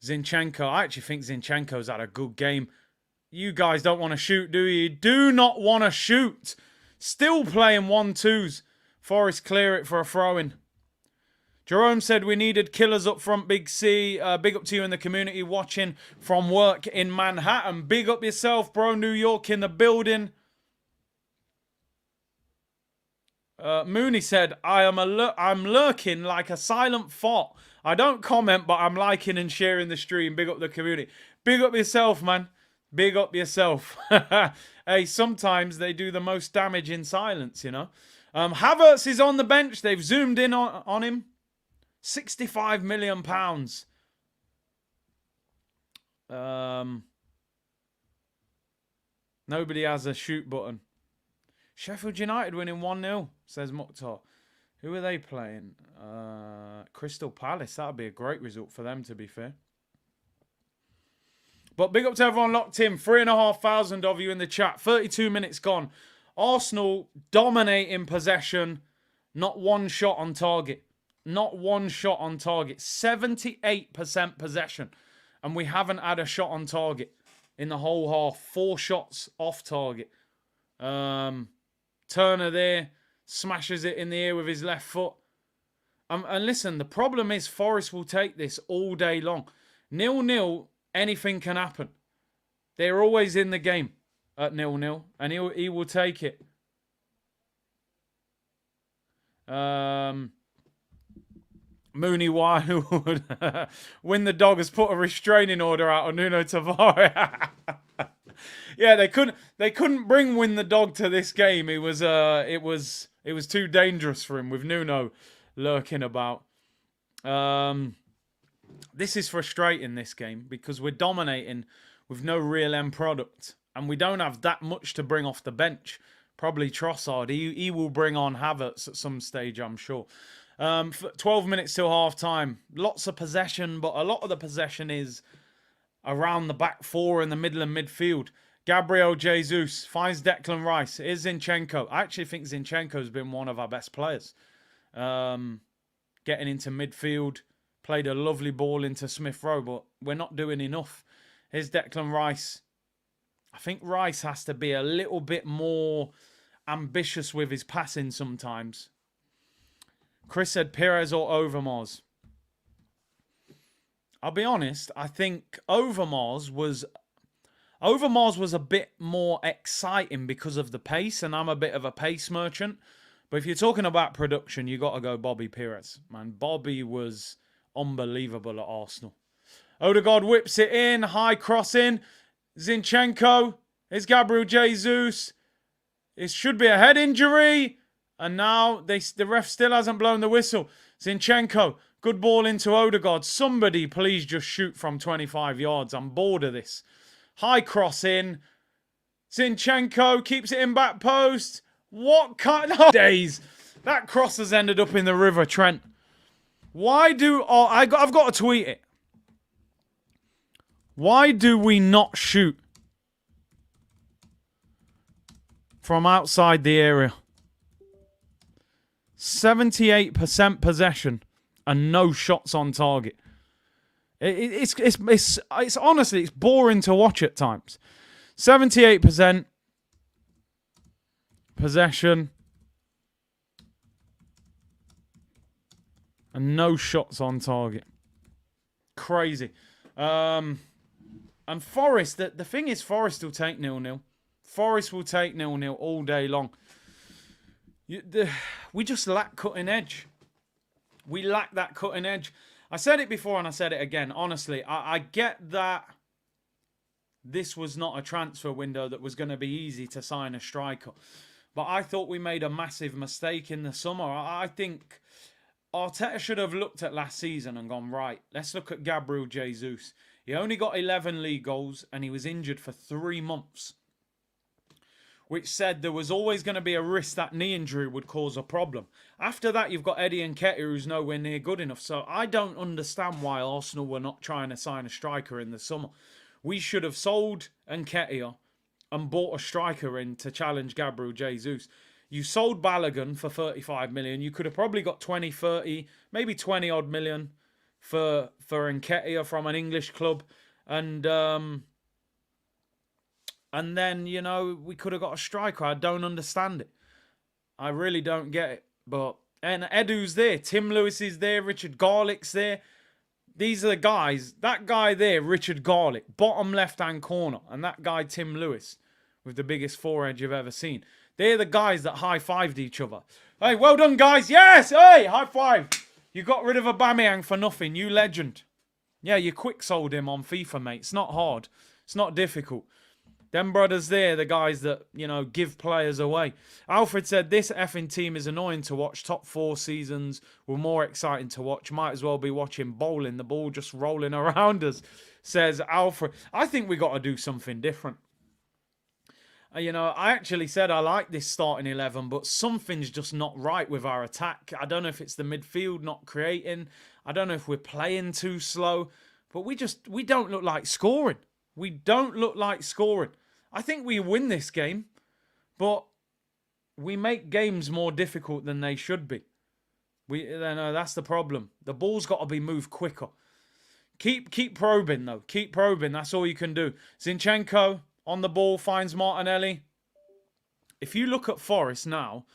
Zinchenko. I actually think Zinchenko's had a good game. You guys don't want to shoot, do you? You do not want to shoot. Still playing 1-2s. Forest clear it for a throw-in. Jerome said we needed killers up front, Big C. Big up to you in the community watching from work in Manhattan. Big up yourself, bro. New York in the building. Mooney said, I'm lurking like a silent fart. I don't comment, but I'm liking and sharing the stream. Big up the community. Big up yourself, man. Big up yourself. Hey, sometimes they do the most damage in silence, you know. Havertz is on the bench. They've zoomed in on him. £65 million. Nobody has a shoot button. Sheffield United winning 1-0, says Mukhtar. Who are they playing? Crystal Palace. That would be a great result for them, to be fair. But big up to everyone locked in. 3,500 of you in the chat. 32 minutes gone. Arsenal dominating possession. Not one shot on target. Not one shot on target. 78% possession. And we haven't had a shot on target in the whole half. 4 shots off target. Turner there. Smashes it in the air with his left foot. And listen, the problem is Forest will take this all day long. 0-0, anything can happen. They're always in the game at 0-0, and he will take it. Mooney would win the dog has put a restraining order out on Nuno Tavares. Yeah, they couldn't bring Win the Dog to this game. It was too dangerous for him with Nuno lurking about. This is frustrating, this game, because we're dominating with no real end product, and we don't have that much to bring off the bench. Probably Trossard. He will bring on Havertz at some stage, I'm sure. 12 minutes till half time. Lots of possession, but a lot of the possession is around the back four in the middle and midfield. Gabriel Jesus finds Declan Rice. Here's Zinchenko. I actually think Zinchenko's been one of our best players. Getting into midfield. Played a lovely ball into Smith Rowe, but we're not doing enough. Here's Declan Rice. I think Rice has to be a little bit more ambitious with his passing sometimes. Chris said Perez or Overmars. I'll be honest, I think Overmars was a bit more exciting because of the pace, and I'm a bit of a pace merchant. But if you're talking about production, you got to go Bobby Perez. Man, Bobby was unbelievable at Arsenal. Odegaard whips it in, high cross in. Zinchenko, it's Gabriel Jesus. It should be a head injury. And now the ref still hasn't blown the whistle. Zinchenko, good ball into Odegaard. Somebody please just shoot from 25 yards. I'm bored of this. High cross in. Zinchenko keeps it in back post. What kind of days? That cross has ended up in the river, Trent. Why do... Oh, I've got to tweet it. Why do we not shoot from outside the area? 78% possession and no shots on target. It's honestly, it's boring to watch at times. 78% possession and no shots on target. Crazy. And Forest, the thing is, Forest will take 0-0. Forest will take 0-0 all day long. We just lack cutting edge. We lack that cutting edge. I said it before and I said it again. Honestly, I get that this was not a transfer window that was going to be easy to sign a striker. But I thought we made a massive mistake in the summer. I think Arteta should have looked at last season and gone, right, let's look at Gabriel Jesus. He only got 11 league goals and he was injured for 3 months, which said there was always going to be a risk that knee injury would cause a problem. After that, you've got Eddie Nketiah, who's nowhere near good enough. So I don't understand why Arsenal were not trying to sign a striker in the summer. We should have sold Nketiah and bought a striker in to challenge Gabriel Jesus. You sold Balogun for 35 million. You could have probably got 20, 30, maybe 20 odd million for Nketiah from an English club. And then, you know, we could have got a striker. I don't understand it. I really don't get it. And Edu's there. Tim Lewis is there. Richard Garlick's there. These are the guys. That guy there, Richard Garlick, bottom left-hand corner. And that guy, Tim Lewis, with the biggest forehead you've ever seen. They're the guys that high-fived each other. Hey, well done, guys. Yes! Hey, high five. You got rid of Aubameyang for nothing. You legend. Yeah, you quick-sold him on FIFA, mate. It's not hard. It's not difficult. Them brothers there, the guys that, you know, give players away. Alfred said, this effing team is annoying to watch. Top 4 seasons were more exciting to watch. Might as well be watching bowling. The ball just rolling around us, says Alfred. I think we got to do something different. You know, I actually said I like this starting 11, but something's just not right with our attack. I don't know if it's the midfield not creating. I don't know if we're playing too slow. But we don't look like scoring. We don't look like scoring. I think we win this game, but we make games more difficult than they should be. That's the problem. The ball's got to be moved quicker. Keep probing, though. Keep probing. That's all you can do. Zinchenko on the ball, finds Martinelli. If you look at Forest now,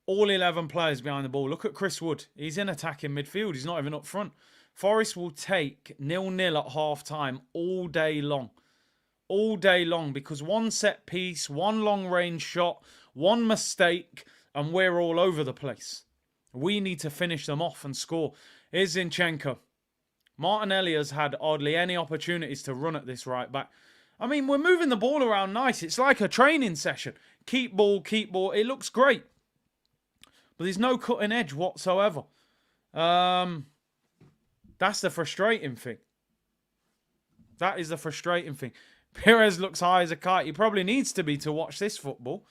all 11 players behind the ball. Look at Chris Wood. He's in attacking midfield. He's not even up front. Forest will take 0-0 at half-time all day long. all day long because one set piece, one long range shot, one mistake, and we're all over the place. We need to finish them off and score. Here's Zinchenko. Martinelli has had hardly any opportunities to run at this right back. I mean, we're moving the ball around nice. It's like a training session. Keep ball, keep ball. It looks great. But there's no cutting edge whatsoever. That's the frustrating thing. That is the frustrating thing. Perez looks high as a kite. He probably needs to be to watch this football.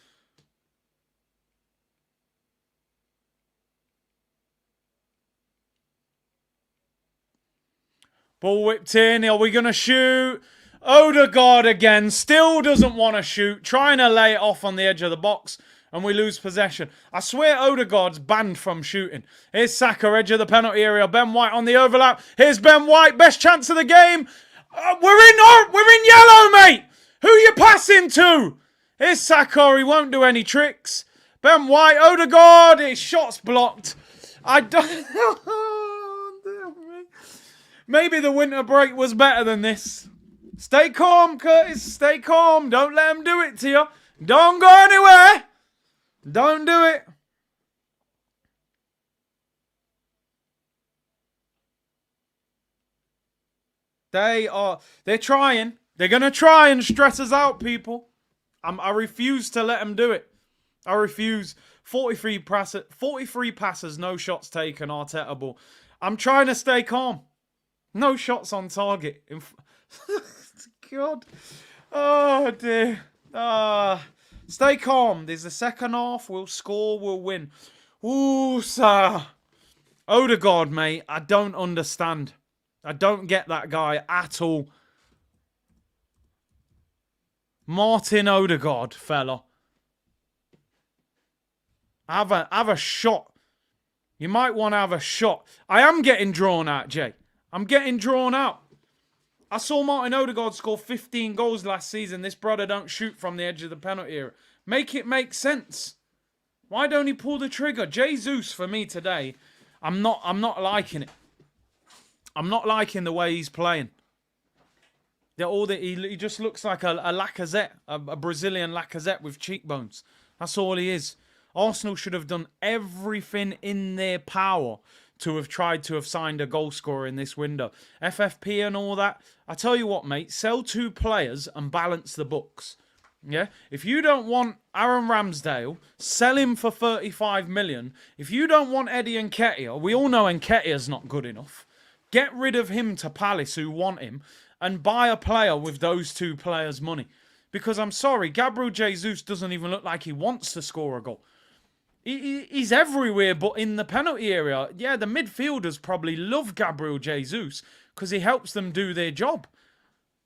Ball whipped in. Are we going to shoot? Odegaard again. Still doesn't want to shoot. Trying to lay it off on the edge of the box. And we lose possession. I swear Odegaard's banned from shooting. Here's Saka, edge of the penalty area. Ben White on the overlap. Here's Ben White. Best chance of the game. We're in yellow, mate. Who you passing to? Here's Saka. He won't do any tricks. Ben White. Odegaard. His shot's blocked. I don't... Maybe the winter break was better than this. Stay calm, Curtis. Stay calm. Don't let him do it to you. Don't go anywhere. Don't do it. They're trying. They're going to try and stress us out, people. I refuse to let them do it. I refuse. 43 passes, no shots taken, Arteta ball. I'm trying to stay calm. No shots on target. God. Oh, dear. Stay calm. There's the second half. We'll score. We'll win. Ooh, sir. Odegaard, mate. I don't understand. I don't get that guy at all. Martin Odegaard, fella. Have a shot. You might want to have a shot. I am getting drawn out, Jay. I'm getting drawn out. I saw Martin Odegaard score 15 goals last season. This brother don't shoot from the edge of the penalty area. Make it make sense. Why don't he pull the trigger? Jesus for me today. I'm not liking it. I'm not liking the way he's playing. He just looks like a Lacazette, a Brazilian Lacazette with cheekbones. That's all he is. Arsenal should have done everything in their power to have tried to have signed a goal scorer in this window. FFP and all that. I tell you what, mate. Sell 2 players and balance the books. Yeah? If you don't want Aaron Ramsdale, sell him for 35 million. If you don't want Eddie Nketiah, we all know Nketiah's not good enough. Get rid of him to Palace who want him and buy a player with those 2 players' money. Because I'm sorry, Gabriel Jesus doesn't even look like he wants to score a goal. He's everywhere but in the penalty area. Yeah, the midfielders probably love Gabriel Jesus because he helps them do their job.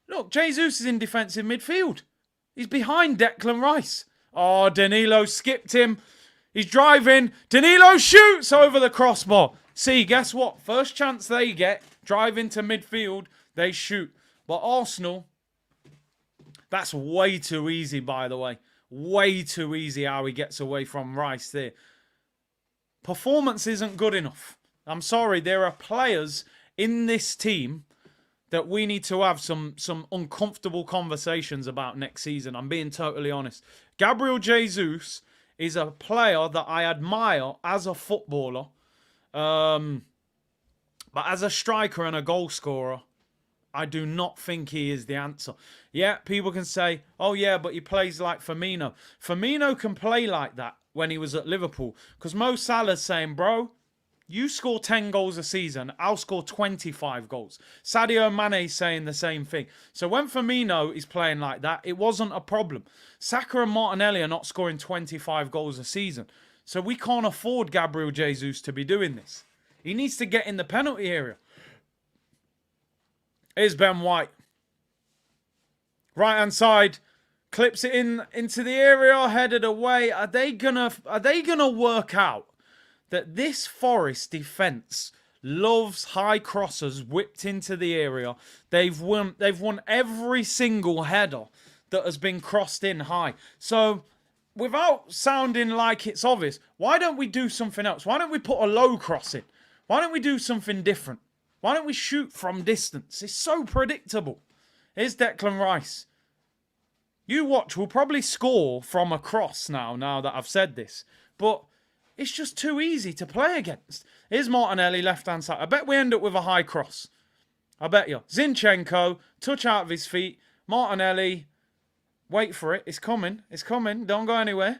Look, Jesus is in defensive midfield. He's behind Declan Rice. Oh, Danilo skipped him. He's driving. Danilo shoots over the crossbar. See, guess what? First chance they get, drive into midfield, they shoot. But Arsenal, that's way too easy, by the way. Way too easy how he gets away from Rice there. Performance isn't good enough. I'm sorry, there are players in this team that we need to have some uncomfortable conversations about next season. I'm being totally honest. Gabriel Jesus is a player that I admire as a footballer. But as a striker and a goal scorer, I do not think he is the answer. Yeah, people can say, oh yeah, but he plays like Firmino. Firmino can play like that when he was at Liverpool. Because Mo Salah's saying, bro, you score 10 goals a season, I'll score 25 goals. Sadio Mane's saying the same thing. So when Firmino is playing like that, it wasn't a problem. Saka and Martinelli are not scoring 25 goals a season. So we can't afford Gabriel Jesus to be doing this. He needs to get in the penalty area. Here's Ben White. Right hand side. Clips it into the area, headed away. Are they gonna work out that this Forest defence loves high crosses whipped into the area? They've won every single header that has been crossed in high. So without sounding like it's obvious, why don't we do something else? Why don't we put a low cross in? Why don't we do something different? Why don't we shoot from distance? It's so predictable. Here's Declan Rice. You watch, we'll probably score from a cross now that I've said this. But it's just too easy to play against. Here's Martinelli, left-hand side. I bet we end up with a high cross. I bet you. Zinchenko, touch out of his feet. Martinelli, wait for it. It's coming. It's coming. Don't go anywhere.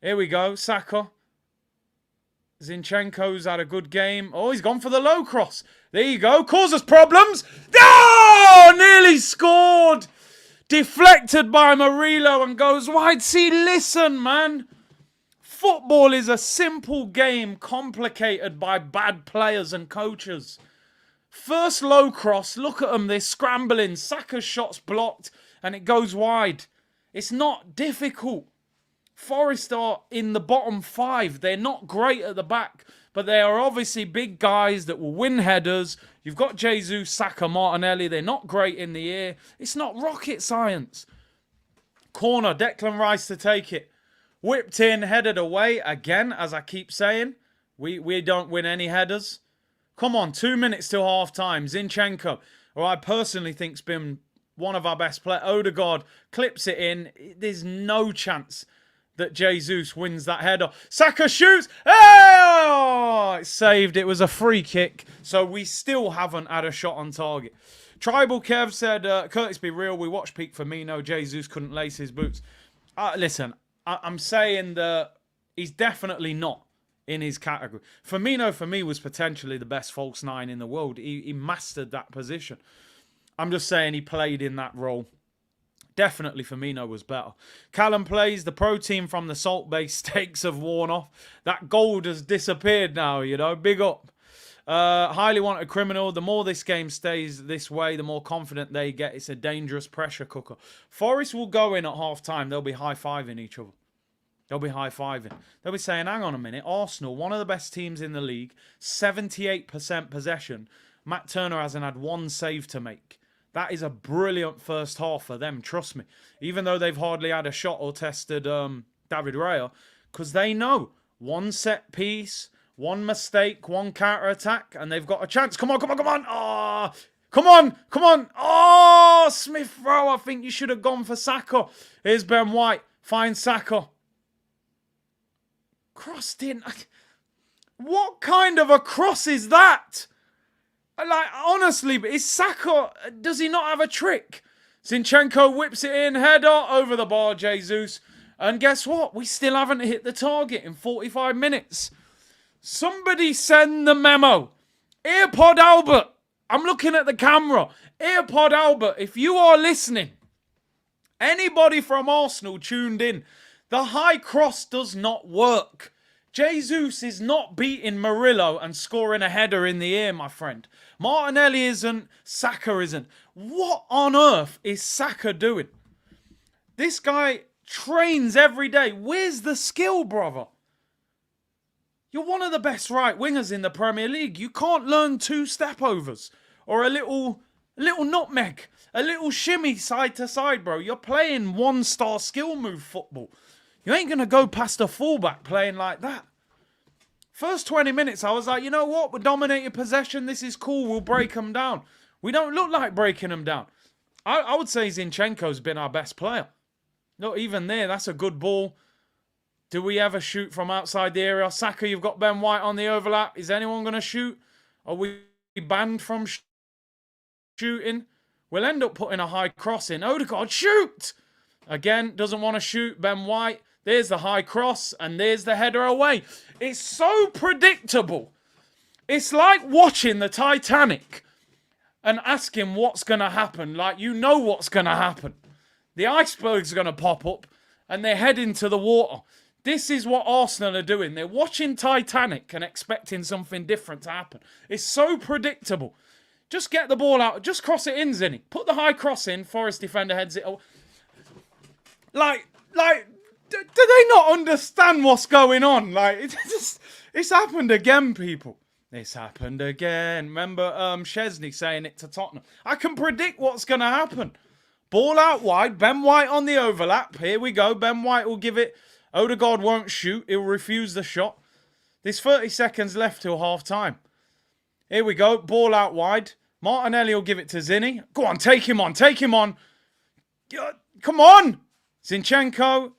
Here we go. Saka. Zinchenko's had a good game. Oh, he's gone for the low cross. There you go. Causes problems. Oh, nearly scored. Deflected by Murillo and goes wide. See, listen, man. Football is a simple game complicated by bad players and coaches. First low cross. Look at them. They're scrambling. Saka's shot's blocked and it goes wide. It's not difficult. Forest are in the bottom 5. They're not great at the back, but they are obviously big guys that will win headers. You've got Jesus, Saka, Martinelli. They're not great in the air. It's not rocket science. Corner, Declan Rice to take it. Whipped in, headed away. Again, as I keep saying, we don't win any headers. Come on, 2 minutes till half time. Zinchenko, who I personally think's been one of our best players. Odegaard clips it in. There's no chance that Jesus wins that header. Saka shoots. Oh, it's saved. It was a free kick. So we still haven't had a shot on target. Tribal Kev said, Curtis, be real. We watched peak Firmino. Jesus couldn't lace his boots. Listen, I'm saying that he's definitely not in his category. Firmino, for me, was potentially the best false 9 in the world. He mastered that position. I'm just saying he played in that role. Definitely Firmino was better. Callum plays. The protein from the Salt Bay steaks have worn off. That gold has disappeared now, you know. Big up. Highly wanted criminal. The more this game stays this way, the more confident they get. It's a dangerous pressure cooker. Forest will go in at half-time. They'll be high-fiving each other. They'll be high-fiving. They'll be saying, hang on a minute. Arsenal, one of the best teams in the league. 78% possession. Matt Turner hasn't had one save to make. That is a brilliant first half for them, trust me. Even though they've hardly had a shot or tested David Raya. Because they know one set piece, one mistake, one counter-attack, and they've got a chance. Come on, come on, come on. Oh, come on, come on. Oh, Smith Rowe, I think you should have gone for Saka. Here's Ben White. Find Saka. Crossed in. What kind of a cross is that? Like, honestly, but is Saka, does he not have a trick? Zinchenko whips it in, header, over the bar, Jesus. And guess what? We still haven't hit the target in 45 minutes. Somebody send the memo. Earpod Albert, I'm looking at the camera. Earpod Albert, if you are listening, anybody from Arsenal tuned in, the high cross does not work. Jesus is not beating Murillo and scoring a header in the air, my friend. Martinelli isn't. Saka isn't. What on earth is Saka doing? This guy trains every day. Where's the skill, brother? You're one of the best right wingers in the Premier League. You can't learn 2 step overs or a little nutmeg, a little shimmy side to side, bro. You're playing 1-star skill move football. You ain't going to go past a fullback playing like that. First 20 minutes, I was like, you know what? We're dominating possession. This is cool. We'll break them down. We don't look like breaking them down. I would say Zinchenko's been our best player. Not even there. That's a good ball. Do we ever shoot from outside the area? Saka, you've got Ben White on the overlap. Is anyone going to shoot? Are we banned from shooting? We'll end up putting a high cross in. Odegaard, shoot! Again, doesn't want to shoot. Ben White. There's the high cross, and there's the header away. It's so predictable. It's like watching the Titanic and asking what's going to happen. Like, you know what's going to happen. The iceberg's going to pop up, and they're heading to the water. This is what Arsenal are doing. They're watching Titanic and expecting something different to happen. It's so predictable. Just get the ball out. Just cross it in, Zinni. Put the high cross in. Forest defender heads it away. Do they not understand what's going on? Like, it's happened again, people. It's happened again. Remember Chesney saying it to Tottenham. I can predict what's going to happen. Ball out wide. Ben White on the overlap. Here we go. Ben White will give it. Odegaard won't shoot. He'll refuse the shot. There's 30 seconds left till half-time. Here we go. Ball out wide. Martinelli will give it to Zinni. Go on, take him on. Take him on. Come on. Zinchenko,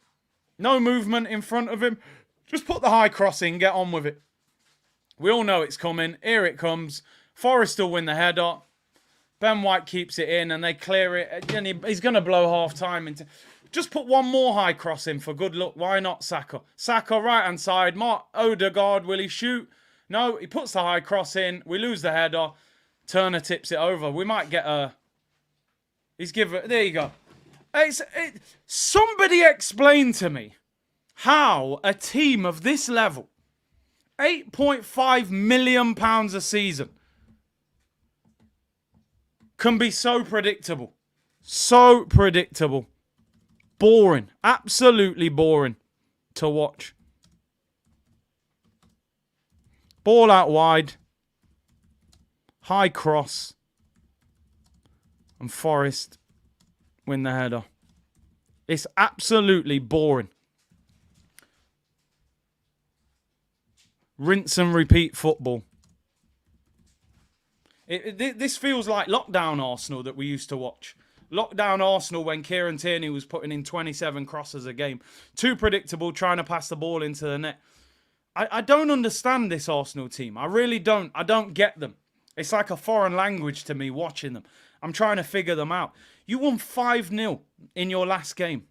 no movement in front of him. Just put the high cross in, get on with it. We all know it's coming. Here it comes. Forest will win the header. Ben White keeps it in and they clear it. And he's going to blow half time into. Just put one more high cross in for good luck. Why not Saka? Saka, right-hand side. Odegaard, will he shoot? No, he puts the high cross in. We lose the header. Turner tips it over. We might get a... There you go. Somebody explain to me how a team of this level, £8.5 million a season, can be so predictable. So predictable. Boring. Absolutely boring to watch. Ball out wide. High cross. And Forest win the header. It's absolutely boring. Rinse and repeat football. This feels like lockdown Arsenal that we used to watch. Lockdown Arsenal when Kieran Tierney was putting in 27 crosses a game. Too predictable, trying to pass the ball into the net. I don't understand this Arsenal team. I really don't. I don't get them. It's like a foreign language to me watching them. I'm trying to figure them out. You won 5-0 in your last game.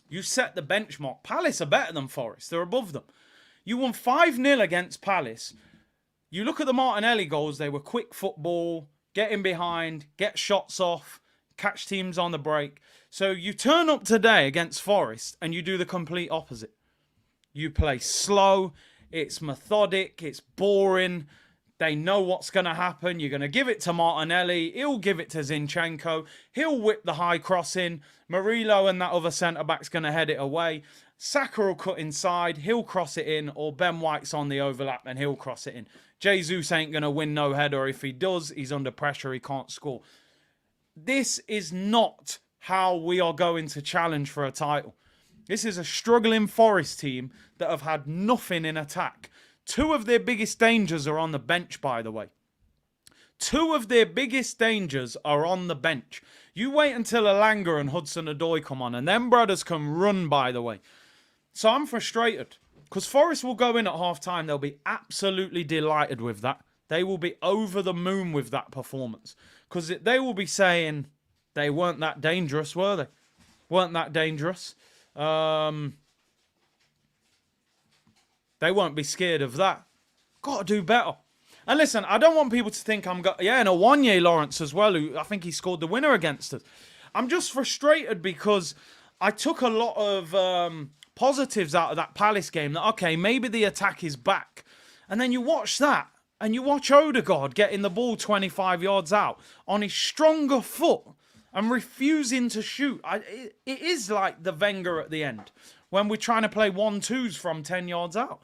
You set the benchmark. Palace are better than Forest. They're above them. You won 5-0 against Palace. You look at the Martinelli goals. They were quick football, get in behind, get shots off, catch teams on the break. So you turn up today against Forest and you do the complete opposite. You play slow. It's methodic. It's boring. They know what's going to happen. You're going to give it to Martinelli. He'll give it to Zinchenko. He'll whip the high cross in. Murillo and that other centre-back's going to head it away. Saka will cut inside. He'll cross it in. Or Ben White's on the overlap and he'll cross it in. Jesus ain't going to win no header. If he does, he's under pressure. He can't score. This is not how we are going to challenge for a title. This is a struggling Forest team that have had nothing in attack. Two of their biggest dangers are on the bench, by the way. Two of their biggest dangers are on the bench. You wait until Elanga and Hudson-Odoi come on, and them brothers can run, by the way. So I'm frustrated, because Forest will go in at half-time. They'll be absolutely delighted with that. They will be over the moon with that performance, because they will be saying they weren't that dangerous, were they? Weren't that dangerous. They won't be scared of that. Got to do better. And listen, I don't want people to think and Awoniyi Lawrence as well, who I think he scored the winner against us. I'm just frustrated because I took a lot of positives out of that Palace game. That, okay, maybe the attack is back. And then you watch that, and you watch Odegaard getting the ball 25 yards out on his stronger foot and refusing to shoot. It is like the Wenger at the end, when we're trying to play 1-2s from 10 yards out.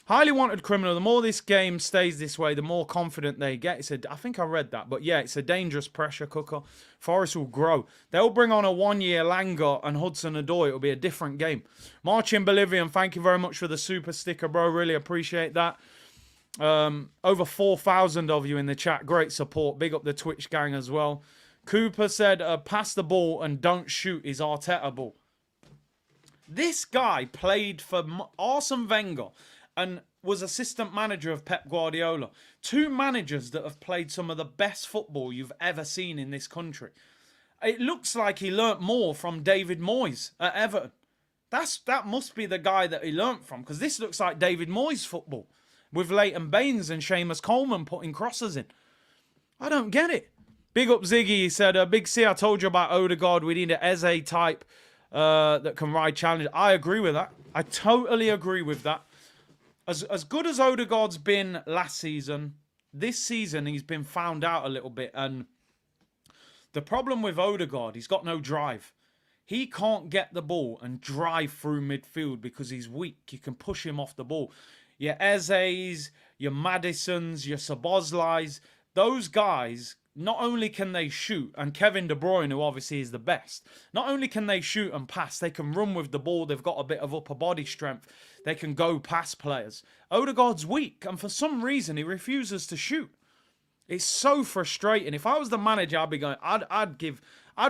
Highly wanted criminal. The more this game stays this way, the more confident they get. I think I read that. But yeah, it's a dangerous pressure cooker. Forest will grow. They'll bring on a 1-year Elanga and Hudson-Odoi. It'll be a different game. Marcin Bolivian, thank you very much for the super sticker, bro. Really appreciate that. Over 4,000 of you in the chat. Great support. Big up the Twitch gang as well. Cooper said, pass the ball and don't shoot is Arteta ball. This guy played for Arsene Wenger and was assistant manager of Pep Guardiola. Two managers that have played some of the best football you've ever seen in this country. It looks like he learnt more from David Moyes at Everton. That must be the guy that he learnt from, because this looks like David Moyes football with Leighton Baines and Seamus Coleman putting crosses in. I don't get it. Big up Ziggy. He said, Big C, I told you about Odegaard. We need an Eze type that can ride challenge. I agree with that. I totally agree with that. As good as Odegaard's been last season, this season he's been found out a little bit. And the problem with Odegaard, he's got no drive. He can't get the ball and drive through midfield because he's weak. You can push him off the ball. Your Eze's, your Madisons, your Szoboszlais, those guys, not only can they shoot, and Kevin De Bruyne, who obviously is the best, not only can they shoot and pass, they can run with the ball. They've got a bit of upper body strength. They can go past players. Odegaard's weak, and for some reason, he refuses to shoot. It's so frustrating. If I was the manager, I'd be going, I'd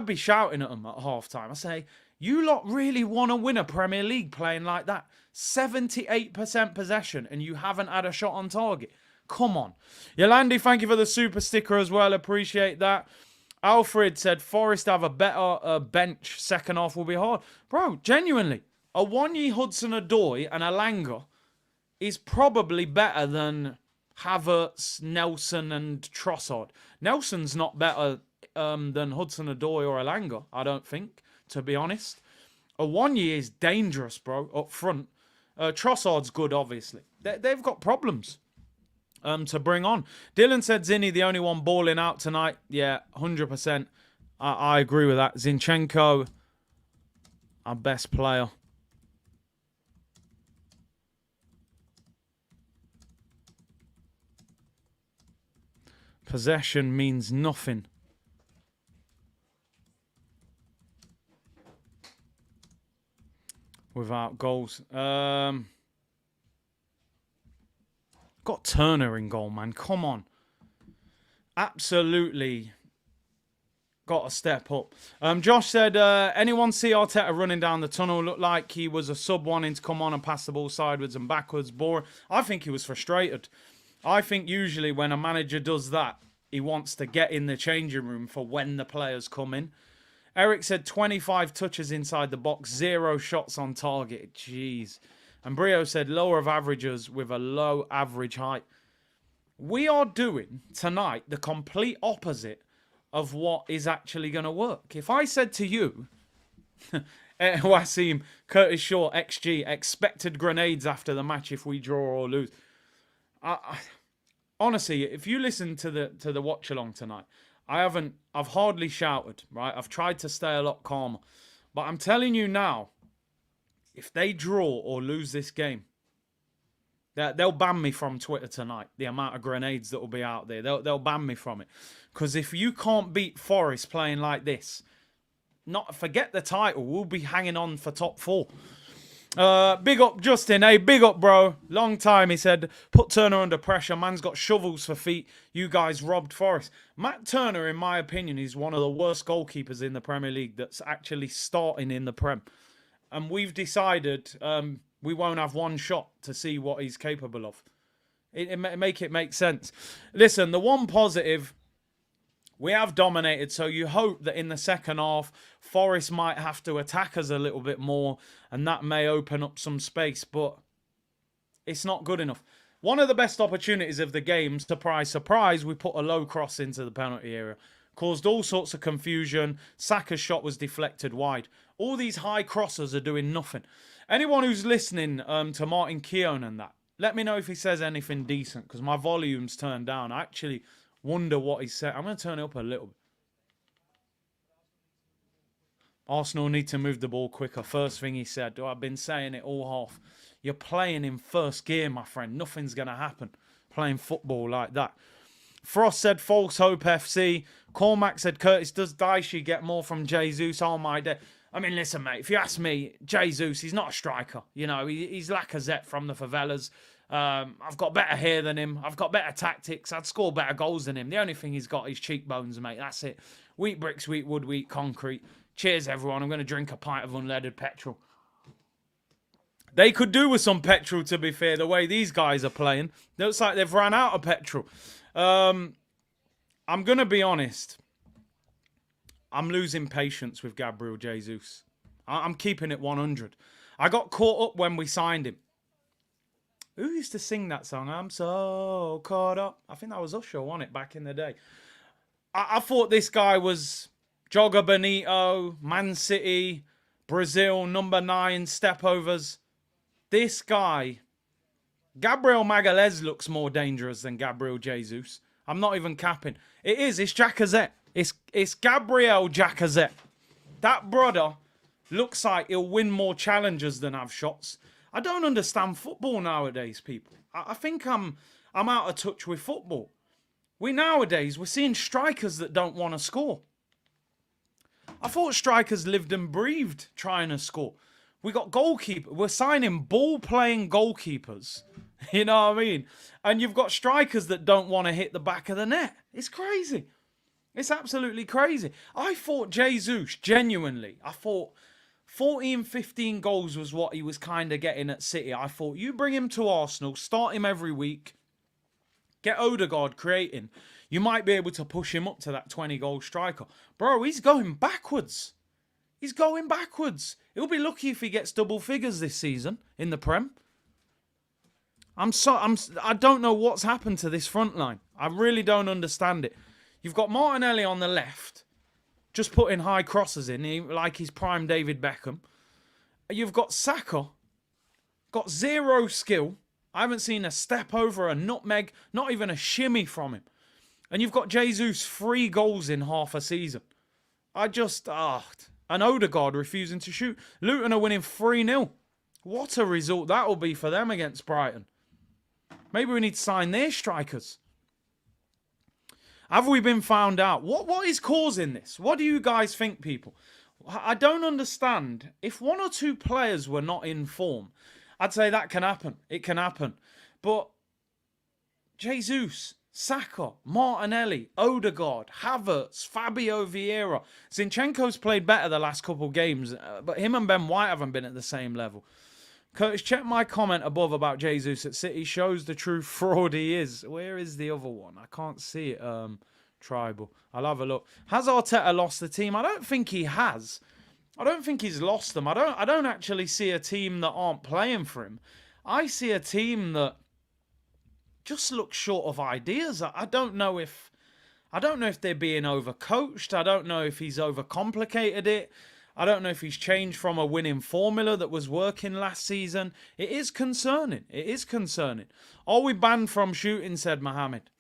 be shouting at him at halftime. I say, You lot really want to win a Premier League playing like that? 78% possession and you haven't had a shot on target. Come on. Yolandi, thank you for the super sticker as well. Appreciate that. Alfred said, Forest have a better bench. Second half will be hard. Bro, genuinely, a Wanye Hudson-Odoi and a Langer is probably better than Havertz, Nelson and Trossard. Nelson's not better than Hudson-Odoi or Elanga, I don't think, to be honest. Wanye is dangerous, bro, up front. Trossard's good, obviously. They've got problems to bring on. Dylan said Zinni, the only one balling out tonight. Yeah, 100%. I agree with that. Zinchenko, our best player. Possession means nothing. Without goals. Got Turner in goal, man. Come on. Absolutely got to step up. Josh said, anyone see Arteta running down the tunnel? Looked like he was a sub wanting to come on and pass the ball sideways and backwards. Boring. I think he was frustrated. I think usually when a manager does that, he wants to get in the changing room for when the players come in. Eric said 25 touches inside the box, 0 shots on target. Jeez. And Brio said lower of averages with a low average height. We are doing tonight the complete opposite of what is actually going to work. If I said to you, Wasim, Curtis Shaw, XG, expected grenades after the match if we draw or lose. Honestly, if you listen to the watch along tonight, I've hardly shouted, right? I've tried to stay a lot calmer. But I'm telling you now, if they draw or lose this game, they'll ban me from Twitter tonight. The amount of grenades that will be out there. They'll ban me from it. Because if you can't beat Forest playing like this, forget the title. We'll be hanging on for top 4. Big up, Justin. Hey, big up, bro. Long time, he said. Put Turner under pressure. Man's got shovels for feet. You guys robbed Forest. Matt Turner, in my opinion, is one of the worst goalkeepers in the Premier League that's actually starting in the Prem. And we've decided we won't have one shot to see what he's capable of. Make it make sense. Listen, the one positive, we have dominated, so you hope that in the second half, Forest might have to attack us a little bit more, and that may open up some space, but it's not good enough. One of the best opportunities of the game, surprise, surprise, we put a low cross into the penalty area. Caused all sorts of confusion. Saka's shot was deflected wide. All these high crossers are doing nothing. Anyone who's listening to Martin Keown and that, let me know if he says anything decent, because my volume's turned down. I actually wonder what he said. I'm going to turn it up a little bit. Arsenal need to move the ball quicker. First thing he said. I've been saying it all half. You're playing in first gear, my friend. Nothing's going to happen playing football like that. Frost said false hope FC. Cormac said, Curtis, does Daishi get more from Jesus? Oh my day. I mean, listen, mate, if you ask me, Jesus, he's not a striker. You know, he's Lacazette from the favelas. I've got better hair than him. I've got better tactics. I'd score better goals than him. The only thing he's got is cheekbones, mate. That's it. Wheat bricks, wheat wood, wheat concrete. Cheers, everyone. I'm going to drink a pint of unleaded petrol. They could do with some petrol, to be fair, the way these guys are playing. It looks like they've run out of petrol. I'm going to be honest. I'm losing patience with Gabriel Jesus. I'm keeping it 100. I got caught up when we signed him. Who used to sing that song? I'm so caught up. I think that was Usher, wasn't it, back in the day? I thought this guy was Jogger Benito, Man City, Brazil, number 9, stepovers. This guy, Gabriel Magalhaes looks more dangerous than Gabriel Jesus. I'm not even capping. It's Jacazette. It's Gabriel Jacazette. That brother looks like he'll win more challenges than have shots. I don't understand football nowadays, people. I think I'm out of touch with football. We're seeing strikers that don't want to score. I thought strikers lived and breathed trying to score. We got goalkeepers. We're signing ball-playing goalkeepers. You know what I mean? And you've got strikers that don't want to hit the back of the net. It's crazy. It's absolutely crazy. I thought Jesus, genuinely, 14, 15 goals was what he was kind of getting at City. I thought, you bring him to Arsenal, start him every week, get Odegaard creating. You might be able to push him up to that 20-goal striker. Bro, he's going backwards. He's going backwards. He'll be lucky if he gets double figures this season in the Prem. I don't know what's happened to this front line. I really don't understand it. You've got Martinelli on the left, just putting high crosses in, like he's prime David Beckham. You've got Saka, got zero skill. I haven't seen a step over, a nutmeg, not even a shimmy from him. And you've got Jesus 3 goals in half a season. And Odegaard refusing to shoot. Luton are winning 3-0. What a result that will be for them against Brighton. Maybe we need to sign their strikers. Have we been found out? What is causing this? What do you guys think, people? I don't understand. If 1 or 2 players were not in form, I'd say that can happen. It can happen. But Jesus, Saka, Martinelli, Odegaard, Havertz, Fabio Vieira. Zinchenko's played better the last couple games, but him and Ben White haven't been at the same level. Curtis, check my comment above about Jesus at City. Shows the true fraud he is. Where is the other one? I can't see it. Tribal. I'll have a look. Has Arteta lost the team? I don't think he has. I don't think he's lost them. I don't actually see a team that aren't playing for him. I see a team that just looks short of ideas. I don't know if they're being overcoached. I don't know if he's overcomplicated it. I don't know if he's changed from a winning formula that was working last season. It is concerning. It is concerning. Are we banned from shooting, said Mohammed.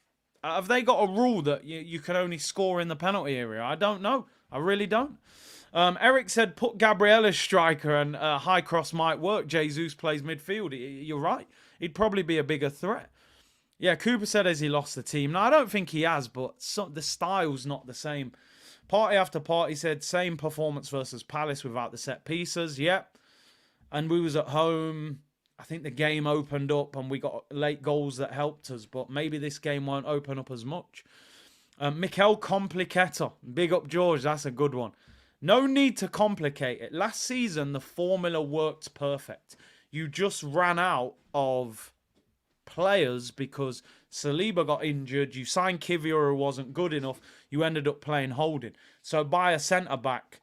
Have they got a rule that you can only score in the penalty area? I don't know. I really don't. Eric said, put Gabriel as striker and high cross might work. Jesus plays midfield. You're right. He'd probably be a bigger threat. Yeah, Cooper said, has he lost the team? No, I don't think he has, but the style's not the same. Party after party said, same performance versus Palace without the set pieces. Yep. And we was at home. I think the game opened up and we got late goals that helped us, but maybe this game won't open up as much. Mikel Complicator. Big up George. That's a good one. No need to complicate it. Last season, the formula worked perfect. You just ran out of players because Saliba got injured. You signed Kivior who wasn't good enough. You ended up playing holding. So buy a centre-back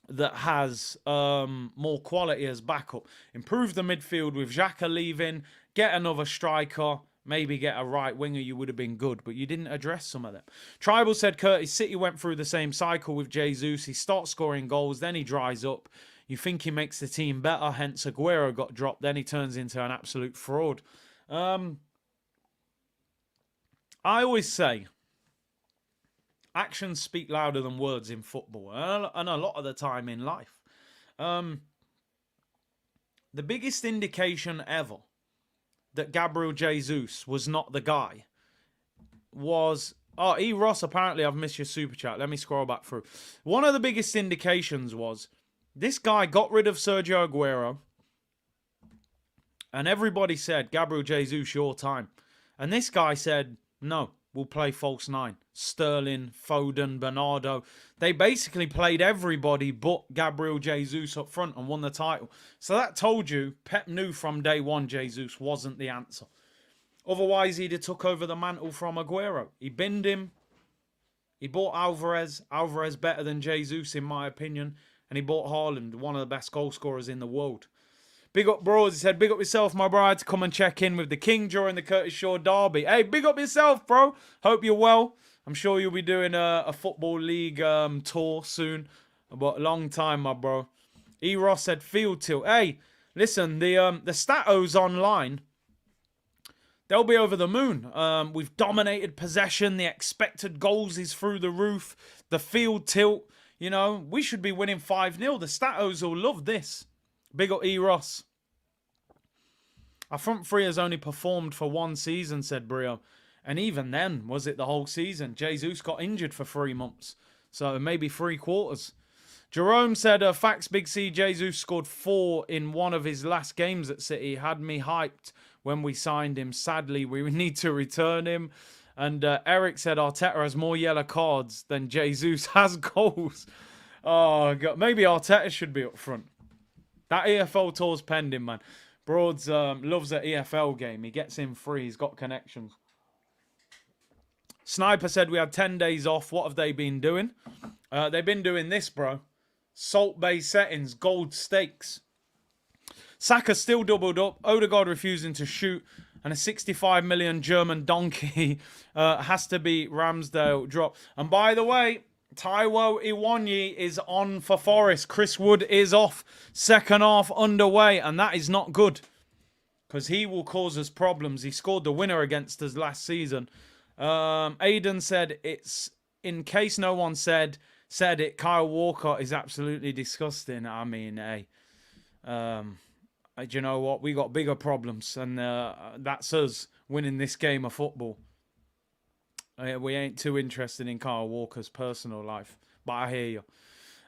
that has more quality as backup. Improve the midfield with Xhaka leaving. Get another striker. Maybe get a right winger. You would have been good. But you didn't address some of them. Tribal said, Curtis, City went through the same cycle with Jesus. He starts scoring goals. Then he dries up. You think he makes the team better. Hence Aguero got dropped. Then he turns into an absolute fraud. I always say actions speak louder than words in football and a lot of the time in life. The biggest indication ever that Gabriel Jesus was not the guy was... Oh, E. Ross, apparently I've missed your super chat. Let me scroll back through. One of the biggest indications was this guy got rid of Sergio Aguero and everybody said, Gabriel Jesus, your time. And this guy said, no, we'll play false 9. Sterling, Foden, Bernardo. They basically played everybody but Gabriel Jesus up front and won the title. So that told you Pep knew from day one Jesus wasn't the answer. Otherwise, he'd have took over the mantle from Aguero. He binned him. He bought Alvarez. Alvarez better than Jesus, in my opinion. And he bought Haaland, one of the best goal scorers in the world. Big up, bros. He said, big up yourself, my bride, to come and check in with the King during the Curtis Shaw derby. Hey, big up yourself, bro. Hope you're well. I'm sure you'll be doing a Football League tour soon. But a long time, my bro. E. Ross said, field tilt. Hey, listen, the statos online, they'll be over the moon. We've dominated possession. The expected goals is through the roof. The field tilt. You know, we should be winning 5-0. The statos will love this. Big up E. Ross. Our front three has only performed for 1 season, said Brio. And even then, was it the whole season? Jesus got injured for 3 months. So maybe 3 quarters. Jerome said, facts, Big C, Jesus scored 4 in one of his last games at City. Had me hyped when we signed him. Sadly, we need to return him. And Eric said, Arteta has more yellow cards than Jesus has goals. Oh, God. Maybe Arteta should be up front. That EFL tour's pending, man. Broads loves an EFL game. He gets in free. He's got connections. Sniper said we had 10 days off. What have they been doing? They've been doing this, bro. Salt Bay settings, gold stakes. Saka still doubled up. Odegaard refusing to shoot. And a 65 million German donkey has to be Ramsdale drop. And by the way, Taiwo Iwanyi is on for Forest. Chris Wood is off. Second half underway. And that is not good. Because he will cause us problems. He scored the winner against us last season. Aiden said, it's in case no one said it, Kyle Walker is absolutely disgusting. I mean, hey. Do you know what? We got bigger problems. And that's us winning this game of football. We ain't too interested in Kyle Walker's personal life. But I hear you.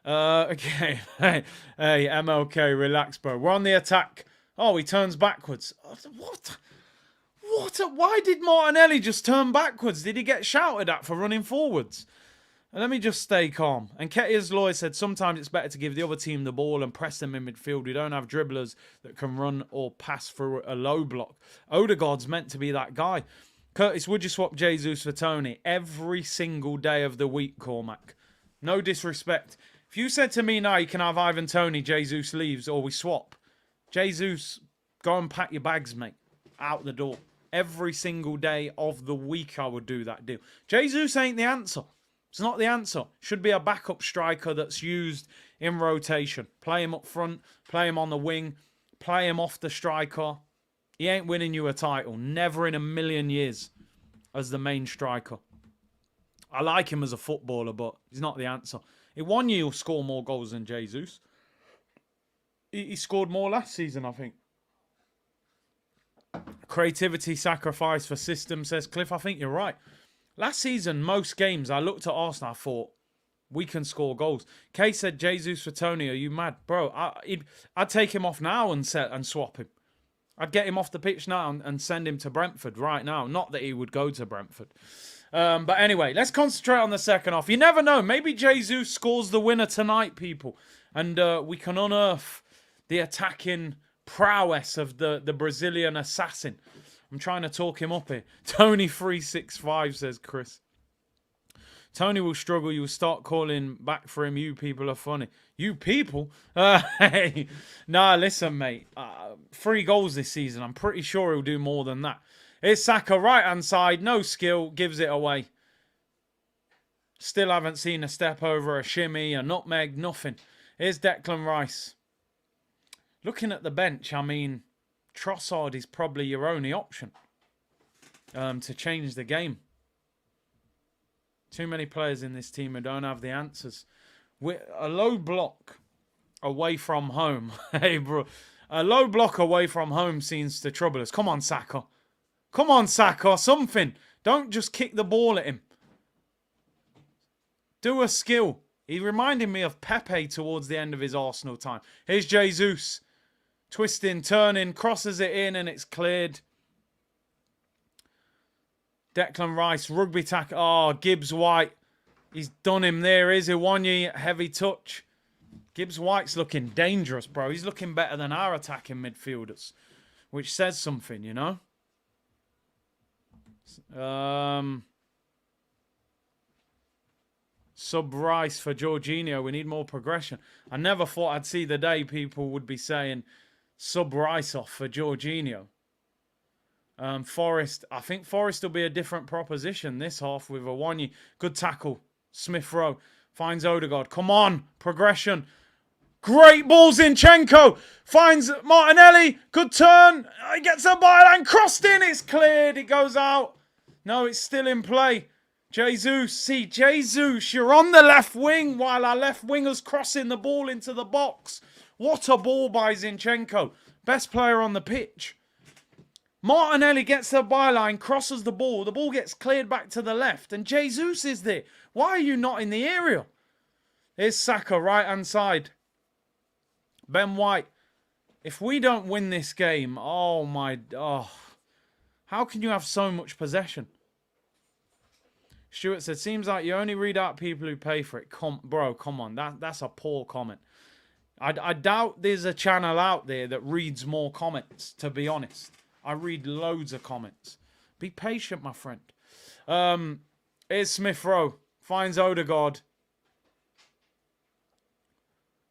Okay. Hey, MLK, relax, bro. We're on the attack. Oh, he turns backwards. What? Why did Martinelli just turn backwards? Did he get shouted at for running forwards? Let me just stay calm. And Ketia's lawyer said sometimes it's better to give the other team the ball and press them in midfield. We don't have dribblers that can run or pass through a low block. Odegaard's meant to be that guy. Curtis, would you swap Jesus for Tony? Every single day of the week, Cormac. No disrespect. If you said to me now you can have Ivan Tony, Jesus leaves, or we swap. Jesus, go and pack your bags, mate. Out the door. Every single day of the week I would do that deal. Jesus ain't the answer. It's not the answer. Should be a backup striker that's used in rotation. Play him up front. Play him on the wing. Play him off the striker. He ain't winning you a title. Never in a million years as the main striker. I like him as a footballer, but he's not the answer. In 1 year, he'll score more goals than Jesus. He scored more last season, I think. Creativity sacrifice for system, says Cliff. I think you're right. Last season, most games, I looked at Arsenal, I thought, we can score goals. Kay said, Jesus for Tony, are you mad? Bro, I'd take him off now and swap him. I'd get him off the pitch now and send him to Brentford right now. Not that he would go to Brentford. But anyway, let's concentrate on the second half. You never know. Maybe Jesus scores the winner tonight, people. And we can unearth the attacking prowess of the Brazilian assassin. I'm trying to talk him up here. Tony365 says Chris. Tony will struggle. You will start calling back for him. You people are funny. You people? Hey. Nah, listen, mate. 3 goals this season. I'm pretty sure he'll do more than that. Here's Saka, right-hand side. No skill. Gives it away. Still haven't seen a step over, a shimmy, a nutmeg, nothing. Here's Declan Rice. Looking at the bench, I mean, Trossard is probably your only option to change the game. Too many players in this team who don't have the answers. A low block away from home. Hey, bro. A low block away from home seems to trouble us. Come on, Saka. Come on, Saka. Something. Don't just kick the ball at him. Do a skill. He reminded me of Pepe towards the end of his Arsenal time. Here's Jesus. Twisting, turning, crosses it in and it's cleared. Declan Rice, rugby tackle. Oh, Gibbs White. He's done him there. Is Iwanyi, heavy touch. Gibbs White's looking dangerous, bro. He's looking better than our attacking midfielders. Which says something, you know. Sub Rice for Jorginho. We need more progression. I never thought I'd see the day people would be saying sub Rice off for Jorginho. Forest. I think Forest will be a different proposition this half with Iwanyi. Good tackle. Smith Rowe finds Odegaard. Come on. Progression. Great ball, Zinchenko. Finds Martinelli. Good turn. He gets a byline. Crossed in. It's cleared. It goes out. No, it's still in play. Jesus. See, Jesus, you're on the left wing while our left winger's crossing the ball into the box. What a ball by Zinchenko. Best player on the pitch. Martinelli gets the byline, crosses the ball. The ball gets cleared back to the left. And Jesus is there. Why are you not in the area? Here's Saka, right-hand side. Ben White. If we don't win this game, oh my... Oh, how can you have so much possession? Stuart said, seems like you only read out people who pay for it. Bro, come on. That's a poor comment. I doubt there's a channel out there that reads more comments, to be honest. I read loads of comments. Be patient, my friend. Here's Smith Rowe. Finds Odegaard.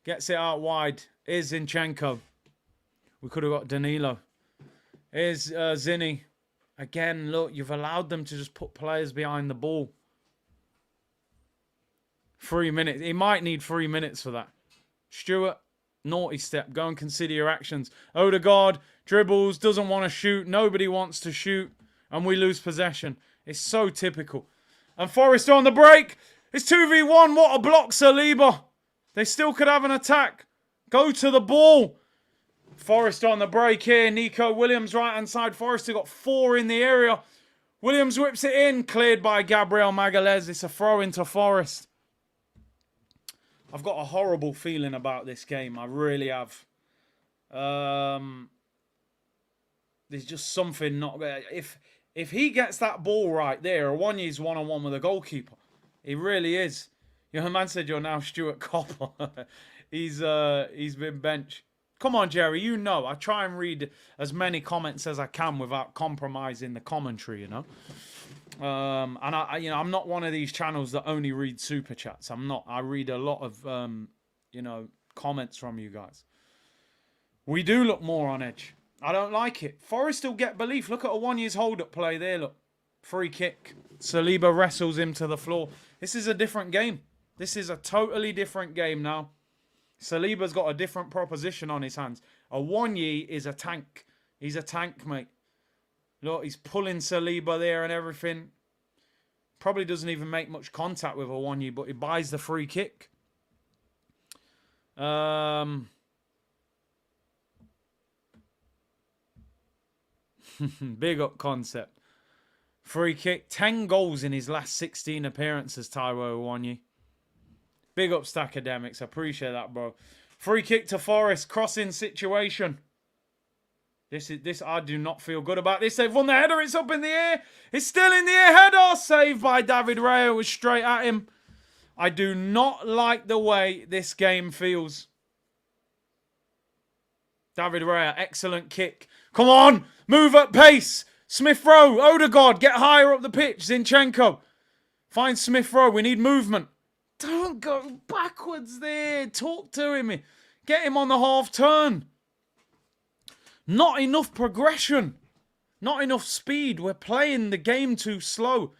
Gets it out wide. Here's Zinchenko. We could have got Danilo. Here's Zinni. Again, look, you've allowed them to just put players behind the ball. 3 minutes. He might need 3 minutes for that. Stuart, naughty step. Go and consider your actions. Odegaard dribbles, doesn't want to shoot. Nobody wants to shoot. And we lose possession. It's so typical. And Forest on the break. It's 2v1. What a block, Saliba. They still could have an attack. Go to the ball. Forest on the break here. Nico Williams right hand side. Forest have got 4 in the area. Williams whips it in. Cleared by Gabriel Magalhaes. It's a throw into Forest. I've got a horrible feeling about this game. I really have. There's just something not... If he gets that ball right there, Awoniyi's one-on-one with a goalkeeper. He really is. Your man said you're now Stuart Copper. He's been benched. Come on, Jerry. You know, I try and read as many comments as I can without compromising the commentary, you know. And I'm not one of these channels that only read super chats. I'm not. I read a lot of, comments from you guys. We do look more on edge. I don't like it. Forest still get belief. Look at Awoniyi's hold-up play there, look. Free kick. Saliba wrestles him to the floor. This is a different game. This is a totally different game now. Saliba's got a different proposition on his hands. Awoniyi is a tank. He's a tank, mate. Look, he's pulling Saliba there and everything. Probably doesn't even make much contact with Awoniyi, but he buys the free kick. Big up concept. Free kick. 10 goals in his last 16 appearances, Taiwo Awoniyi. Big up Stackademics. I appreciate that, bro. Free kick to Forest. Crossing situation. This I do not feel good about this. They've won the header. It's up in the air. It's still in the air. Header saved by David Raya. It was straight at him. I do not like the way this game feels. David Raya, excellent kick. Come on, move at pace. Smith Rowe, Odegaard, get higher up the pitch. Zinchenko, find Smith Rowe. We need movement. Don't go backwards there. Talk to him. Get him on the half turn. Not enough progression. Not enough speed. We're playing the game too slow.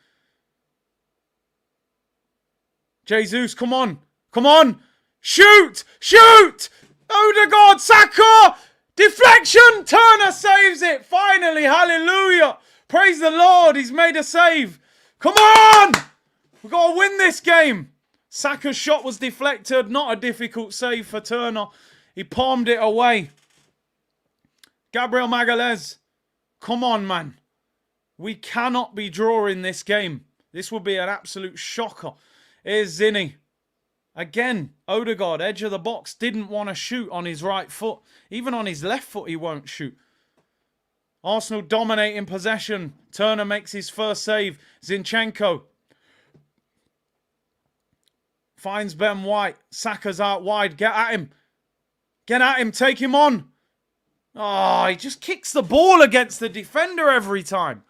Jesus, come on. Come on. Shoot. Shoot. Odegaard, Saka. Deflection. Turner saves it. Finally. Hallelujah. Praise the Lord. He's made a save. Come on. We've got to win this game. Saka's shot was deflected. Not a difficult save for Turner. He palmed it away. Gabriel Magalhaes. Come on, man. We cannot be drawing this game. This will be an absolute shocker. Here's Zinni. Again, Odegaard, edge of the box, didn't want to shoot on his right foot. Even on his left foot, he won't shoot. Arsenal dominating possession. Turner makes his first save. Zinchenko finds Ben White. Saka's out wide. Get at him. Get at him. Take him on. Oh, he just kicks the ball against the defender every time.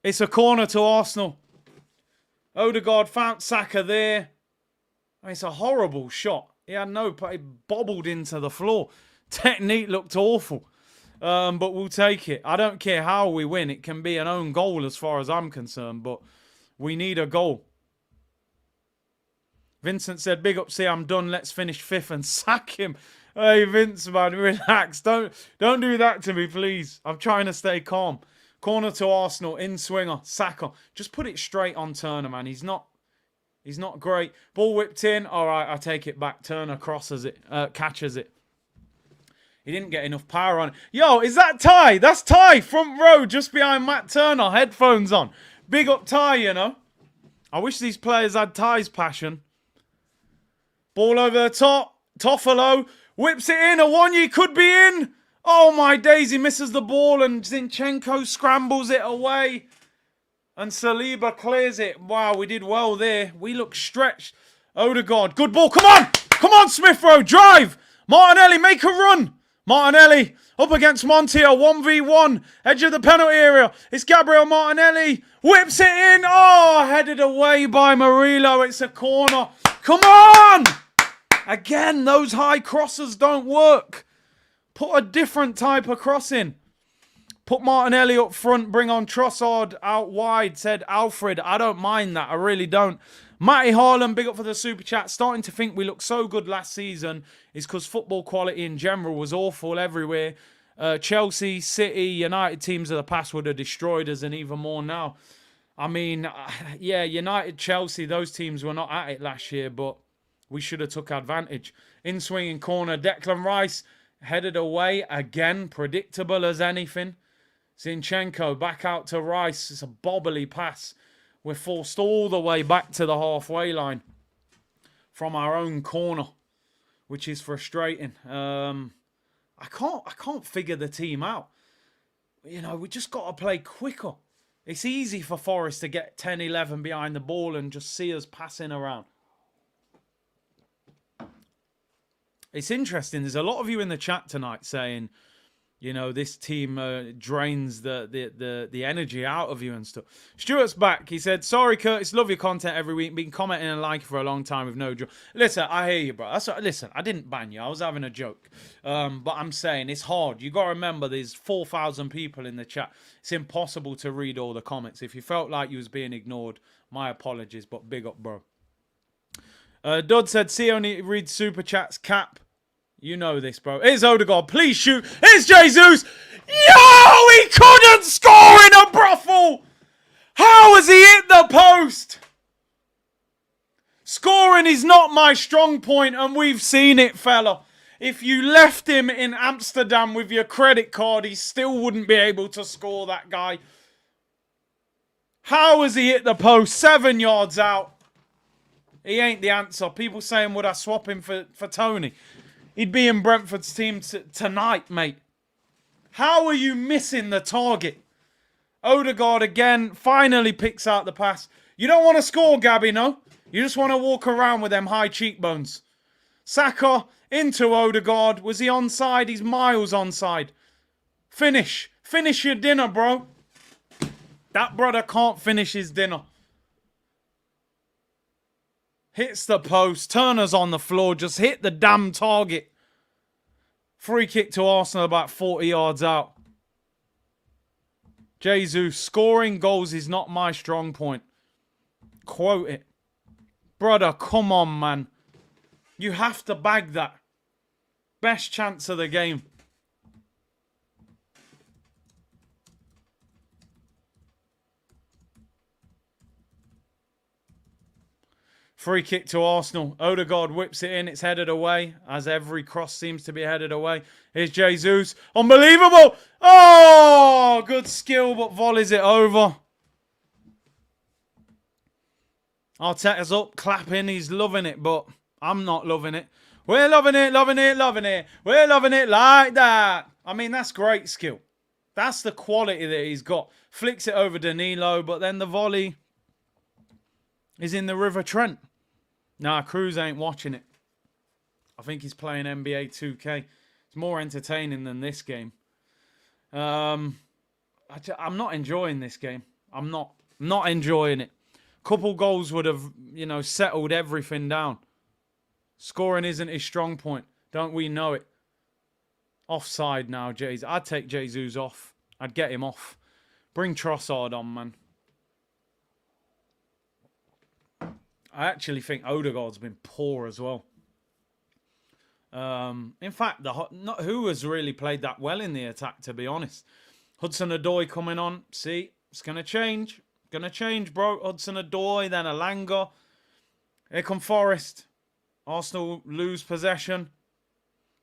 It's a corner to Arsenal. Odegaard found Saka there. It's a horrible shot. He had no play. Bobbled into the floor. Technique looked awful. But we'll take it. I don't care how we win. It can be an own goal as far as I'm concerned. But we need a goal. Vincent said, big up, see, I'm done. Let's finish 5th and sack him. Hey, Vince, man, relax. Don't do that to me, please. I'm trying to stay calm. Corner to Arsenal, in swinger, Saka. Just put it straight on Turner, man. He's not great. Ball whipped in. All right, I take it back. Turner crosses it, catches it. He didn't get enough power on it. Yo, is that Ty? That's Ty, front row, just behind Matt Turner, headphones on. Big up Ty, you know. I wish these players had Ty's passion. Ball over the top. Toffolo whips it in. Awoniyi could be in. Oh, my days. He misses the ball and Zinchenko scrambles it away. And Saliba clears it. Wow, we did well there. We look stretched. Odegaard, good ball. Come on! Come on, Smith Rowe, drive! Martinelli, make a run! Martinelli up against Montiel, 1v1. Edge of the penalty area. It's Gabriel Martinelli. Whips it in. Oh, headed away by Murillo. It's a corner. Come on! Again, those high crosses don't work. Put a different type of cross in. Put Martinelli up front, bring on Trossard out wide, said Alfred. I don't mind that, I really don't. Matty Harlan, big up for the super chat. Starting to think we looked so good last season is because football quality in general was awful everywhere. Chelsea, City, United teams of the past would have destroyed us and even more now. I mean, yeah, United, Chelsea, those teams were not at it last year, but we should have took advantage. In swinging corner, Declan Rice headed away again, predictable as anything. Zinchenko back out to Rice. It's a bobbly pass. We're forced all the way back to the halfway line from our own corner, which is frustrating. I can't figure the team out. You know, we just got to play quicker. It's easy for Forest to get 10, 11 behind the ball and just see us passing around. It's interesting. There's a lot of you in the chat tonight saying, you know, this team drains the energy out of you and stuff. Stuart's back. He said, sorry, Curtis, love your content every week. Been commenting and liking for a long time with no joy. Listen, I hear you, bro. Listen, I didn't ban you. I was having a joke. But I'm saying it's hard. You got to remember there's 4,000 people in the chat. It's impossible to read all the comments. If you felt like you was being ignored, my apologies, but big up, bro. Dodd said, see, only read super chats. Cap. You know this, bro. Here's Odegaard. Please shoot. Here's Jesus. Yo, he couldn't score in a brothel. How has he hit the post? Scoring is not my strong point, and we've seen it, fella. If you left him in Amsterdam with your credit card, he still wouldn't be able to score, that guy. How has he hit the post? 7 yards out. He ain't the answer. People saying, would I swap him for Tony? He'd be in Brentford's team tonight, mate. How are you missing the target? Odegaard again finally picks out the pass. You don't want to score, Gabby, no? You just want to walk around with them high cheekbones. Saka into Odegaard. Was he onside? He's miles onside. Finish. Finish your dinner, bro. That brother can't finish his dinner. Hits the post. Turner's on the floor. Just hit the damn target. Free kick to Arsenal about 40 yards out. Jesus, scoring goals is not my strong point. Quote it. Brother, come on, man. You have to bag that. Best chance of the game. Free kick to Arsenal. Odegaard whips it in. It's headed away, as every cross seems to be headed away. Here's Jesus. Unbelievable. Oh, good skill, but volleys it over. Arteta's up, clapping. He's loving it, but I'm not loving it. We're loving it, loving it, loving it. We're loving it like that. I mean, that's great skill. That's the quality that he's got. Flicks it over Danilo, but then the volley is in the River Trent. Nah, Cruz ain't watching it. I think he's playing NBA 2K. It's more entertaining than this game. I'm not enjoying this game. I'm not enjoying it. Couple goals would have, you know, settled everything down. Scoring isn't his strong point. Don't we know it? Offside now, Jesus. I'd take Jesus off. I'd get him off. Bring Trossard on, man. I actually think Odegaard's been poor as well. In fact, not who has really played that well in the attack, to be honest. Hudson-Odoi coming on. See, it's going to change. Going to change, bro. Hudson-Odoi, then Alanga. Here come Forest. Arsenal lose possession.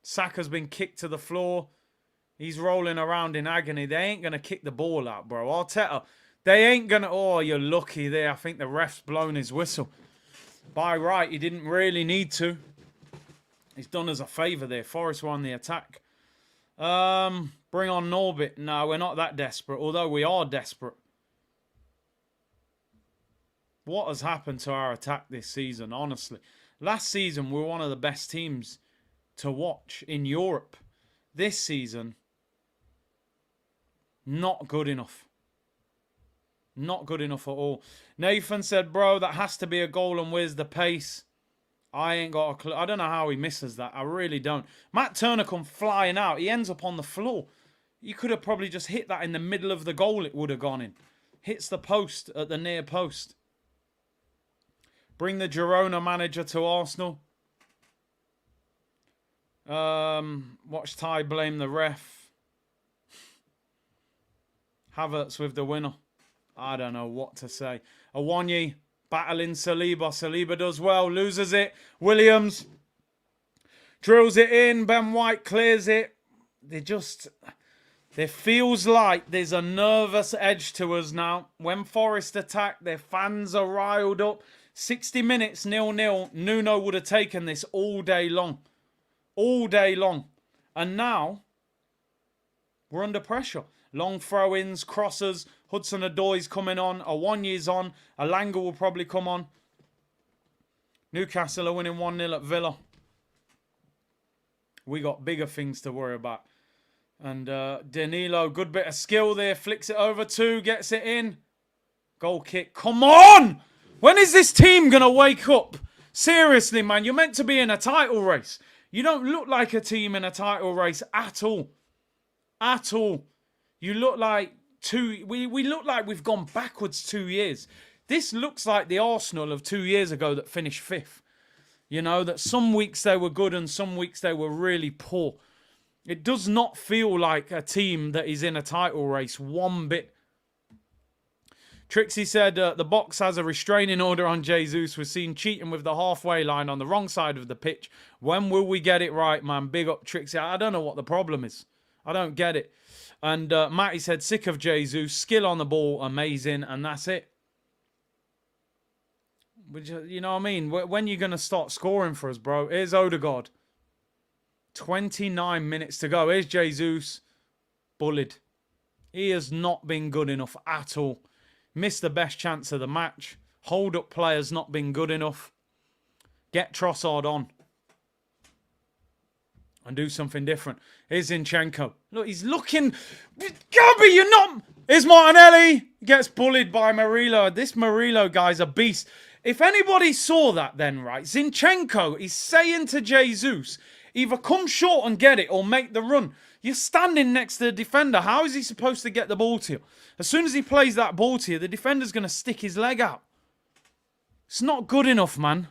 Saka's been kicked to the floor. He's rolling around in agony. They ain't going to kick the ball out, bro. Arteta, they ain't going to... Oh, you're lucky there. I think the ref's blown his whistle. By right, he didn't really need to. He's done us a favour there. Forest won the attack. Bring on Norbit. No, we're not that desperate, although we are desperate. What has happened to our attack this season, honestly? Last season, we were one of the best teams to watch in Europe. This season, not good enough. Not good enough at all. Nathan said, bro, that has to be a goal, and where's the pace? I ain't got a clue. I don't know how he misses that. I really don't. Matt Turner come flying out. He ends up on the floor. You could have probably just hit that in the middle of the goal. It would have gone in. Hits the post at the near post. Bring the Girona manager to Arsenal. Watch Ty blame the ref. Havertz with the winner. I don't know what to say. Awonyi battling Saliba. Saliba does well. Loses it. Williams drills it in. Ben White clears it. There feels like there's a nervous edge to us now. When Forest attack, their fans are riled up. 60 minutes, 0-0. Nuno would have taken this all day long. All day long. And now, we're under pressure. Long throw-ins, crosses. Hudson-Odoi's coming on. Awonyi's on. Alanga will probably come on. Newcastle are winning 1-0 at Villa. We got bigger things to worry about. And Danilo, good bit of skill there. Flicks it over two, gets it in. Goal kick. Come on! When is this team going to wake up? Seriously, man, you're meant to be in a title race. You don't look like a team in a title race at all. At all. You look like we look like we've gone backwards 2 years. This looks like the Arsenal of 2 years ago that finished fifth. You know, that some weeks they were good and some weeks they were really poor. It does not feel like a team that is in a title race one bit. Trixie said the box has a restraining order on Jesus. We're seen cheating with the halfway line on the wrong side of the pitch. When will we get it right, man? Big up, Trixie. I don't know what the problem is. I don't get it. And Matty said, sick of Jesus. Skill on the ball, amazing. And that's it. You know what I mean? When are you going to start scoring for us, bro? Here's Odegaard. 29 minutes to go. Here's Jesus. Bullied. He has not been good enough at all. Missed the best chance of the match. Hold-up players not been good enough. Get Trossard on. And do something different. Here's Zinchenko. Look, he's looking... Gabby, you're not... Here's Martinelli. Gets bullied by Murillo. This Murillo guy's a beast. If anybody saw that then, right? Zinchenko is saying to Jesus, either come short and get it or make the run. You're standing next to the defender. How is he supposed to get the ball to you? As soon as he plays that ball to you, the defender's going to stick his leg out. It's not good enough, man.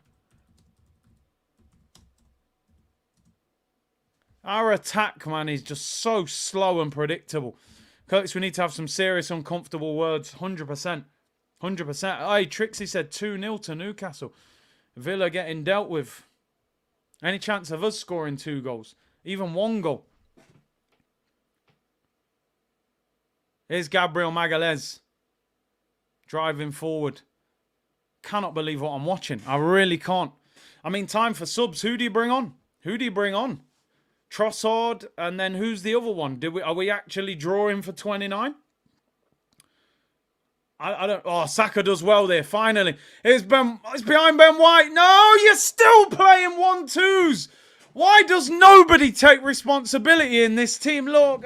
Our attack, man, is just so slow and predictable. Curtis, we need to have some serious, uncomfortable words. 100%. 100%. Hey, Trixie said 2-0 to Newcastle. Villa getting dealt with. Any chance of us scoring 2 goals? Even 1 goal? Here's Gabriel Magalhaes. Driving forward. Cannot believe what I'm watching. I really can't. I mean, time for subs. Who do you bring on? Who do you bring on? Trossard, and then who's the other one? Are we actually drawing for 29? I don't... Oh, Saka does well there, finally. It's behind Ben White. No, you're still playing 1-2s. Why does nobody take responsibility in this team? Look,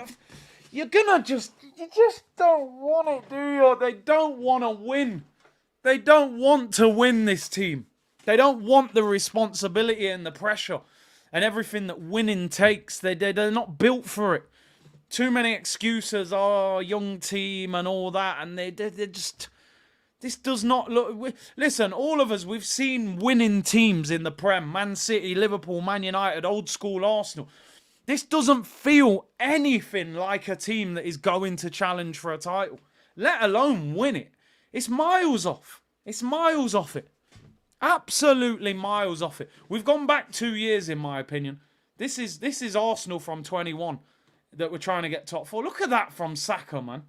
you're gonna just... You just don't want it, do you? They don't want to win. They don't want to win, this team. They don't want the responsibility and the pressure and everything that winning takes. They're not built for it. Too many excuses. Oh, young team and all that. And they're just... This does not look... Listen, all of us, we've seen winning teams in the Prem. Man City, Liverpool, Man United, old school Arsenal. This doesn't feel anything like a team that is going to challenge for a title, let alone win it. It's miles off. It's miles off it. Absolutely miles off it. We've gone back 2 years, in my opinion. This is Arsenal from 21 that we're trying to get top 4. Look at that from Saka, man.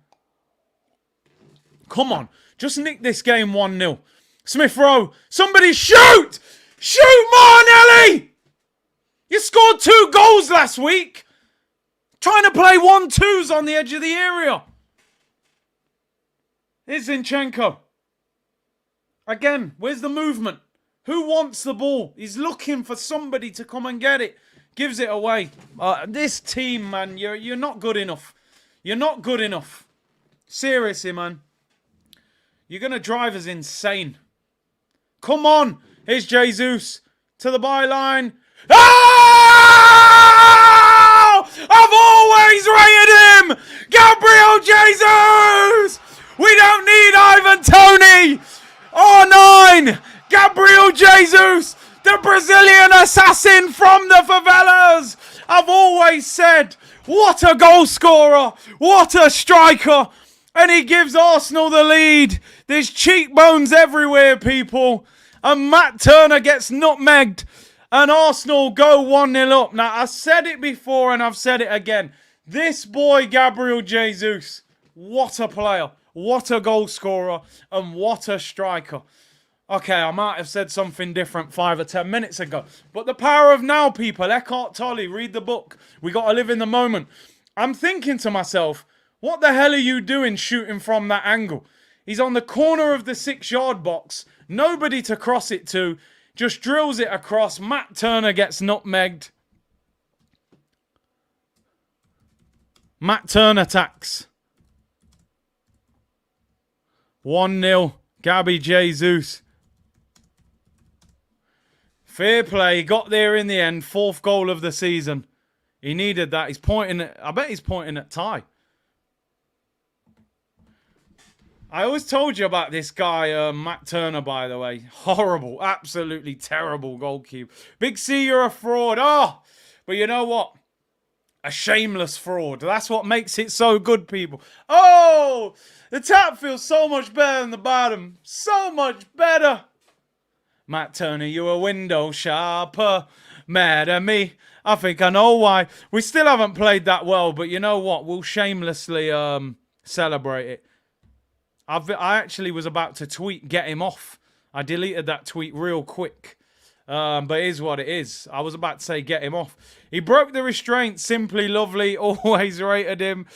Come on. Just nick this game 1-0. Smith Rowe. Somebody shoot! Shoot, Martinelli! You scored 2 goals last week. Trying to play 1-2s on the edge of the area. Here's Zinchenko. Again, where's the movement? Who wants the ball? He's looking for somebody to come and get it. Gives it away. This team, man, you're not good enough. You're not good enough. Seriously, man. You're going to drive us insane. Come on. Here's Jesus to the byline. Oh! I've always rated him! Gabriel Jesus! We don't need Ivan Toney! R9! Gabriel Jesus! The Brazilian assassin from the favelas! I've always said, what a goal scorer! What a striker! And he gives Arsenal the lead. There's cheekbones everywhere, people. And Matt Turner gets nutmegged. And Arsenal go 1-0 up. Now, I said it before and I've said it again. This boy, Gabriel Jesus, what a player. What a goal scorer. And what a striker. Okay, I might have said something different 5 or 10 minutes ago. But the power of now, people. Eckhart Tolle, read the book. We got to live in the moment. I'm thinking to myself, what the hell are you doing shooting from that angle? He's on the corner of the 6-yard box. Nobody to cross it to. Just drills it across. Matt Turner gets nutmegged. Matt Turner attacks. 1-0. Gabby Jesus. Fair play. He got there in the end. 4th goal of the season. He needed that. He's pointing at, I bet he's pointing at Ty. I always told you about this guy, Matt Turner, by the way. Horrible. Absolutely terrible goalkeeper. Big C, you're a fraud. Oh, but you know what? A shameless fraud. That's what makes it so good, people. Oh, the top feels so much better than the bottom. So much better. Matt Turner, you a window shopper. Mad at me. I think I know why. We still haven't played that well, but you know what? We'll shamelessly celebrate it. I actually was about to tweet, get him off. I deleted that tweet real quick. But it is what it is. I was about to say, get him off. He broke the restraint. Simply lovely. Always rated him.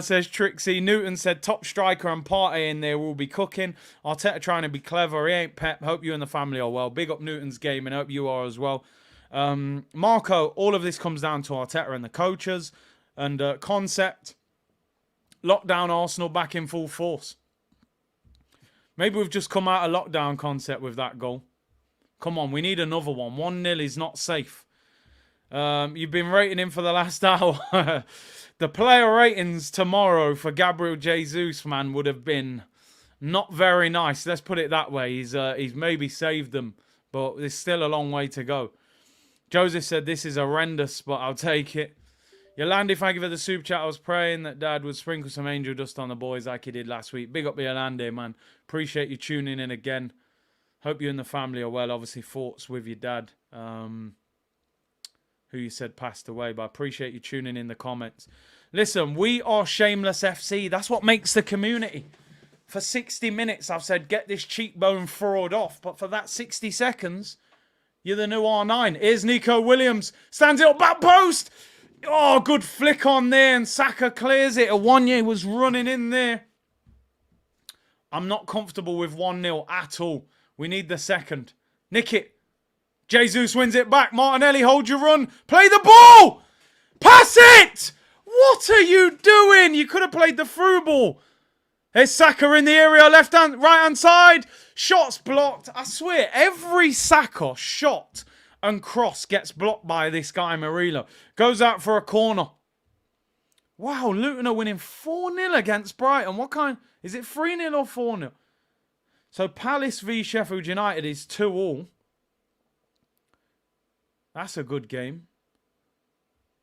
Says Trixie. Newton said, top striker and Partey in there will be cooking. Arteta trying to be clever. He ain't Pep. Hope you and the family are well. Big up Newton's game and hope you are as well. Marco, all of this comes down to Arteta and the coaches. And concept. Lockdown Arsenal back in full force. Maybe we've just come out of lockdown concept with that goal. Come on, we need another one. 1-0 is not safe. You've been rating him for the last hour. The player ratings tomorrow for Gabriel Jesus, man, would have been not very nice. Let's put it that way. He's maybe saved them, but there's still a long way to go. Joseph said this is horrendous, but I'll take it. Yolandi, thank you for the super chat. I was praying that Dad would sprinkle some angel dust on the boys like he did last week. Big up Yolandi, man. Appreciate you tuning in again. Hope you and the family are well. Obviously, thoughts with your dad, who you said passed away. But I appreciate you tuning in the comments. Listen, we are Shameless FC. That's what makes the community. For 60 minutes, I've said, get this cheekbone fraud off. But for that 60 seconds, you're the new R9. Here's Nico Williams. Stands it up, back post. Oh, good flick on there. And Saka clears it. Awanye was running in there. I'm not comfortable with 1-0 at all. We need the second. Nick it. Jesus wins it back. Martinelli, hold your run. Play the ball. Pass it. What are you doing? You could have played the through ball. There's Saka in the area. Left hand, right hand side. Shots blocked. I swear, every Saka shot and cross gets blocked by this guy, Murillo. Goes out for a corner. Wow, Luton are winning 4-0 against Brighton. What kind? Is it 3-0 or 4-0? So Palace v Sheffield United is 2-2. That's a good game.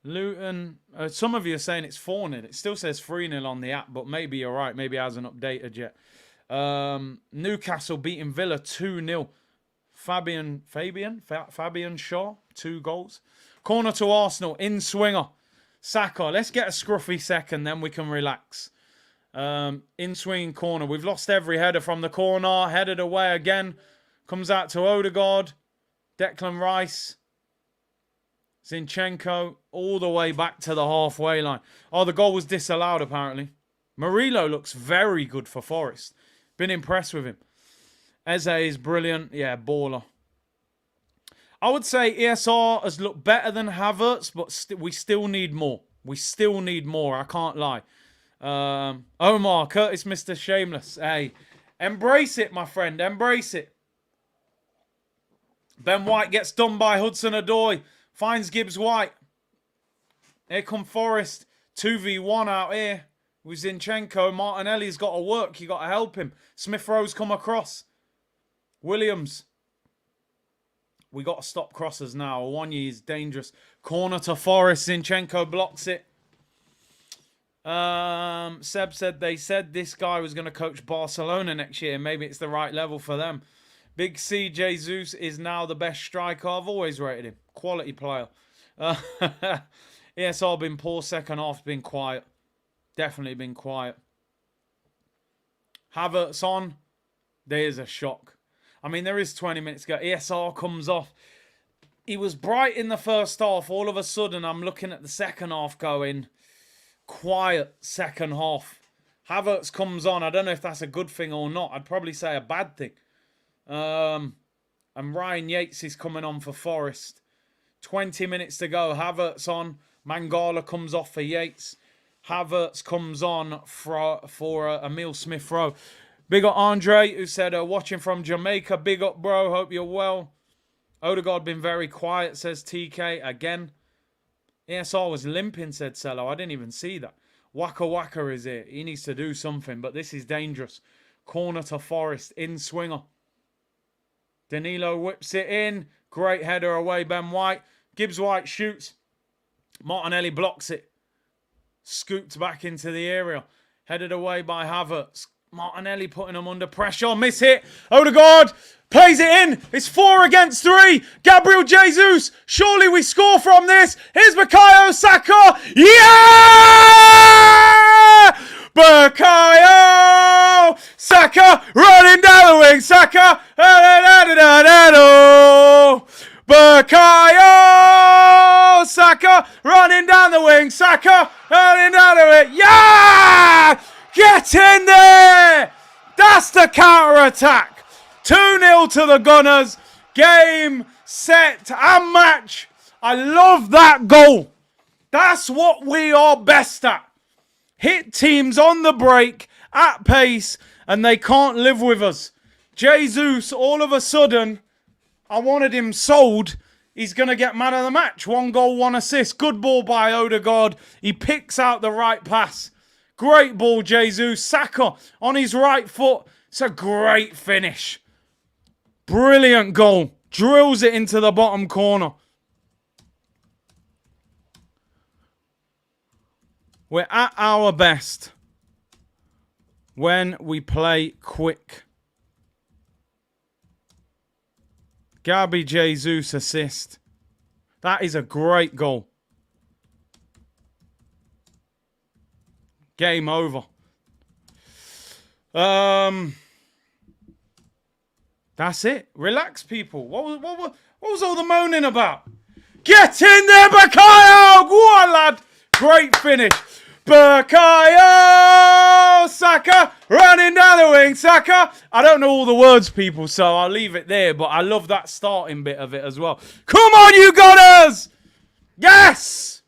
Luton, some of you are saying it's 4-0. It still says 3-0 on the app, but maybe you're right. Maybe it hasn't updated yet. Newcastle beating Villa 2-0. Fabian Shaw, 2 goals. Corner to Arsenal, in swinger. Saka, let's get a scruffy second, then we can relax. In swinging corner. We've lost every header from the corner. Headed away again. Comes out to Odegaard. Declan Rice. Zinchenko. All the way back to the halfway line. Oh, the goal was disallowed apparently. Murillo looks very good for Forest. Been impressed with him. Eze is brilliant. Yeah, baller. I would say ESR has looked better than Havertz, but we still need more. We still need more. I can't lie. Omar, Curtis, Mr. Shameless. Hey, embrace it, my friend. Embrace it. Ben White gets done by Hudson-Odoi. Finds Gibbs White. Here come Forest. 2v1 out here. With Zinchenko. Martinelli's got to work. You got to help him. Smith Rowe's come across. Williams. We got to stop crosses now. Awonyi is dangerous. Corner to Forest. Zinchenko blocks it. Seb said they said this guy was going to coach Barcelona next year. Maybe it's the right level for them. Big C, Jesus is now the best striker. I've always rated him. Quality player. ESR been poor second half. Been quiet. Definitely been quiet. Havertz on. There's a shock. I mean, there is 20 minutes to go. ESR comes off. He was bright in the first half. All of a sudden, I'm looking at the second half going, quiet second half. Havertz comes on. I don't know if that's a good thing or not. I'd probably say a bad thing. And Ryan Yates is coming on for Forest. 20 minutes to go. Havertz on. Mangala comes off for Yates. Havertz comes on for Emile Smith Rowe. Big up Andre, who said, watching from Jamaica. Big up, bro. Hope you're well. Odegaard been very quiet, says TK. Again. ESR was limping, said Cello. I didn't even see that. Waka Waka is here. He needs to do something, but this is dangerous. Corner to Forest. In swinger. Danilo whips it in. Great header away, Ben White. Gibbs White shoots. Martinelli blocks it. Scooped back into the area. Headed away by Havertz. Martinelli putting him under pressure. Miss hit. Odegaard plays it in. It's 4 against 3. Gabriel Jesus. Surely we score from this. Here's Bukayo Saka. Yeah! Bukayo Saka running down the wing. Saka. Bukayo Saka running down the wing. Saka running down the wing. Yeah! Get in there! That's the counter-attack. 2-0 to the Gunners. Game, set, and match. I love that goal. That's what we are best at. Hit teams on the break, at pace, and they can't live with us. Jesus, all of a sudden, I wanted him sold. He's going to get man of the match. 1 goal, 1 assist. Good ball by Odegaard. He picks out the right pass. Great ball, Jesus. Saka on his right foot. It's a great finish. Brilliant goal. Drills it into the bottom corner. We're at our best when we play quick. Gabi Jesus assist. That is a great goal. Game over. That's it. Relax, people. What was all the moaning about? Get in there, Bukayo! Go on, lad. Great finish. Bukayo Saka running down the wing. Saka. I don't know all the words, people, so I'll leave it there. But I love that starting bit of it as well. Come on, you Gunners! Yes!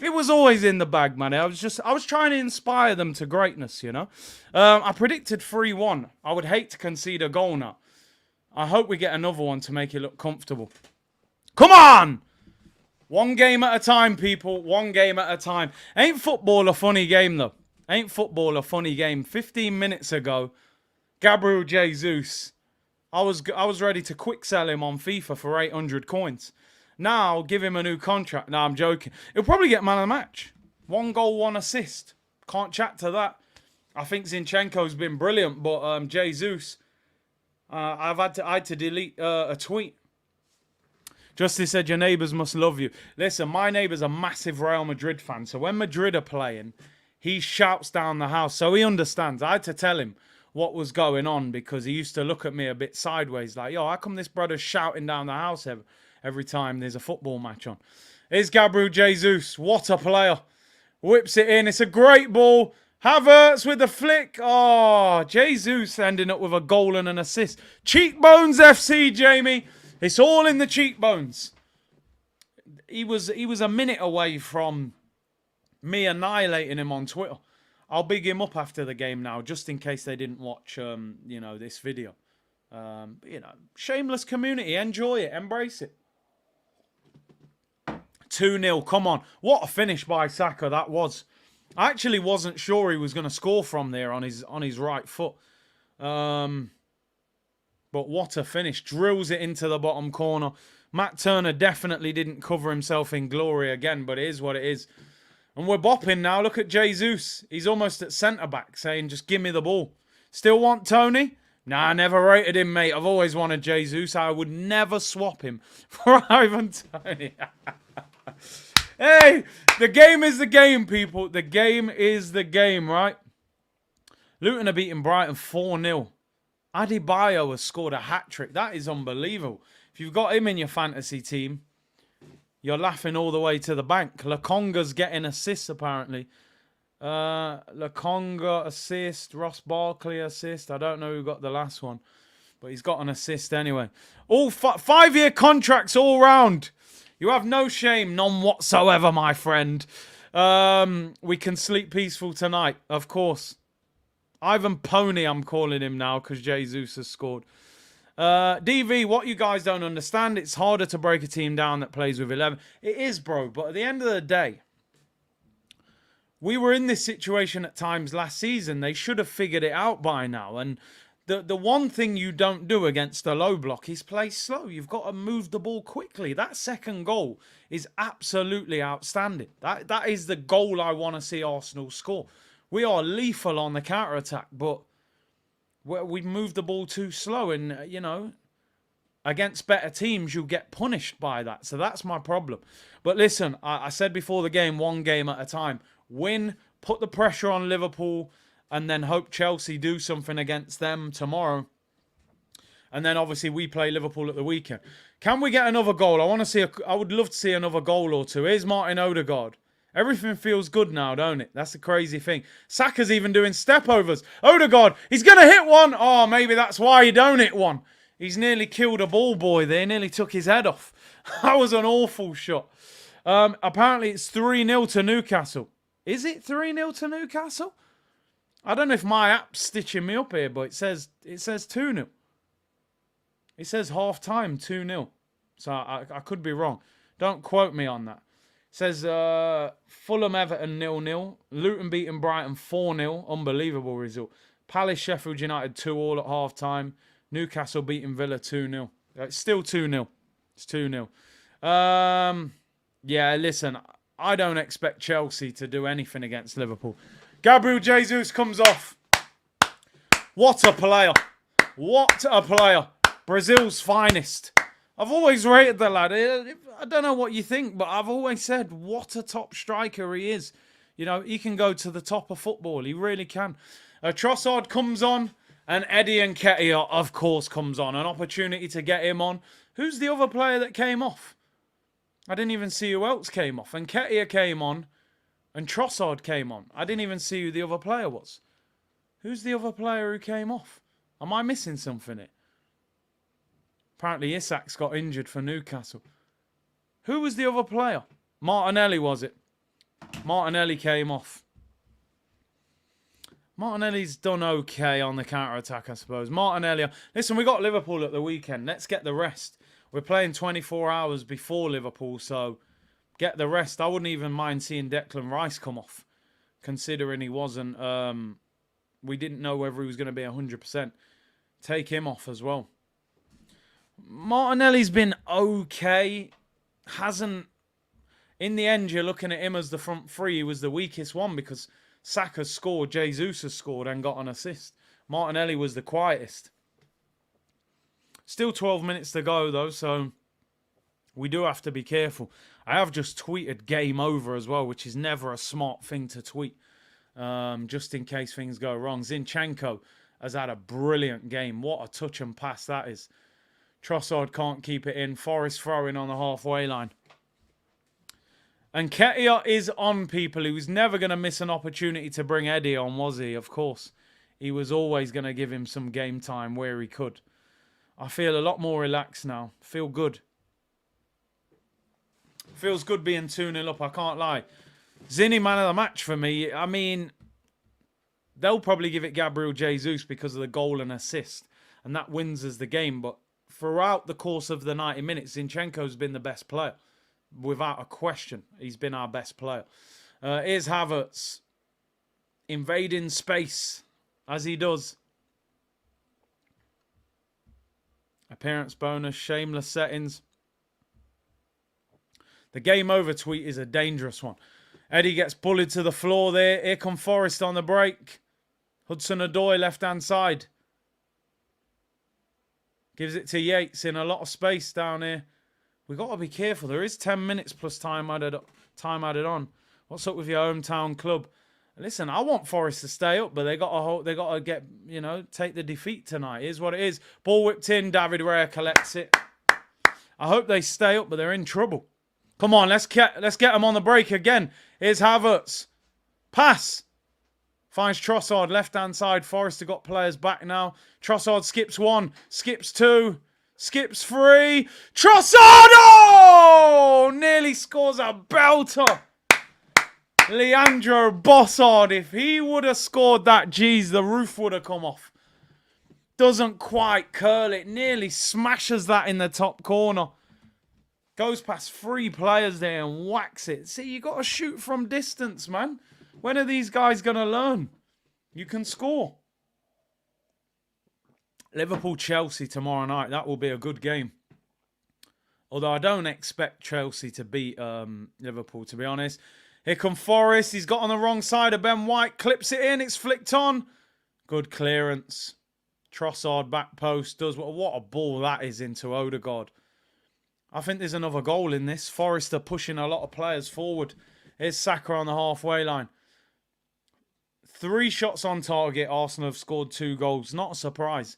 It was always in the bag, man. I was trying to inspire them to greatness, you know. I predicted 3-1. I would hate to concede a goal now. I hope we get another one to make it look comfortable. Come on! 1 game at a time, people. 1 game at a time. Ain't football a funny game, though? Ain't football a funny game? 15 minutes ago, Gabriel Jesus, I was ready to quick sell him on FIFA for 800 coins. Now, give him a new contract. No, I'm joking. He'll probably get man of the match. 1 goal, 1 assist. Can't chat to that. I think Zinchenko's been brilliant, but Jesus, I had to delete a tweet. Justice said, your neighbours must love you. Listen, my neighbour's a massive Real Madrid fan, so when Madrid are playing, he shouts down the house, so he understands. I had to tell him what was going on because he used to look at me a bit sideways, like, yo, how come this brother's shouting down the house every time there's a football match on? Here's Gabriel Jesus. What a player. Whips it in. It's a great ball. Havertz with the flick. Oh, Jesus ending up with a goal and an assist. Cheekbones FC, Jamie. It's all in the cheekbones. He was a minute away from me annihilating him on Twitter. I'll big him up after the game now, just in case they didn't watch, this video. Shameless community. Enjoy it. Embrace it. 2-0. Come on. What a finish by Saka that was. I actually wasn't sure he was going to score from there on his right foot. But what a finish. Drills it into the bottom corner. Matt Turner definitely didn't cover himself in glory again, but it is what it is. And we're bopping now. Look at Jesus. He's almost at centre-back saying, just give me the ball. Still want Tony? Nah, I never rated him, mate. I've always wanted Jesus. I would never swap him for Ivan Tony. Hey, the game is the game, people. The game is the game, right? Luton are beating Brighton 4-0. Adebayo has scored a hat-trick. That is unbelievable. If you've got him in your fantasy team, you're laughing all the way to the bank. Lakonga's getting assists, apparently. Lakonga assist. Ross Barkley assist. I don't know who got the last one, but he's got an assist anyway. All 5-year contracts all round. You have no shame, none whatsoever, my friend. We can sleep peaceful tonight, of course. Ivan Pony, I'm calling him now because Jesus has scored. DV, what you guys don't understand, it's harder to break a team down that plays with 11. It is, bro, but at the end of the day, we were in this situation at times last season. They should have figured it out by now. And the one thing you don't do against a low block is play slow. You've got to move the ball quickly. That second goal is absolutely outstanding. That is the goal I want to see Arsenal score. We are lethal on the counter-attack, but we move the ball too slow. And, against better teams, you'll get punished by that. So that's my problem. But listen, I said before the game, one game at a time. Win, put the pressure on Liverpool, and then hope Chelsea do something against them tomorrow. And then obviously we play Liverpool at the weekend. Can we get another goal? I would love to see another goal or two. Here's Martin Odegaard. Everything feels good now, don't it? That's the crazy thing. Saka's even doing step-overs. Odegaard, he's going to hit one. Oh, maybe that's why he don't hit one. He's nearly killed a ball boy there. Nearly took his head off. That was an awful shot. Apparently it's 3-0 to Newcastle. Is it 3-0 to Newcastle? I don't know if my app's stitching me up here, but it says 2-0. It says half-time 2-0. So I could be wrong. Don't quote me on that. It says Fulham Everton 0-0. Luton beating Brighton 4-0. Unbelievable result. Palace Sheffield United 2-2 at half-time. Newcastle beating Villa 2-0. It's still 2-0. It's 2-0. Yeah, listen, I don't expect Chelsea to do anything against Liverpool. Gabriel Jesus comes off. What a player. What a player. Brazil's finest. I've always rated the lad. I don't know what you think, but I've always said what a top striker he is. He can go to the top of football. He really can. Trossard comes on, and Eddie Nketiah, of course, comes on. An opportunity to get him on. Who's the other player that came off? I didn't even see who else came off. Nketiah came on, and Trossard came on. I didn't even see who the other player was. Who's the other player who came off? Am I missing something here? Apparently Isak's got injured for Newcastle. Who was the other player? Martinelli, was it? Martinelli came off. Martinelli's done okay on the counter-attack, I suppose. Martinelli. Listen, we got Liverpool at the weekend. Let's get the rest. We're playing 24 hours before Liverpool, so get the rest. I wouldn't even mind seeing Declan Rice come off, considering he wasn't... we didn't know whether he was going to be 100%. Take him off as well. Martinelli's been okay. Hasn't... In the end, you're looking at him as the front three. He was the weakest one because Saka scored, Jesus has scored and got an assist. Martinelli was the quietest. Still 12 minutes to go, though, so we do have to be careful. I have just tweeted game over as well, which is never a smart thing to tweet, just in case things go wrong. Zinchenko has had a brilliant game. What a touch and pass that is. Trossard can't keep it in. Forest throwing on the halfway line. And Nketiah is on, people. He was never going to miss an opportunity to bring Eddie on, was he? Of course. He was always going to give him some game time where he could. I feel a lot more relaxed now. Feel good. Feels good being 2-0 up, I can't lie. Zinni, man of the match for me. I mean, they'll probably give it Gabriel Jesus because of the goal and assist. And that wins us the game. But throughout the course of the 90 minutes, Zinchenko's been the best player. Without a question, he's been our best player. Here's Havertz. Invading space, as he does. Appearance bonus, shameless settings. The game over tweet is a dangerous one. Eddie gets bullied to the floor there. Here come Forest on the break. Hudson-Odoi, left-hand side. Gives it to Yates in a lot of space down here. We've got to be careful. There is 10 minutes plus time added on. What's up with your hometown club? Listen, I want Forest to stay up, but they got to get, take the defeat tonight. Here's what it is. Ball whipped in. David Raya collects it. I hope they stay up, but they're in trouble. Come on, let's get them on the break again. Here's Havertz. Pass. Finds Trossard, left-hand side. Forest have got players back now. Trossard skips 1, skips 2, skips 3. Trossard! Oh! Nearly scores a belter. Leandro Bossard. If he would have scored that, geez, the roof would have come off. Doesn't quite curl it. Nearly smashes that in the top corner. Goes past 3 players there and whacks it. See, you got to shoot from distance, man. When are these guys going to learn? You can score. Liverpool-Chelsea tomorrow night. That will be a good game. Although I don't expect Chelsea to beat Liverpool, to be honest. Here come Forrest. He's got on the wrong side of Ben White. Clips it in. It's flicked on. Good clearance. Trossard back post does. What a ball that is into Odegaard. I think there's another goal in this. Forest are pushing a lot of players forward. Here's Saka on the halfway line. 3 shots on target. Arsenal have scored 2 goals. Not a surprise.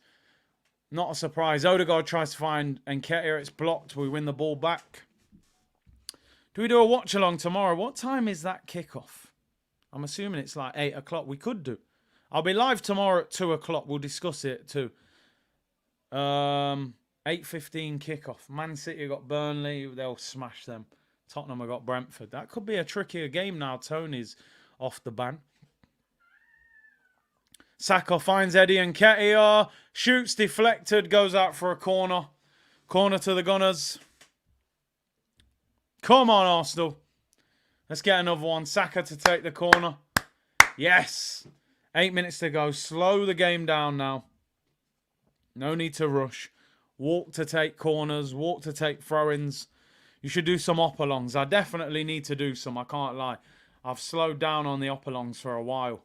Not a surprise. Odegaard tries to find Nketiah. It's blocked. We win the ball back. Do we do a watch-along tomorrow? What time is that kickoff? I'm assuming it's like 8 o'clock. We could do. I'll be live tomorrow at 2 o'clock. We'll discuss it too. 8:15 kickoff. Man City got Burnley. They'll smash them. Tottenham have got Brentford. That could be a trickier game now. Tony's off the ban. Saka finds Eddie Nketiah. Shoots deflected. Goes out for a corner. Corner to the Gunners. Come on, Arsenal. Let's get another one. Saka to take the corner. Yes. 8 minutes to go. Slow the game down now. No need to rush. Walk to take corners. Walk to take throw-ins. You should do some op-alongs. I definitely need to do some. I can't lie. I've slowed down on the op-alongs for a while.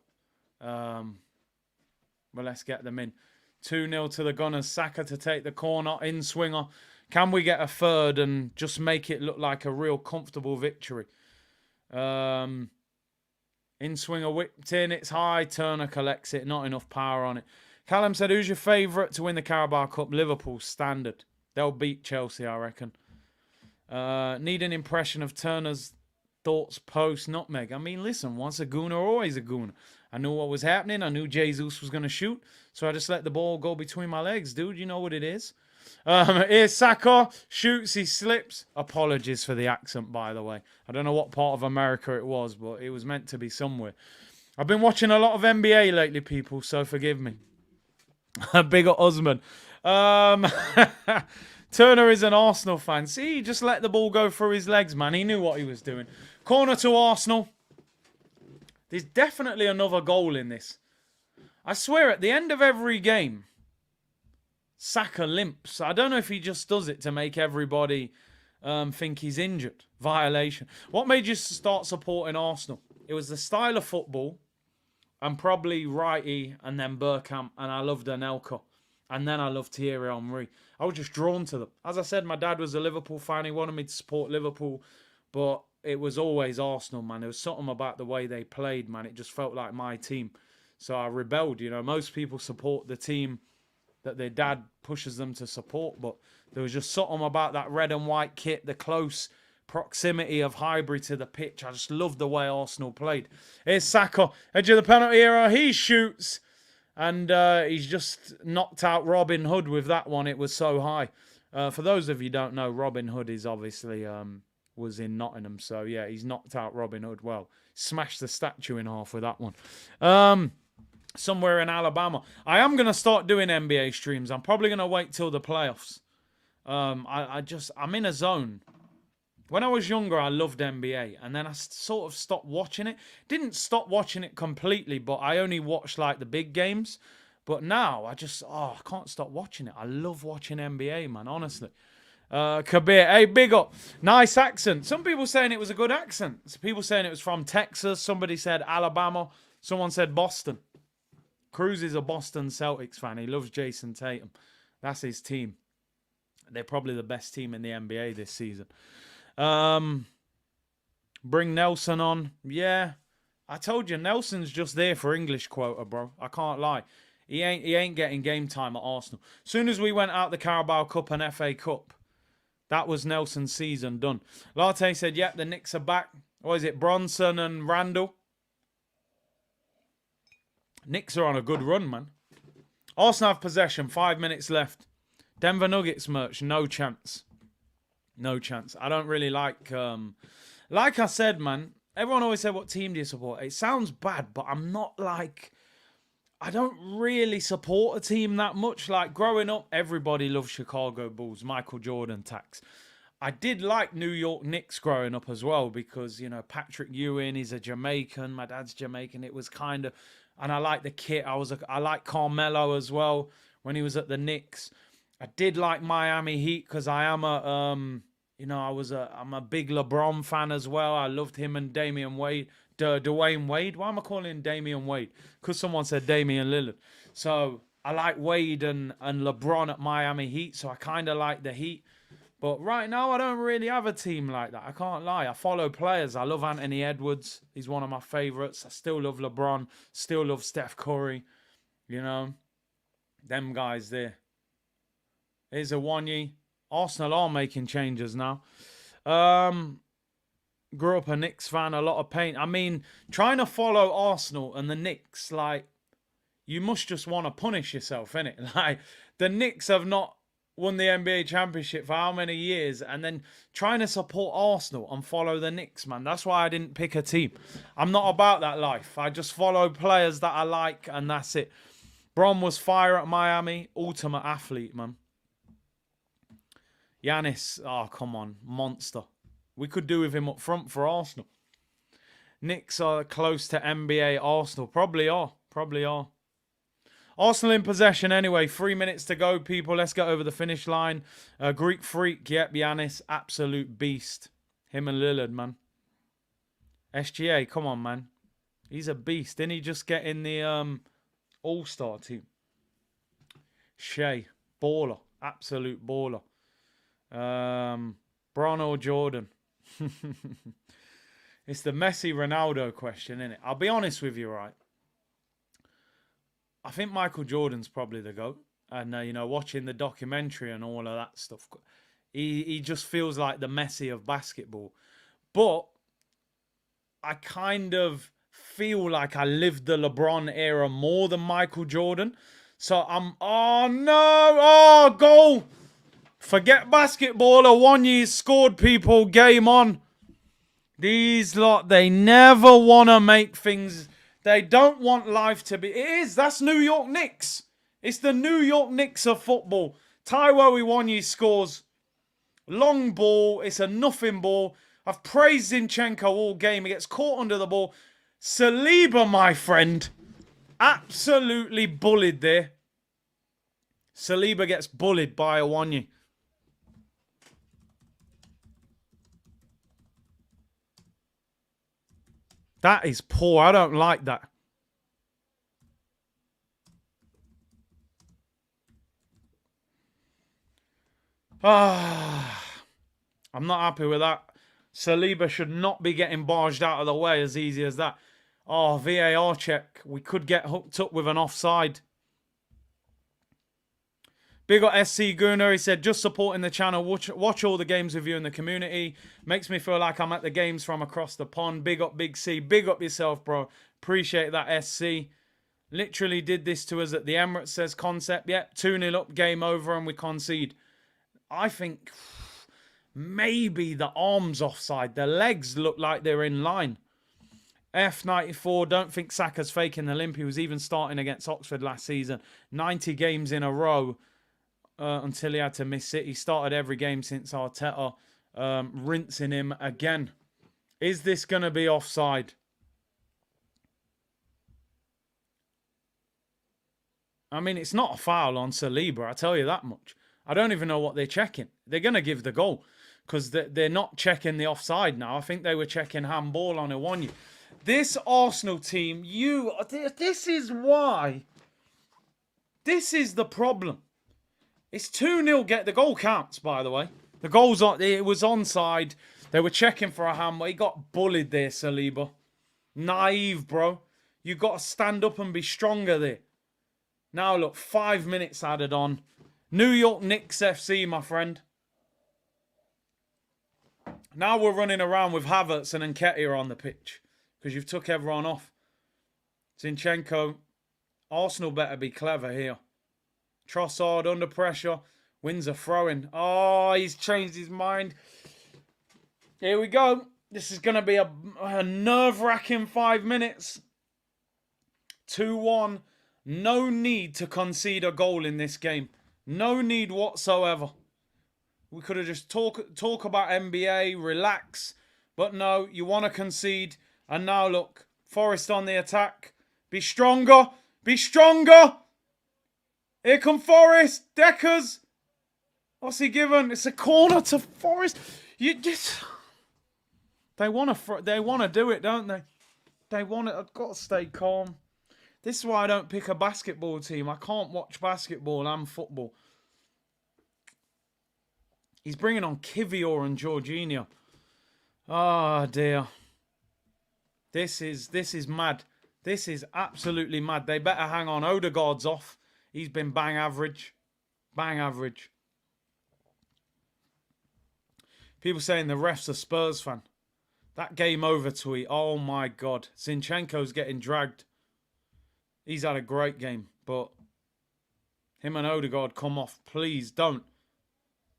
But let's get them in. 2-0 to the Gunners. Saka to take the corner. In-swinger. Can we get a third and just make it look like a real comfortable victory? In-swinger whipped in. It's high. Turner collects it. Not enough power on it. Callum said, who's your favourite to win the Carabao Cup? Liverpool, standard. They'll beat Chelsea, I reckon. Need an impression of Turner's thoughts post nutmeg. I mean, listen, once a gooner, always a gooner. I knew what was happening. I knew Jesus was going to shoot. So I just let the ball go between my legs. Dude, you know what it is. Here's Saka. Shoots, he slips. Apologies for the accent, by the way. I don't know what part of America it was, but it was meant to be somewhere. I've been watching a lot of NBA lately, people, so forgive me. Big up husband. Turner is an Arsenal fan. See, he just let the ball go through his legs, man. He knew what he was doing. Corner to Arsenal. There's definitely another goal in this. I swear, at the end of every game, Saka limps. I don't know if he just does it to make everybody think he's injured. Violation. What made you start supporting Arsenal? It was the style of football. And probably Wrighty and then Bergkamp. And I loved Anelka. And then I loved Thierry Henry. I was just drawn to them. As I said, my dad was a Liverpool fan. He wanted me to support Liverpool. But it was always Arsenal, man. There was something about the way they played, man. It just felt like my team. So I rebelled. You know, most people support the team that their dad pushes them to support. But there was just something about that red and white kit, the close proximity of Highbury to the pitch. I just love the way Arsenal played. Here's Saka, edge of the penalty area. He shoots. And he's just knocked out Robin Hood with that one. It was so high. For those of you who don't know, Robin Hood is obviously was in Nottingham. So, yeah, he's knocked out Robin Hood. Well, smashed the statue in half with that one. Somewhere in Alabama. I am going to start doing NBA streams. I'm probably going to wait till the playoffs. I'm in a zone. When I was younger, I loved NBA, and then I sort of stopped watching it. Didn't stop watching it completely, but I only watched like the big games. But now I can't stop watching it. I love watching NBA, man, honestly. Kabir, hey, big up. Nice accent. Some people saying it was a good accent. Some people saying it was from Texas. Somebody said Alabama. Someone said Boston. Cruz is a Boston Celtics fan. He loves Jason Tatum. That's his team. They're probably the best team in the NBA this season. Bring Nelson on. Yeah. I told you, Nelson's just there for English quota, bro. I can't lie. He ain't getting game time at Arsenal. Soon as we went out the Carabao Cup and FA Cup, that was Nelson's season done. Latte said, yep, the Knicks are back. What is it, Bronson and Randall? Knicks are on a good run, man. Arsenal have possession, 5 minutes left. Denver Nuggets merch, no chance. No chance. I don't really like I said, man, everyone always said, what team do you support? It sounds bad, but I'm not like, I don't really support a team that much. Like, growing up, everybody loved Chicago Bulls, Michael Jordan tax. I did like New York Knicks growing up as well because, you know, Patrick Ewing, he's a Jamaican. My dad's Jamaican. It was kind of, and I like the kit. I like Carmelo as well when he was at the Knicks. I did like Miami Heat because I am I'm a big LeBron fan as well. I loved him and Damian Wade, Dwayne Wade. Why am I calling him Damian Wade? Because someone said Damian Lillard. So I like Wade and LeBron at Miami Heat. So I kind of like the Heat. But right now, I don't really have a team like that. I can't lie. I follow players. I love Anthony Edwards. He's one of my favorites. I still love LeBron. Still love Steph Curry. You know, them guys there. Here's a Wanye. Arsenal are making changes now. Grew up a Knicks fan, a lot of pain. I mean, trying to follow Arsenal and the Knicks, like, you must just want to punish yourself, innit? Like, the Knicks have not won the NBA championship for how many years, and then trying to support Arsenal and follow the Knicks, man. That's why I didn't pick a team. I'm not about that life. I just follow players that I like, and that's it. Bron was fire at Miami. Ultimate athlete, man. Giannis, oh, come on. Monster. We could do with him up front for Arsenal. Knicks are close to NBA Arsenal. Probably are. Probably are. Arsenal in possession anyway. 3 minutes to go, people. Let's get over the finish line. Greek freak. Yep, Giannis. Absolute beast. Him and Lillard, man. SGA, come on, man. He's a beast. Didn't he just get in the All-Star team? Shea. Baller. Absolute baller. Bron or Jordan? It's the Messi Ronaldo question, isn't it? I'll be honest with you, right? I think Michael Jordan's probably the GOAT. And, watching the documentary and all of that stuff, he just feels like the Messi of basketball. But I kind of feel like I lived the LeBron era more than Michael Jordan. So oh no, oh, goal. Forget basketball. Wanye scored, people. Game on. These lot, they never want to make things. They don't want life to be. It is. That's New York Knicks. It's the New York Knicks of football. Taiwo Wanye scores. Long ball. It's a nothing ball. I've praised Zinchenko all game. He gets caught under the ball. Saliba, my friend. Absolutely bullied there. Saliba gets bullied by Wanye. That is poor. I don't like that. I'm not happy with that. Saliba should not be getting barged out of the way as easy as that. Oh, VAR check. We could get hooked up with an offside. Big up SC Gunner. He said, just supporting the channel. Watch all the games with you in the community. Makes me feel like I'm at the games from across the pond. Big up Big C. Big up yourself, bro. Appreciate that, SC. Literally did this to us at the Emirates, says Concept. Yep, 2-0 up, game over, and we concede. I think maybe the arm's offside. The legs look like they're in line. F94, don't think Saka's faking the limp. He was even starting against Oxford last season. 90 games in a row until he had to miss it. He started every game since Arteta, rinsing him again. Is this going to be offside? I mean, it's not a foul on Saliba, I tell you that much. I don't even know what they're checking. They're going to give the goal because they're not checking the offside now. I think they were checking handball on Iwanyu. This Arsenal team, this is why. This is the problem. It's 2-0. The goal counts, by the way. The goal's on. It was onside. They were checking for a handball. He got bullied there, Saliba. Naive, bro. You got to stand up and be stronger there. Now, look, 5 minutes added on. New York Knicks FC, my friend. Now we're running around with Havertz and Nketiah on the pitch because you've took everyone off. Zinchenko. Arsenal better be clever here. Trossard under pressure. Wins a throw-in. Oh, he's changed his mind. Here we go. This is going to be a nerve-wracking 5 minutes. 2-1. No need to concede a goal in this game. No need whatsoever. We could have just talk about NBA, relax. But no, you want to concede. And now look, Forest on the attack. Be stronger. Be stronger. Here come Forest. Deckers. What's he given? It's a corner to Forest. You just... They want to do it, don't they? They want it. I've got to stay calm. This is why I don't pick a basketball team. I can't watch basketball and football. He's bringing on Kivior and Jorginho. Oh, dear. This is mad. This is absolutely mad. They better hang on. Odegaard's off. He's been bang average. Bang average. People saying the ref's a Spurs fan. That game over tweet. Oh, my God. Zinchenko's getting dragged. He's had a great game, but him and Odegaard come off. Please don't.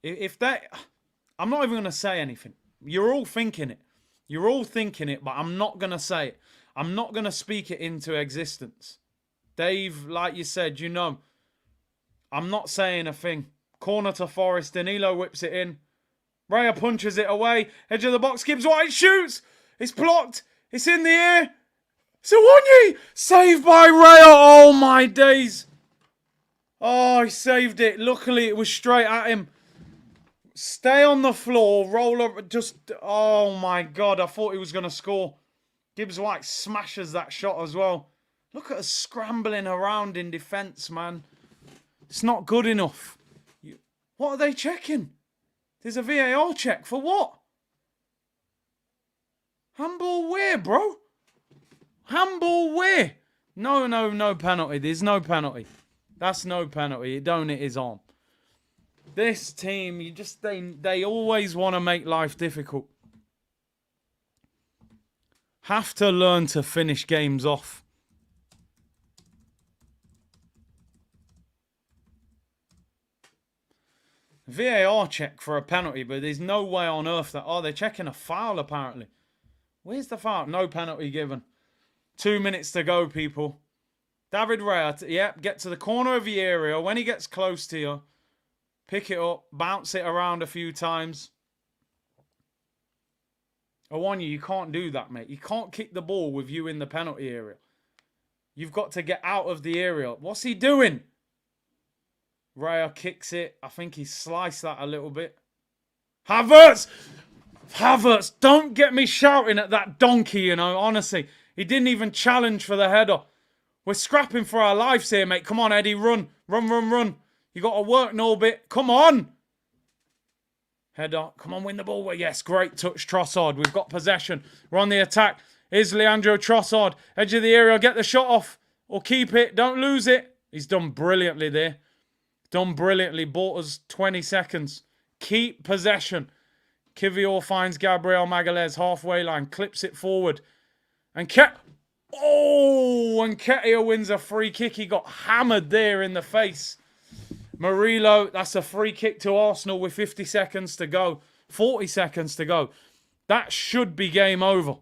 If that... I'm not even going to say anything. You're all thinking it. You're all thinking it, but I'm not going to say it. I'm not going to speak it into existence. Dave, like you said, you know, I'm not saying a thing. Corner to Forest. Danilo whips it in. Raya punches it away. Edge of the box. Gibbs White shoots. It's blocked. It's in the air. Iwanyu! Saved by Raya. Oh, my days. Oh, he saved it. Luckily, it was straight at him. Stay on the floor. Roll up. Just, oh, my God. I thought he was going to score. Gibbs White smashes that shot as well. Look at us scrambling around in defence, man. It's not good enough. What are they checking? There's a VAR check. For what? Handball where, bro? Handball where? No penalty. There's no penalty. That's no penalty. It don't hit his arm. This team, they always want to make life difficult. Have to learn to finish games off. VAR check for a penalty, but there's no way on earth that... Oh, they're checking a foul, apparently. Where's the foul? No penalty given. 2 minutes to go, people. David Raya, yep, get to the corner of the area. When he gets close to you, pick it up, bounce it around a few times. Iwanyu, you can't do that, mate. You can't kick the ball with you in the penalty area. You've got to get out of the area. What's he doing? Raya kicks it. I think he sliced that a little bit. Havertz! Havertz, don't get me shouting at that donkey, you know, honestly. He didn't even challenge for the header. We're scrapping for our lives here, mate. Come on, Eddie, run. Run. You got to work, Norbit. Come on. Header. Come on, win the ball. Yes, great touch, Trossard. We've got possession. We're on the attack. Here's Leandro Trossard. Edge of the area. Get the shot off or keep it. Don't lose it. He's done brilliantly there. Done brilliantly. Bought us 20 seconds. Keep possession. Kivior finds Gabriel Magalhaes halfway line. Clips it forward. And Nketiah wins a free kick. He got hammered there in the face. Murillo, that's a free kick to Arsenal with 50 seconds to go. 40 seconds to go. That should be game over.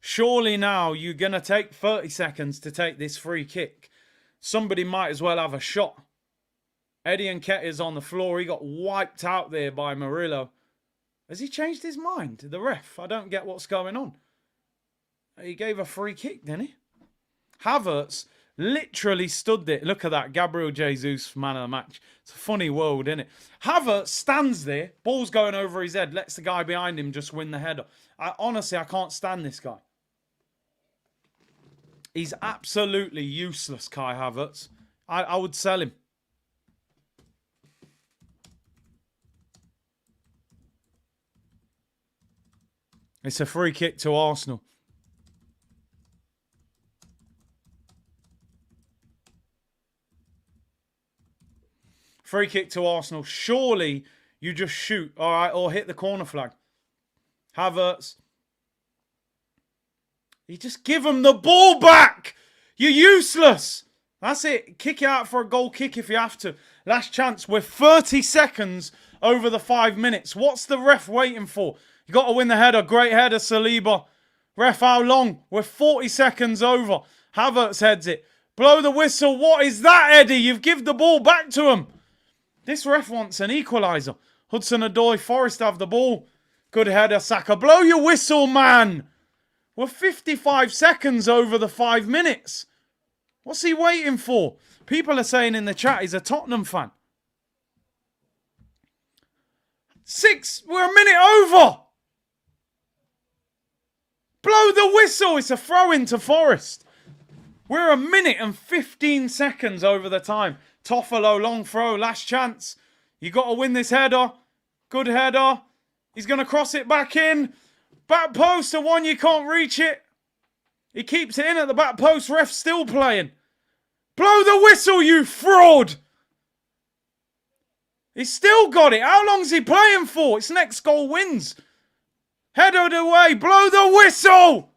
Surely now you're going to take 30 seconds to take this free kick. Somebody might as well have a shot. Eddie Nketiah's on the floor. He got wiped out there by Murillo. Has he changed his mind? The ref, I don't get what's going on. He gave a free kick, didn't he? Havertz literally stood there. Look at that. Gabriel Jesus, man of the match. It's a funny world, isn't it? Havertz stands there. Ball's going over his head. Lets the guy behind him just win the header. Honestly, I can't stand this guy. He's absolutely useless, Kai Havertz. I would sell him. It's a free kick to Arsenal. Free kick to Arsenal. Surely you just shoot, all right, or hit the corner flag. Havertz. You just give him the ball back. You're useless. That's it. Kick it out for a goal kick if you have to. Last chance. We're 30 seconds over the 5 minutes. What's the ref waiting for? You got to win the header. Great header, Saliba. Ref, how long? We're 40 seconds over. Havertz heads it. Blow the whistle. What is that, Eddie? You've given the ball back to him. This ref wants an equaliser. Hudson-Odoi, Forest have the ball. Good header, Saka. Blow your whistle, man. We're 55 seconds over the 5 minutes. What's he waiting for? People are saying in the chat he's a Tottenham fan. We're a minute over. Blow the whistle. It's a throw-in to Forest. We're a minute and 15 seconds over the time. Toffolo, long throw, last chance. You got to win this header. Good header. He's going to cross it back in. Back post, the one you can't reach it. He keeps it in at the back post. Ref still playing. Blow the whistle, you fraud. He's still got it. How long's he playing for? It's next goal wins. Headed away. Blow the whistle.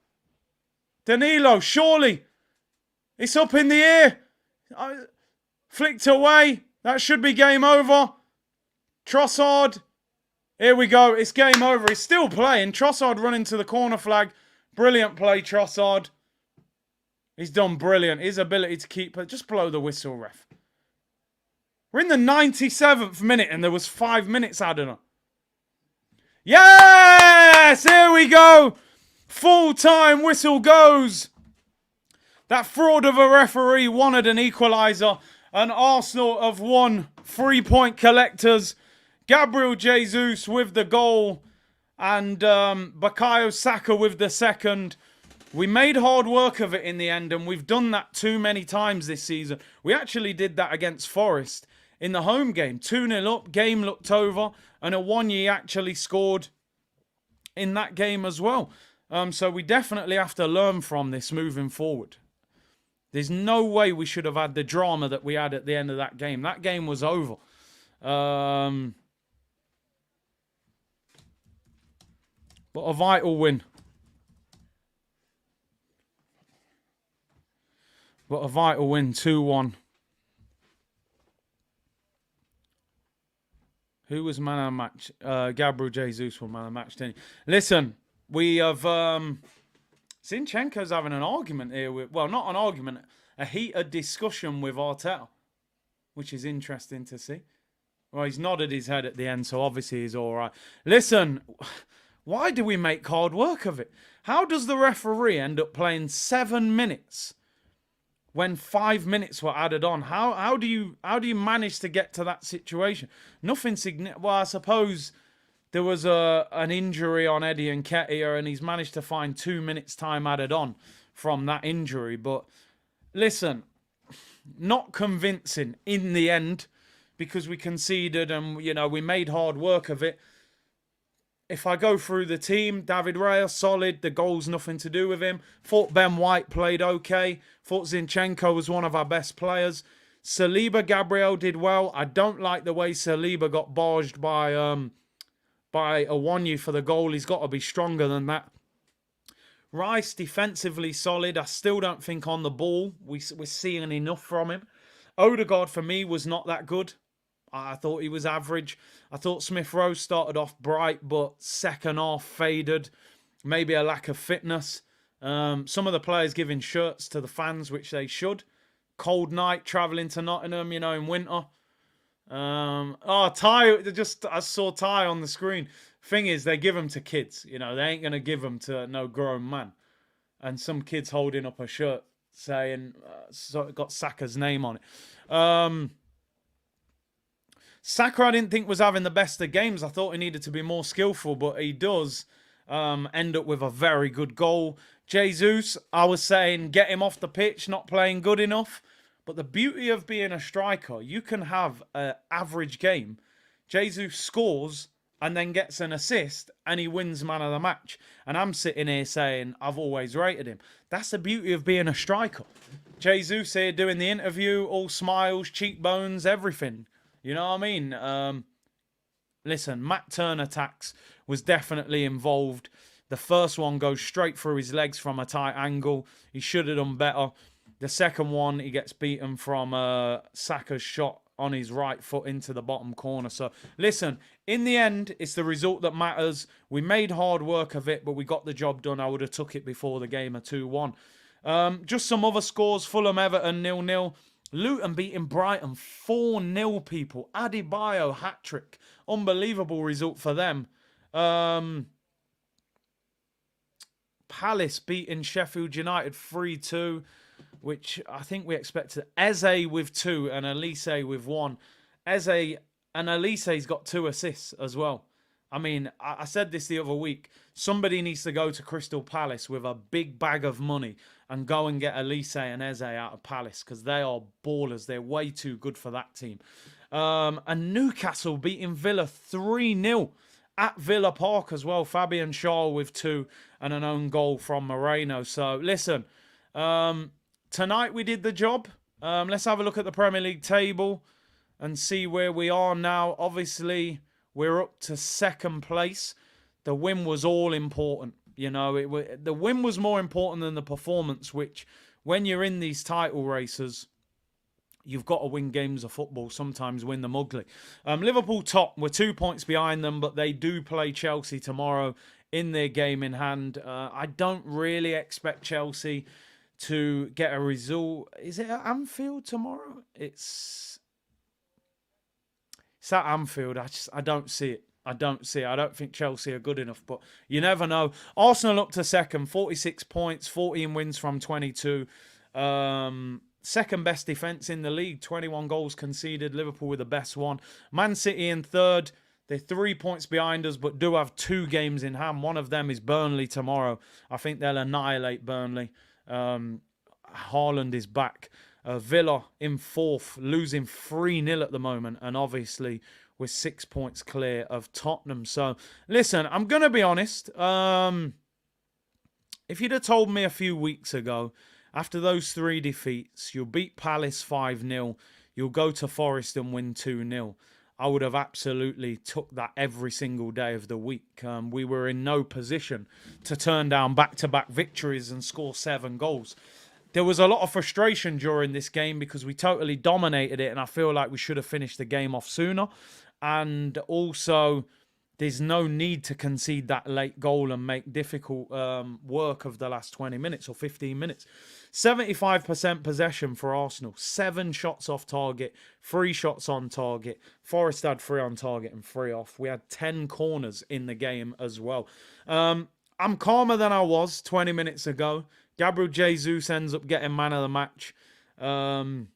Danilo, surely. It's up in the air. Flicked away. That should be game over. Trossard. Here we go. It's game over. He's still playing. Trossard running to the corner flag. Brilliant play, Trossard. He's done brilliant. His ability to keep it. Just blow the whistle, ref. We're in the 97th minute and there was 5 minutes added on. Yes! Here we go. Full-time whistle goes. That fraud of a referee wanted an equaliser. And Arsenal have won 3-point collectors. Gabriel Jesus with the goal. And Bukayo Saka with the second. We made hard work of it in the end. And we've done that too many times this season. We actually did that against Forest in the home game. 2-0 up. Game looked over. And Awoniyi actually scored in that game as well. So we definitely have to learn from this moving forward. There's no way we should have had the drama that we had at the end of that game. That game was over. But a vital win. But a vital win, 2-1. Who was man of the match? Gabriel Jesus was man of the match, didn't he? Listen, we have... Zinchenko's having an argument here with... Well, not an argument. A heated discussion with Arteta. Which is interesting to see. Well, he's nodded his head at the end, so obviously he's all right. Listen, why do we make hard work of it? How does the referee end up playing 7 minutes when 5 minutes were added on? How do you manage to get to that situation? Nothing significant. Well, I suppose... There was an injury on Eddie Nketiah and he's managed to find 2 minutes time added on from that injury. But listen, not convincing in the end because we conceded and, you know, we made hard work of it. If I go through the team, David Raya, solid. The goal's nothing to do with him. Thought Ben White played okay. Thought Zinchenko was one of our best players. Saliba, Gabriel did well. I don't like the way Saliba got barged by Awonyi for the goal. He's got to be stronger than that. Rice, defensively solid. I still don't think on the ball we're seeing enough from him. Odegaard, for me, was not that good. I thought he was average. I thought Smith Rowe started off bright, but second half faded. Maybe a lack of fitness. Some of the players giving shirts to the fans, which they should. Cold night, travelling to Nottingham, in winter. Ty, I saw Ty on the screen. Thing is, they give them to kids. They ain't going to give them to no grown man. And some kids holding up a shirt saying, got Saka's name on it. Saka, I didn't think was having the best of games. I thought he needed to be more skillful, but he does end up with a very good goal. Jesus, I was saying, get him off the pitch, not playing good enough. But the beauty of being a striker, you can have an average game. Jesus scores and then gets an assist and he wins man of the match. And I'm sitting here saying, I've always rated him. That's the beauty of being a striker. Jesus here doing the interview, all smiles, cheekbones, everything. You know what I mean? Listen, Matt Turner attacks was definitely involved. The first one goes straight through his legs from a tight angle. He should have done better. The second one, he gets beaten from Saka's shot on his right foot into the bottom corner. So, listen, in the end, it's the result that matters. We made hard work of it, but we got the job done. I would have took it before the game of 2-1. Just some other scores. Fulham, Everton, 0-0. Luton beating Brighton 4-0, people. Adebayo, hat-trick. Unbelievable result for them. Palace beating Sheffield United 3-2. Which I think we expected. Eze with 2 and Elise with 1. Eze and Elise's got 2 assists as well. I mean, I said this the other week. Somebody needs to go to Crystal Palace with a big bag of money and go and get Elise and Eze out of Palace because they are ballers. They're way too good for that team. And Newcastle beating Villa 3-0 at Villa Park as well. Fabian Schär with 2 and an own goal from Moreno. So, listen, tonight we did the job. Let's have a look at the Premier League table and see where we are now. Obviously, we're up to second place. The win was all important. The win was more important than the performance, which when you're in these title races, you've got to win games of football, sometimes win them ugly. Liverpool top, we're 2 points behind them, but they do play Chelsea tomorrow in their game in hand. I don't really expect Chelsea to get a result. Is it at Anfield tomorrow? It's at Anfield. I don't see it. I don't think Chelsea are good enough, but you never know. Arsenal up to second, 46 points, 14 wins from 22. Second best defence in the league, 21 goals conceded. Liverpool with the best one. Man City in third. They're 3 points behind us, but do have 2 games in hand. One of them is Burnley tomorrow. I think they'll annihilate Burnley. Haaland is back. Villa in fourth, losing 3-0 at the moment, and obviously we're 6 points clear of Tottenham. So, listen, I'm going to be honest. If you'd have told me a few weeks ago, after those 3 defeats, you'll beat Palace 5-0, you'll go to Forest and win 2-0, I would have absolutely took that every single day of the week. We were in no position to turn down back-to-back victories and score 7 goals. There was a lot of frustration during this game because we totally dominated it, and I feel like we should have finished the game off sooner. And also, there's no need to concede that late goal and make difficult work of the last 20 minutes or 15 minutes. 75% possession for Arsenal. 7 shots off target, 3 shots on target. Forest had 3 on target and 3 off. We had 10 corners in the game as well. I'm calmer than I was 20 minutes ago. Gabriel Jesus ends up getting man of the match. And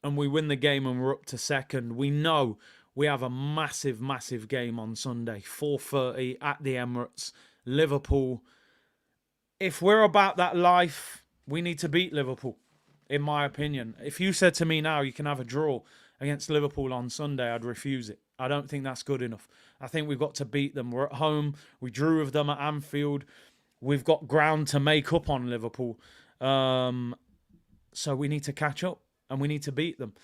we win the game and we're up to second. We know we have a massive, massive game on Sunday. 4:30 at the Emirates. Liverpool. If we're about that life, we need to beat Liverpool, in my opinion. If you said to me now you can have a draw against Liverpool on Sunday, I'd refuse it. I don't think that's good enough. I think we've got to beat them. We're at home. We drew with them at Anfield. We've got ground to make up on Liverpool. So we need to catch up. and we need to beat them.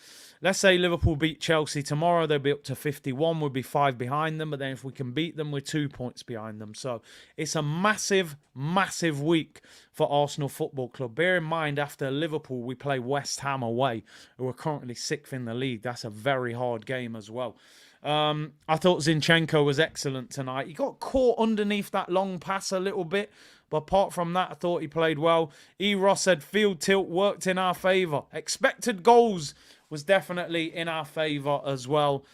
Let's say Liverpool beat Chelsea tomorrow, they'll be up to 51, we'll be 5 behind them, but then if we can beat them, we're 2 points behind them. So it's a massive, massive week for Arsenal Football Club. Bear in mind, after Liverpool, we play West Ham away, who are currently 6th in the league. That's a very hard game as well. I thought Zinchenko was excellent tonight. He got caught underneath that long pass a little bit, but apart from that, I thought he played well. E. Ross said field tilt worked in our favour. Expected goals was definitely in our favour as well.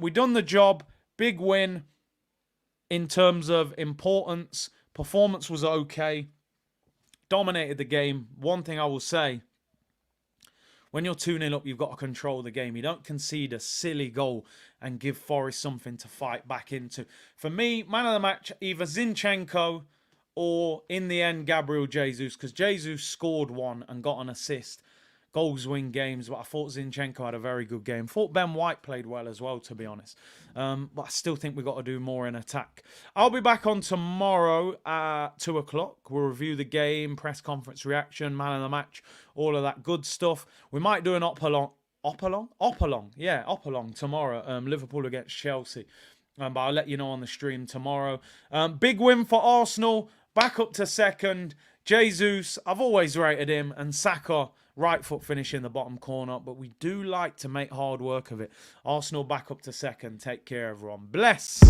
We done the job. Big win in terms of importance. Performance was okay. Dominated the game. One thing I will say, when you're 2-0 up, you've got to control the game. You don't concede a silly goal and give Forest something to fight back into. For me, man of the match, either Zinchenko or, in the end, Gabriel Jesus, because Jesus scored one and got an assist. Goals win games, but I thought Zinchenko had a very good game. Thought Ben White played well as well, to be honest. But I still think we've got to do more in attack. I'll be back on tomorrow at 2 o'clock. We'll review the game, press conference reaction, man of the match, all of that good stuff. We might do an Opalong tomorrow. Liverpool against Chelsea. But I'll let you know on the stream tomorrow. Big win for Arsenal. Back up to second. Jesus, I've always rated him. And Saka, right foot finish in the bottom corner. But we do like to make hard work of it. Arsenal back up to second. Take care, everyone. Bless.